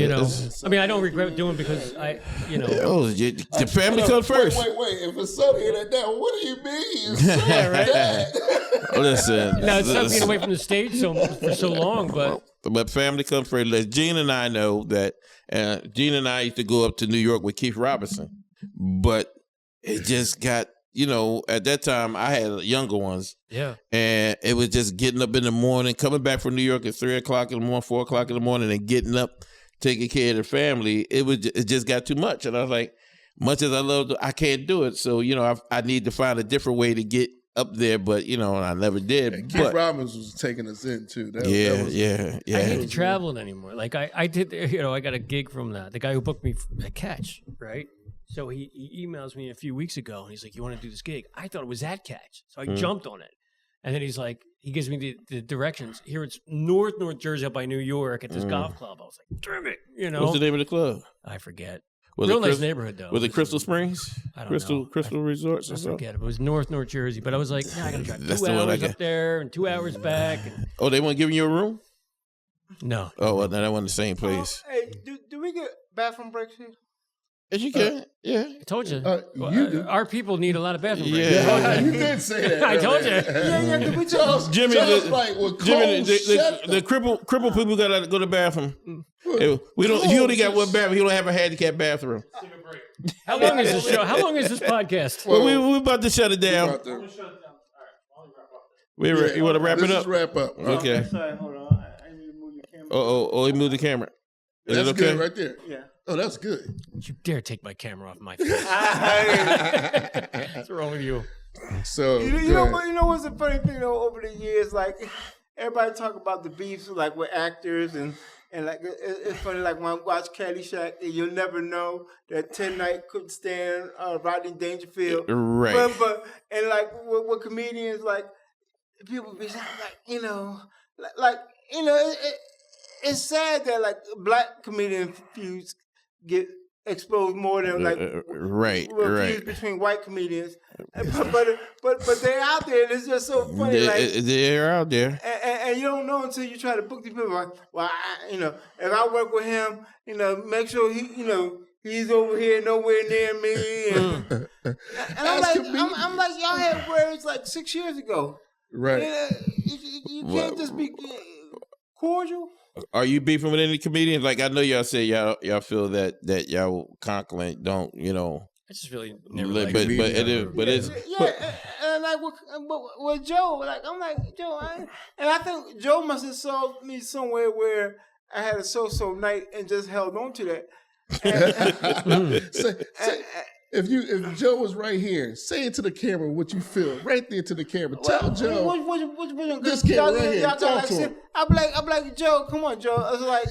Speaker 3: mean, I don't regret doing it because
Speaker 1: the family comes first.
Speaker 5: Wait. If a son hear that, what do you mean? Yeah,
Speaker 3: right.
Speaker 1: Listen.
Speaker 3: Now it's not being away from the stage for so long,
Speaker 1: but family comes first. Gene and I know that. Gene and I used to go up to New York with Keith Robinson, but it just got, at that time I had younger ones.
Speaker 3: Yeah. And
Speaker 1: it was just getting up in the morning, coming back from New York at 3 o'clock in the morning, 4 o'clock in the morning, and getting up, taking care of the family. It just got too much. And I was like, much as I love I can't do it. So, I need to find a different way to get up there, but I never did.
Speaker 5: And Keith Robbins was taking us in too.
Speaker 1: Yeah.
Speaker 3: I hate traveling anymore. Like I did, I got a gig from the guy who booked me at Catch, right? So he emails me a few weeks ago, and he's like, "You want to do this gig?" I thought it was at Catch, so I jumped on it. And then he's like, he gives me the directions. Here it's North Jersey up by New York at this golf club. I was like, damn it,
Speaker 1: What's the name of the club?
Speaker 3: I forget.
Speaker 1: Was
Speaker 3: Real nice neighborhood though.
Speaker 1: Was it Crystal Springs?
Speaker 3: I don't know.
Speaker 1: Crystal Resorts or
Speaker 3: I
Speaker 1: something?
Speaker 3: forget. It was North Jersey, but I was like, I gotta drive 2 hours up there and 2 hours back.
Speaker 1: Oh, they weren't giving you a room?
Speaker 3: No.
Speaker 1: Oh, well, no, that wasn't the same place.
Speaker 4: Hey, do we get bathroom breaks here?
Speaker 1: Yes, you can. Yeah.
Speaker 3: I told you.
Speaker 5: You do.
Speaker 3: Our people need a lot of bathroom breaks.
Speaker 1: Yeah.
Speaker 5: You did say that.
Speaker 3: I told you.
Speaker 5: Yeah. Did we tell
Speaker 1: Jimmy, the crippled people gotta go to the bathroom. We don't. He only got one bathroom. He don't have a handicapped bathroom.
Speaker 3: How long is this show? How long is this podcast?
Speaker 1: Well, we're about to shut it down. You want to wrap it up?
Speaker 5: Let's wrap up.
Speaker 1: Okay.
Speaker 4: Sorry, hold on. I need to move the camera.
Speaker 1: Oh, he moved the camera. Is
Speaker 5: That's
Speaker 1: it okay?
Speaker 5: good right there.
Speaker 4: Yeah.
Speaker 5: Oh, that's good.
Speaker 3: Don't you dare take my camera off my face. What's wrong with you?
Speaker 5: So
Speaker 4: You know what's the funny thing though? Over the years, like everybody talk about the beefs, like with actors and like it's funny. Like when I watch Caddyshack, you'll never know that Ted Knight couldn't stand Rodney Dangerfield.
Speaker 1: Right.
Speaker 4: But and like with comedians, like people be like it's sad that like black comedian feuds get exposed more than like feuds between white comedians. But they're out there, and it's just so funny.
Speaker 1: They're out there,
Speaker 4: and you don't know until you try to book these people. Like, well, if I work with him, make sure he's over here, nowhere near me. And I'm like, y'all had words like 6 years ago,
Speaker 5: right?
Speaker 4: You can't just be cordial.
Speaker 1: Are you beefing with any comedians? Like I know y'all say y'all feel that y'all Conklin don't
Speaker 3: I just really never
Speaker 1: but it's
Speaker 4: and like with Joe, like I'm like Joe, and I think Joe must have saw me somewhere where I had a so-so night and just held on to that.
Speaker 5: If Joe was right here, say it to the camera what you feel right there to the camera. Tell Joe. This camera right here. Talk to him.
Speaker 4: I'm like Joe. Come on, Joe. I was like,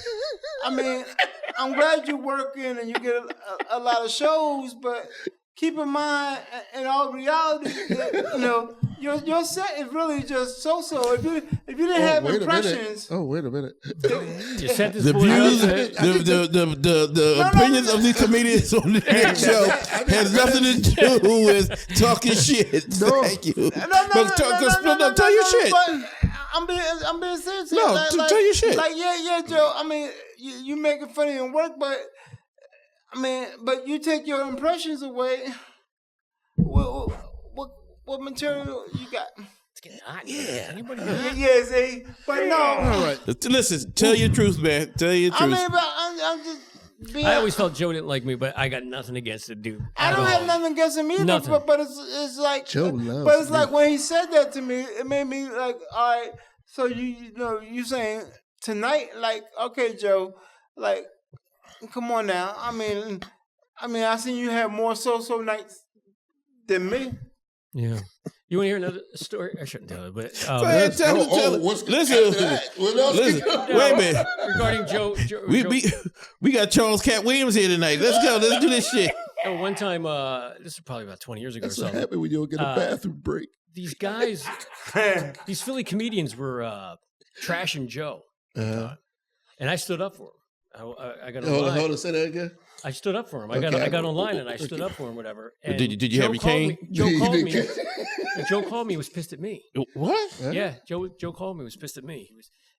Speaker 4: I'm glad you're working and you get a lot of shows, but keep in mind, in all reality, that, your set is really just so-so. If you didn't have impressions,
Speaker 5: wait a minute.
Speaker 3: You set this
Speaker 1: the views, the opinions of these comedians on the show has nothing to do with talking shit.
Speaker 5: No.
Speaker 1: Thank you.
Speaker 4: No,
Speaker 1: tell your shit.
Speaker 4: I'm being serious.
Speaker 1: No, tell your shit.
Speaker 4: Like, yeah, Joe. You make it funny and work, but but you take your impressions away. What material you got?
Speaker 3: It's getting hot.
Speaker 4: Yeah, see, but no.
Speaker 5: All right.
Speaker 1: Listen, tell your truth, man. Tell your truth.
Speaker 4: But I'm just.
Speaker 3: I always felt Joe didn't like me, but I got nothing against the dude.
Speaker 4: I don't have nothing against him either.
Speaker 3: Nothing.
Speaker 4: But it's like
Speaker 5: Joe loves
Speaker 4: But it's
Speaker 5: me.
Speaker 4: like when he said that to me, it made me like, all right. So you saying tonight, like, okay, Joe, like, come on now. I seen you have more so nights than me.
Speaker 3: Yeah. You want to hear another story? I shouldn't tell it, but
Speaker 1: Go ahead, tell it. Listen, wait a minute.
Speaker 3: regarding Joe,
Speaker 1: we got Charles Cat Williams here tonight. Let's go. Let's do this shit.
Speaker 3: One time, this is probably about 20 years ago
Speaker 5: That's
Speaker 3: or
Speaker 5: what
Speaker 3: something.
Speaker 5: happened when you don't get a bathroom break.
Speaker 3: These guys, these Philly comedians were trashing Joe, and I stood up for him. I got online.
Speaker 5: Hold on, say that again.
Speaker 3: I stood up for him. I got online and I stood up for him. Whatever. And
Speaker 1: Did you have your cane?
Speaker 3: Joe called me. Joe called me. He was pissed at me.
Speaker 1: What?
Speaker 3: Yeah. Joe called me. Was pissed at me.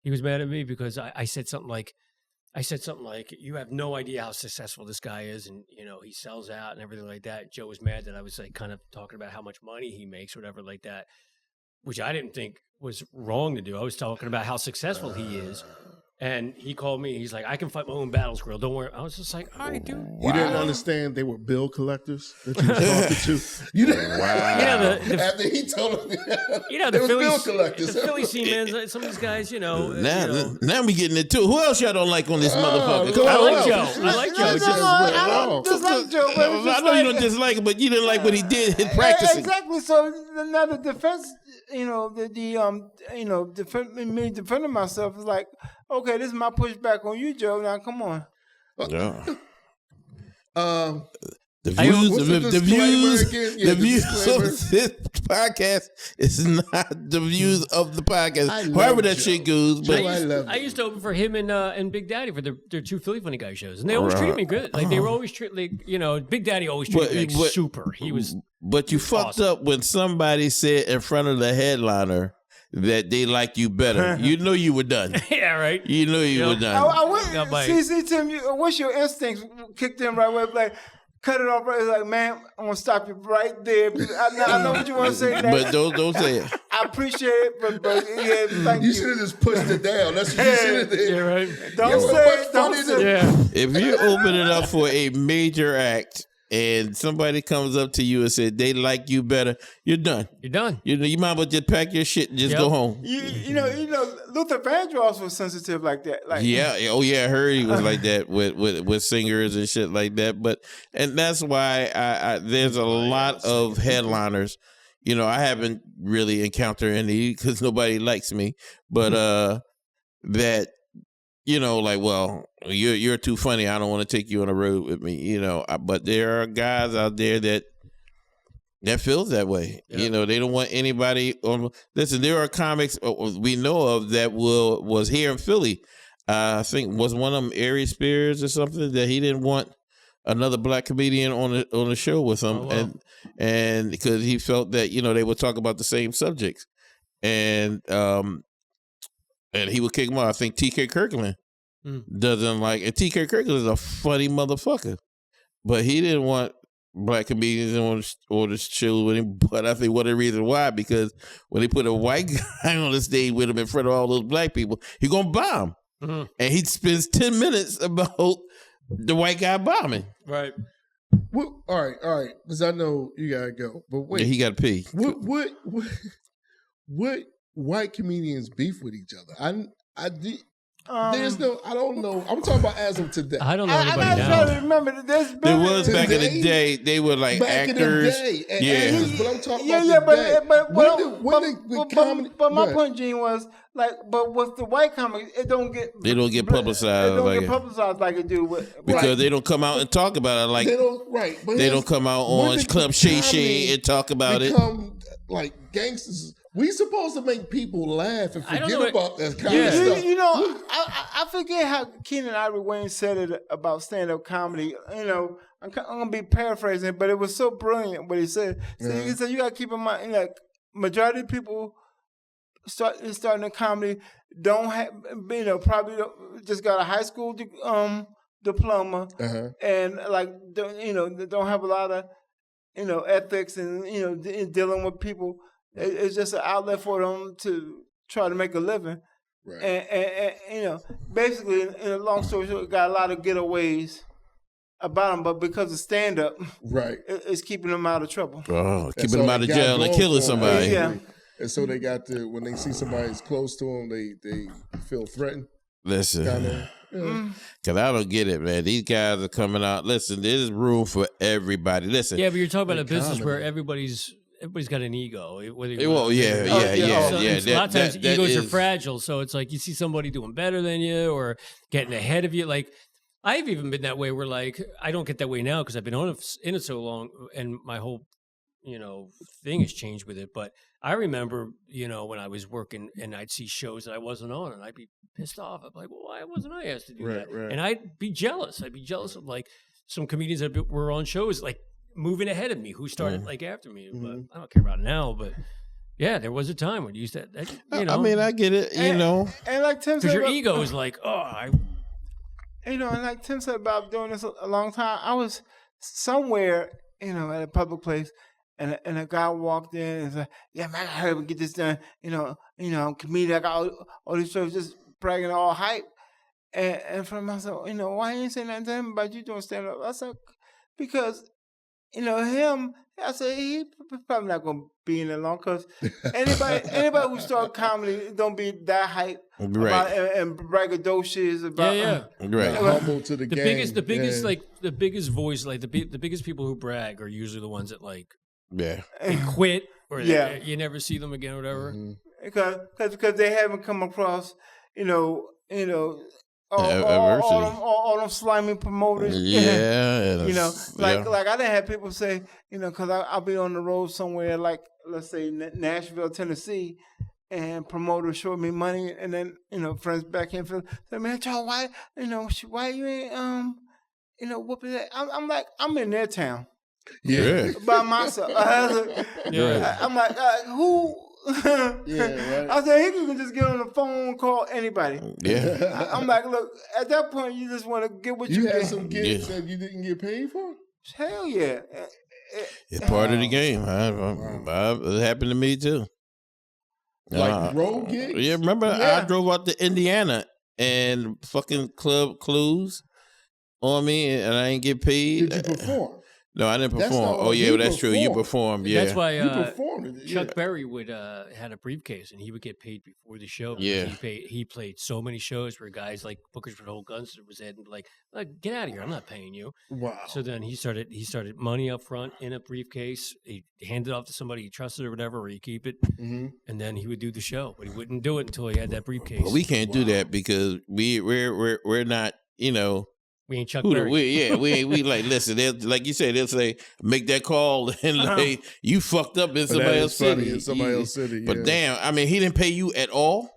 Speaker 3: He was mad at me because I said something like, you have no idea how successful this guy is, and he sells out and everything like that. Joe was mad that I was like kind of talking about how much money he makes, whatever like that, which I didn't think was wrong to do. I was talking about how successful he is. And he called me. He's like, I can fight my own battles, girl. Don't worry. I was just like, all right, dude.
Speaker 5: You didn't understand they were bill collectors that you were talking to. You didn't.
Speaker 1: Wow.
Speaker 5: After he told me,
Speaker 3: the Philly,
Speaker 5: bill collectors.
Speaker 3: the Philly scene, man. Some of these guys,
Speaker 1: Now we getting it too. Who else y'all don't like on this motherfucker? Come
Speaker 3: I
Speaker 1: on.
Speaker 3: like Joe. I like Joe.
Speaker 4: I don't dislike Joe. But it's
Speaker 1: I
Speaker 4: just
Speaker 1: know you don't dislike him, but you didn't like what he did in practicing.
Speaker 4: Exactly. So now the defense, defending myself is like, okay, this is my pushback on you, Joe. Now, come on.
Speaker 1: Yeah. The
Speaker 5: the
Speaker 1: views
Speaker 5: disclaimer.
Speaker 1: of this podcast is not the views of the podcast. However that shit goes. But
Speaker 3: I used to open for him and Big Daddy for their two Philly Funny Guy shows, and they always treated me good. Like they were always Big Daddy always treated me like super. He was.
Speaker 1: But you fucked up when somebody said in front of the headliner that they like you better. You know you were done.
Speaker 3: Yeah, right.
Speaker 1: You know you were done.
Speaker 4: See, Tim, I wish your instincts kicked in right away. Like, cut it off right. It's like, man, I'm gonna stop you right there. I know what you want to say.
Speaker 1: But don't say it.
Speaker 4: I appreciate it, but yeah, thank you.
Speaker 5: You should have just pushed it down. That's what you should have did.
Speaker 3: Yeah, right.
Speaker 4: Don't say it. Don't say it.
Speaker 3: Yeah.
Speaker 1: If you open it up for a major act and somebody comes up to you and says they like you better, you're done.
Speaker 3: You're done.
Speaker 1: You might as well just pack your shit and just go home.
Speaker 4: You know, Luther Vandross was sensitive like that. Like,
Speaker 1: I heard he was like that with singers and shit like that. And that's why I there's a lot of headliners. You know, I haven't really encountered any because nobody likes me, but that. You know, like, well, you're too funny. I don't want to take you on the road with me. You know, but there are guys out there that feels that way. Yeah. You know, they don't want anybody on. Listen, there are comics we know of that was here in Philly. I think was one of them Aries Spears or something that he didn't want another black comedian on the show with him, oh, wow. and because he felt that they would talk about the same subjects, and he would kick him out. I think T.K. Kirkland doesn't like it. T.K. Kirkland is a funny motherfucker, but he didn't want black comedians on the show with him. But I think one of the reasons why, because when they put a white guy on the stage with him in front of all those black people, he gonna bomb, and he spends 10 minutes about the white guy bombing.
Speaker 3: Right.
Speaker 2: All right. Because I know you gotta go, but wait,
Speaker 1: yeah, he gotta pee.
Speaker 2: What white comedians beef with each other? There's no. I don't know. I'm talking about as of today.
Speaker 3: I don't know anybody
Speaker 4: I'm
Speaker 3: now.
Speaker 4: trying to remember.
Speaker 1: There was back in the day. They were like
Speaker 2: back
Speaker 1: actors.
Speaker 2: In the day,
Speaker 1: yeah.
Speaker 2: But I'm talking about today.
Speaker 4: But my point, Gene, was like, but with the white comics, they don't get
Speaker 1: publicized.
Speaker 4: They don't get publicized like it do
Speaker 1: because they don't come out and talk about it. Like
Speaker 2: they don't. Right. But
Speaker 1: they don't come out on Club Shay Shay and talk about it.
Speaker 2: Like gangsters. We supposed to make people laugh and forget about that kind of stuff.
Speaker 4: You know, I forget how Keenan Ivory Wayne said it about stand-up comedy. You know, I'm gonna be paraphrasing, but it was so brilliant what he said. So he said you gotta keep in mind, like majority of people starting a comedy don't have, probably just got a high school diploma, and like don't have a lot of ethics and dealing with people. It's just an outlet for them to try to make a living, right. And basically, in a long story short, got a lot of getaways about them, but because of stand up,
Speaker 2: right,
Speaker 4: it's keeping them out of trouble.
Speaker 1: Oh, keeping them out of jail and killing somebody.
Speaker 4: Yeah.
Speaker 2: And so they got to, when they see somebody that's close to them, they feel threatened.
Speaker 1: Listen, because I don't get it, man. These guys are coming out. Listen, there's room for everybody. Listen.
Speaker 3: Yeah, but you're talking about a business where everybody's got an ego.
Speaker 1: A lot
Speaker 3: of times egos are fragile, so it's like you see somebody doing better than you or getting ahead of you. Like I've even been that way where like I don't get that way now because I've been in it so long and my whole thing has changed with it. But I remember when I was working and I'd see shows that I wasn't on and I'd be pissed off. I'm like, well, why wasn't I asked to do that? Right. And I'd be jealous. I'd be jealous of like some comedians that were on shows like moving ahead of me, who started like after me, but I don't care about it now. But yeah, there was a time when you used that.
Speaker 1: I mean, I get it,
Speaker 4: and like Tim said,
Speaker 3: because your ego is like,
Speaker 4: and like Tim said about doing this a long time. I was somewhere, at a public place, and a guy walked in and said, "Yeah, man, I heard we get this done. I'm comedian. I got all these shows, just bragging all hype." And from myself, why you ain't saying nothing to him about you doing stand up? I said, because. Him, I said, he probably not going to be in it long because anybody who start comedy don't be that hype about and braggadocious about.
Speaker 1: Right.
Speaker 2: Humble to the game.
Speaker 3: The biggest voice, like the biggest people who brag are usually the ones that like, they quit or you never see them again or whatever.
Speaker 4: Because they haven't come across, all them slimy promoters. Like I didn't have people say, because I'll be on the road somewhere, like let's say Nashville, Tennessee, and promoters showed me money, and then friends back in Philly say, "Man, Charles, why you ain't whooping that?" I'm like, I'm in their town, by myself. I'm like, who? Right. I said he can just get on the phone, call anybody.
Speaker 1: Yeah.
Speaker 4: I'm like, look, at that point you just want to get what you
Speaker 2: had
Speaker 4: get.
Speaker 2: some gigs that you didn't get paid for?
Speaker 4: Hell yeah.
Speaker 1: It's part of the game. It happened to me too.
Speaker 2: Like road gigs?
Speaker 1: Yeah, remember I drove out to Indiana and fucking Club Clues on me and I ain't get paid.
Speaker 2: Did you perform?
Speaker 1: No, I didn't perform. Oh yeah, that's true. You performed. Yeah,
Speaker 3: that's why
Speaker 2: you performed.
Speaker 3: Chuck Berry would had a briefcase, and he would get paid before the show.
Speaker 1: Yeah,
Speaker 3: he played so many shows where guys like bookers would hold guns to his head and be like, "Get out of here! I'm not paying you."
Speaker 2: Wow.
Speaker 3: So then he started money up front in a briefcase. He handed it off to somebody he trusted or whatever, where you keep it, and then he would do the show. But he wouldn't do it until he had that briefcase.
Speaker 1: Well, we can't do that because we're not.
Speaker 3: We ain't Chuck Berry.
Speaker 1: We like, listen, like you said, they'll say, make that call and like, you fucked up in somebody else's city.
Speaker 2: In somebody else's city.
Speaker 1: But damn, I mean, he didn't pay you at all?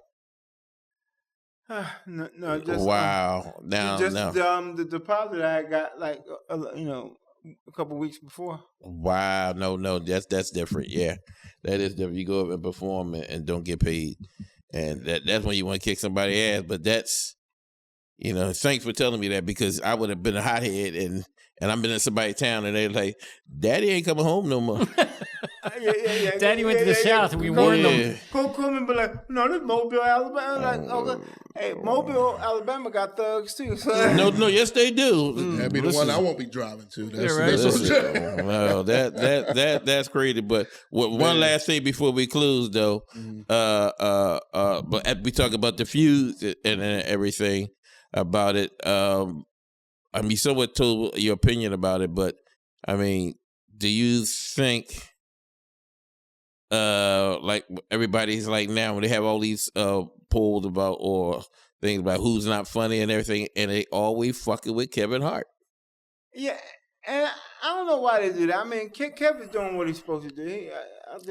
Speaker 4: No, just
Speaker 1: wow.
Speaker 4: The deposit I got like a couple weeks before.
Speaker 1: Wow, no, that's different. Yeah, that is different. You go up and perform and don't get paid, and that's when you want to kick somebody's ass. But that's. Thanks for telling me that because I would have been a hothead and I've been in somebody's town and they're like, Daddy ain't coming home no more.
Speaker 4: Yeah.
Speaker 3: Daddy went to the South and we warned them.
Speaker 4: Coleman be like, no, this Mobile, Alabama. Like, okay. Hey, Mobile, Alabama got thugs too. So.
Speaker 1: No, yes they do.
Speaker 2: That'd be the one I won't be driving to.
Speaker 1: That's crazy. But one last thing before we close though, but we talk about the feuds and everything. About it, you somewhat told your opinion about it, but I mean, do you think, like everybody's like now when they have all these polls about or things about who's not funny and everything, and they always fucking with Kevin Hart?
Speaker 4: Yeah, and I don't know why they do that. I mean, Kevin's doing what he's supposed to do.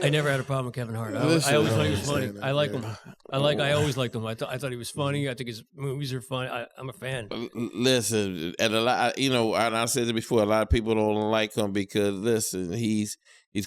Speaker 3: I never had a problem with Kevin Hart. I always thought he was funny. I like him. I always liked him. I thought he was funny. I think his movies are funny. I'm a fan.
Speaker 1: Listen, and a lot, and I said it before. A lot of people don't like him because listen, he's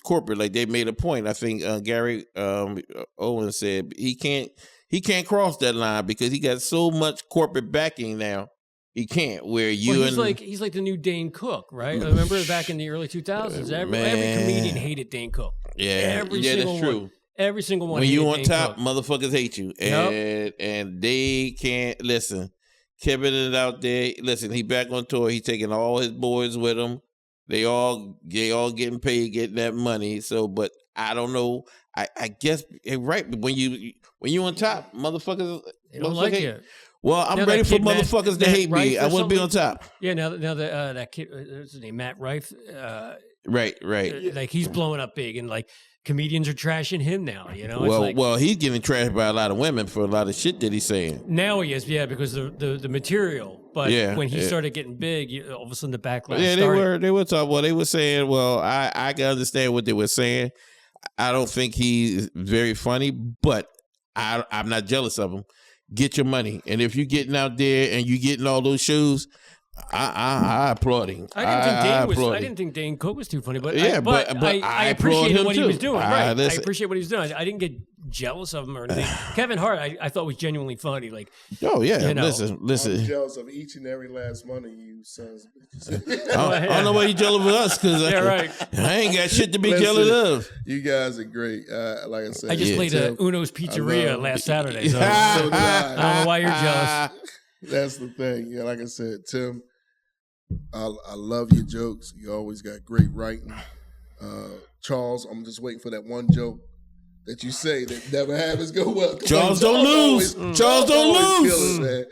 Speaker 1: corporate. Like they made a point. I think Gary Owen said he can't cross that line because he got so much corporate backing now. He can't. He's
Speaker 3: like the new Dane Cook, right? I remember back in the early 2000s, every comedian hated Dane Cook.
Speaker 1: Yeah, that's true.
Speaker 3: Every single one.
Speaker 1: When you on top, motherfuckers hate you, and they can't listen. Kevin is out there. Listen, he back on tour. He taking all his boys with him. They all getting paid, getting that money. So, but I don't know. I guess right when you on top, motherfuckers
Speaker 3: they don't like you.
Speaker 1: Well, I'm ready for motherfuckers to hate me. I want to be on top.
Speaker 3: Yeah, now that kid, what's his name, Matt Rife.
Speaker 1: Right.
Speaker 3: Like he's blowing up big, and like comedians are trashing him now.
Speaker 1: Well, he's getting trashed by a lot of women for a lot of shit that he's saying.
Speaker 3: Now he is, because the material. But when he started getting big, all of a sudden the backlash.
Speaker 1: Yeah, they were talking. Well, they were saying. Well, I can understand what they were saying. I don't think he's very funny, but I'm not jealous of him. Get your money, and if you're getting out there and you're getting all those shows, I applaud him.
Speaker 3: I didn't think Dane Cook was too funny, but I appreciated what he was doing. I appreciate what he was doing. I didn't get jealous of him or anything. Kevin Hart, I thought was genuinely funny. Like,
Speaker 1: oh yeah, listen.
Speaker 5: I'm jealous of each and every last one of you sons of bitches.
Speaker 1: I don't know why you jealous of us because I ain't got shit to be jealous of.
Speaker 5: You guys are great. Like I said,
Speaker 3: I just played Uno's Pizzeria last Saturday, so I don't know why you're jealous.
Speaker 5: That's the thing. Yeah, like I said, Tim, I love your jokes. You always got great writing. Charles, I'm just waiting for that one joke that you say that never happens go well.
Speaker 1: Charles don't lose. Charles don't lose.
Speaker 5: Man.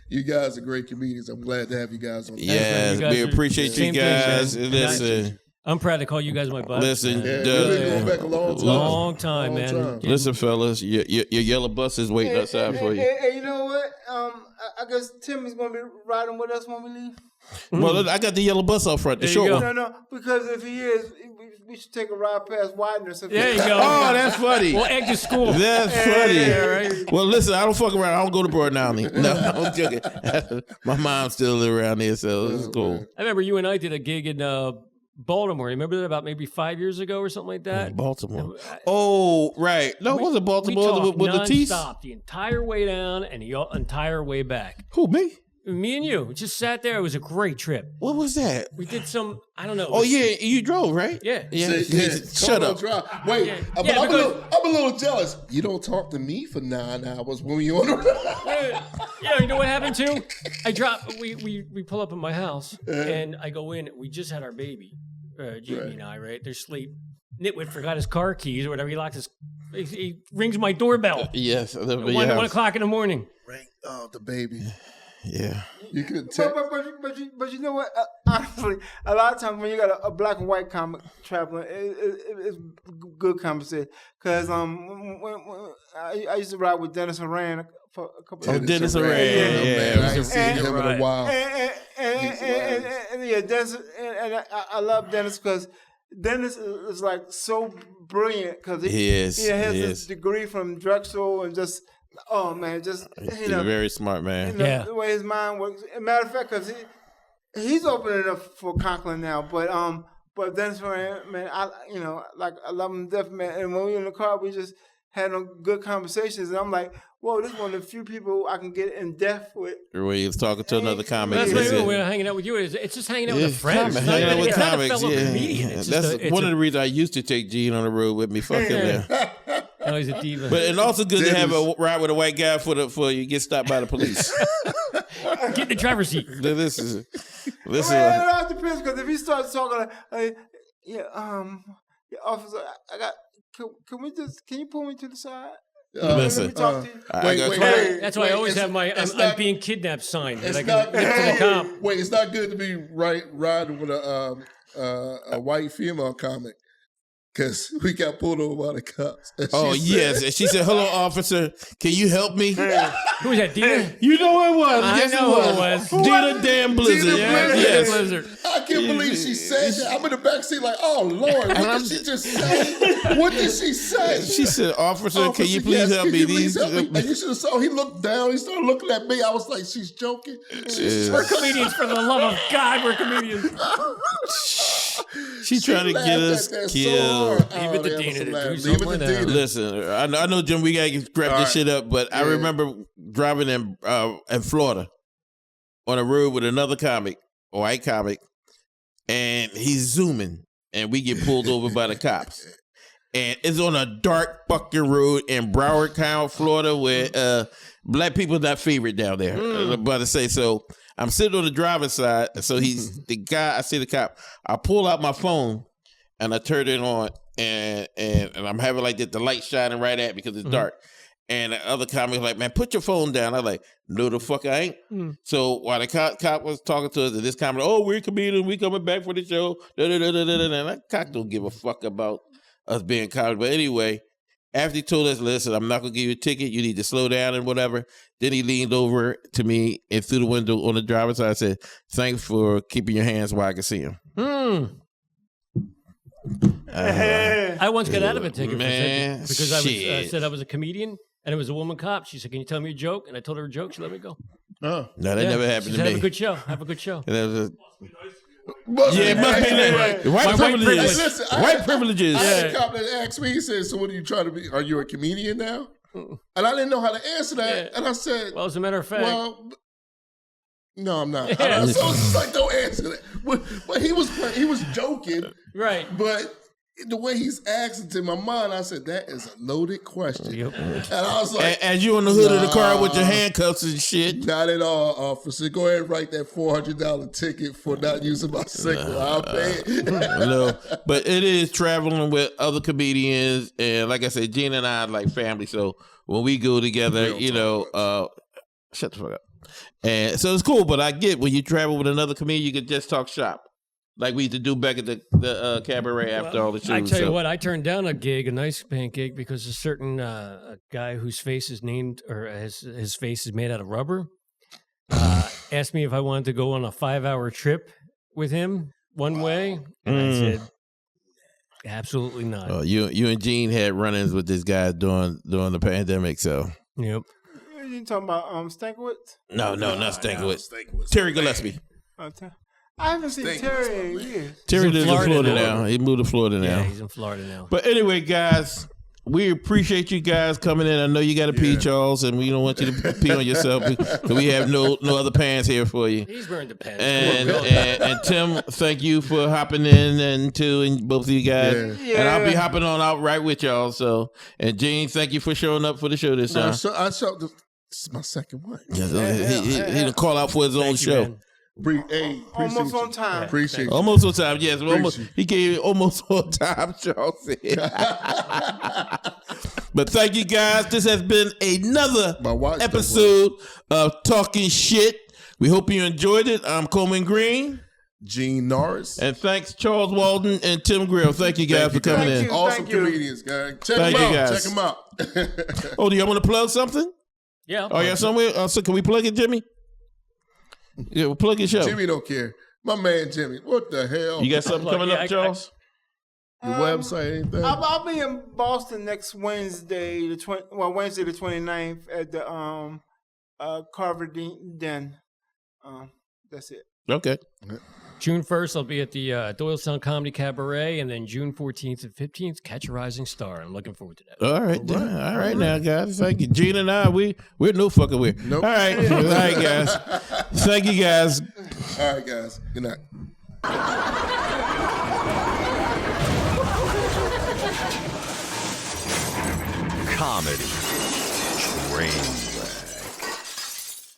Speaker 5: You guys are great comedians. I'm glad to have you guys on.
Speaker 1: Yes, we appreciate you guys. Listen.
Speaker 3: I'm proud to call you guys my buddies.
Speaker 1: Listen,
Speaker 5: we've been going back a long time,
Speaker 3: man.
Speaker 1: Listen, fellas, your yellow bus is waiting outside for you.
Speaker 4: Hey, you know what? I guess Tim is going to be riding with us when we leave.
Speaker 1: Well, I got the yellow bus up front. The short one.
Speaker 4: No, because if he is, we should take a ride past Widener.
Speaker 3: There you go.
Speaker 1: Oh, that's funny.
Speaker 3: Well, egg to school.
Speaker 1: That's funny. Yeah, right. Well, listen, I don't fuck around. I don't go to Broad Downey. No, I'm joking. My mom's still live around there, so it's cool.
Speaker 3: I remember you and I did a gig in Baltimore. Remember that about maybe 5 years ago or something like that?
Speaker 1: Baltimore. Oh, right. No, it wasn't Baltimore with the teeth.
Speaker 3: Non-stop the entire way down and the entire way back.
Speaker 1: Who, me?
Speaker 3: Me and you. We just sat there. It was a great trip.
Speaker 1: What was that?
Speaker 3: We did some, I don't know.
Speaker 1: Oh, yeah. You drove, right?
Speaker 3: Yeah.
Speaker 1: Shut up.
Speaker 5: Wait, I'm a little jealous. You don't talk to me for 9 hours when we on the road.
Speaker 3: Yeah, you know what happened too? We pull up at my house and I go in. We just had our baby. Jamie and I, right? They're asleep. Nitwit forgot his car keys or whatever. He locked his. He rings my doorbell.
Speaker 1: Yes,
Speaker 3: 1 o'clock in the morning.
Speaker 2: Ring. Oh, the baby.
Speaker 1: Yeah.
Speaker 2: You could tell.
Speaker 4: But you know what? Honestly, a lot of times when you got a black and white comic traveling, it's good conversation. Because when I used to ride with Dennis and Rand for a couple of years.
Speaker 1: Dennis and Rand. Yeah.
Speaker 2: I ain't seen him in a while.
Speaker 4: And yeah, Dennis, and I love Dennis because Dennis is like so brilliant because he has this degree from Drexel and just. Oh man, just
Speaker 1: he's a very smart man.
Speaker 4: The way his mind works. As a matter of fact, because he's opening up for Conklin now, but then man, I love him to death, man. And when we were in the car, we just had good conversations, and I'm like, whoa, this is one of the few people I can get in depth with.
Speaker 1: Where he was talking to another comic.
Speaker 3: That's why we're hanging out with you. It's just hanging out with a friend.
Speaker 1: Hanging out with comics.
Speaker 3: That's
Speaker 1: one of the reasons I used to take Gene on the road with me. Fuck him there.
Speaker 3: Oh, he's a diva.
Speaker 1: But and also good to have a ride with a white guy for you get stopped by the police.
Speaker 3: Get in the driver's seat.
Speaker 1: This is.
Speaker 4: It depends because if he starts talking like, officer, I got. Can you pull me to the side?
Speaker 1: Listen,
Speaker 4: let me talk to you.
Speaker 3: Wait, that's why I always have my I'm being kidnapped sign that I can nip to the cop.
Speaker 2: Wait, it's not good to be riding with a white female comic. Because we got pulled over by the cops.
Speaker 1: Oh, yes. And she said, hello, officer. Can you help me?
Speaker 3: Who was that, Dina?
Speaker 1: You know who it was.
Speaker 3: I know who it was.
Speaker 1: Dina damn Blizzard.
Speaker 2: Yes. Blizzard. I can't believe she said that. I'm in the backseat like, oh, Lord, what did she just say? What did she say?
Speaker 1: She said, officer, can you please help me?
Speaker 2: And you should have saw, he looked down. He started looking at me. I was like, she's joking.
Speaker 3: We're comedians, for the love of God. We're comedians.
Speaker 1: She trying to get us killed.
Speaker 3: Leave it to Dina to do something.
Speaker 1: Listen, I know, Jim, we gotta wrap this shit up, but I remember driving in Florida on a road with another comic, a white comic, and he's zooming, and we get pulled over by the cops. And it's on a dark fucking road in Broward County, Florida, where black people are not favorite down there. I'm about to say so. I'm sitting on the driver's side, so he's the guy. I see the cop. I pull out my phone and I turn it on, and I'm having like the light shining right at me because it's dark. And the other comic was like, "Man, put your phone down." I'm like, "No, the fuck I ain't." So while the cop was talking to us, and this comic, "Oh, we're comedians, we coming back for the show." And that cop don't give a fuck about us being comics. But anyway, after he told us, "Listen, I'm not gonna give you a ticket. You need to slow down and whatever." Then he leaned over to me and through the window on the driver's side said, "Thanks for keeping your hands where I can see him."
Speaker 3: I once got out of a ticket because I said I was a comedian and it was a woman cop. She said, "Can you tell me a joke?" And I told her a joke. She let me go.
Speaker 1: Oh, no, that never happened to me.
Speaker 3: Have a good show. Have a good show.
Speaker 1: It must be that. White privileges.
Speaker 2: Listen,
Speaker 1: white privileges.
Speaker 2: I had a cop that asked me, he said, "So what are you trying to be? Are you a comedian now?" And I didn't know how to answer that. Yeah. And I said,
Speaker 3: "Well, as a matter of fact,
Speaker 2: no, I'm not." So it's just like, don't answer that. But he was joking.
Speaker 3: Right.
Speaker 2: But the way he's asking to my mind, I said, that is a loaded question. Yep. And I was like,
Speaker 1: as you on the hood of the car with your handcuffs and shit.
Speaker 2: Not at all, officer. Go ahead and write that $400 ticket for not using my signal. I'll pay it.
Speaker 1: No, but it is traveling with other comedians. And like I said, Gene and I are like family. So when we go together, shut the fuck up. And so it's cool. But I get when you travel with another comedian, you can just talk shop. Like we used to do back at the Cabaret after all the shows.
Speaker 3: I tell you what, I turned down a gig, a nice paying gig, because a certain a guy whose face is named, or his face is made out of rubber, asked me if I wanted to go on a 5-hour trip with him one way. And I said, absolutely not.
Speaker 1: Oh, you and Gene had run-ins with this guy during the pandemic, so.
Speaker 3: Yep.
Speaker 4: You talking about Stankiewicz?
Speaker 1: No, not Stankiewicz. Terry Gillespie.
Speaker 4: I haven't seen Terry in years.
Speaker 1: Terry lives in Florida now. He moved to Florida now.
Speaker 3: Yeah, he's in Florida now.
Speaker 1: But anyway, guys, we appreciate you guys coming in. I know you got to pee, Charles, and we don't want you to pee on yourself because we have no other pants here for you.
Speaker 3: He's wearing the pants.
Speaker 1: And Tim, thank you for hopping in, and both of you guys. Yeah. And I'll be hopping on out right with y'all. So, and Gene, thank you for showing up for the show this time.
Speaker 2: I showed this is my second one.
Speaker 1: He didn't call out for his own show.
Speaker 4: Almost on time.
Speaker 5: Appreciate you.
Speaker 1: Almost on time, yes. He gave it almost on time, Charles said. But thank you guys. This has been another episode of Talking Shit. We hope you enjoyed it. I'm Coleman and Gene.
Speaker 5: Gene Norris.
Speaker 1: And thanks, Charles Walden and Tim Grill. Thank you guys for coming in.
Speaker 5: Awesome comedians, guys. Check them out.
Speaker 1: Oh, do y'all want to plug something?
Speaker 3: Yeah.
Speaker 1: Oh, yeah, somewhere? So can we plug it, Jimmy? Yeah, we'll plug your show.
Speaker 5: Jimmy don't care. My man Jimmy. What the hell?
Speaker 1: You got something coming up, Charles?
Speaker 5: Your website, anything?
Speaker 4: I'll be in Boston next Wednesday, Wednesday the 29th at the Carver Den. That's it.
Speaker 1: Okay.
Speaker 3: June 1st, I'll be at the Doylestown Comedy Cabaret, and then June 14th and 15th, Catch a Rising Star. I'm looking forward to that.
Speaker 1: All right now, guys. Thank you. Gene and I, we're no fucking weird.
Speaker 5: Nope.
Speaker 1: All right. All right, guys. Thank you, guys.
Speaker 5: All right, guys. Good night.
Speaker 6: Comedy Train.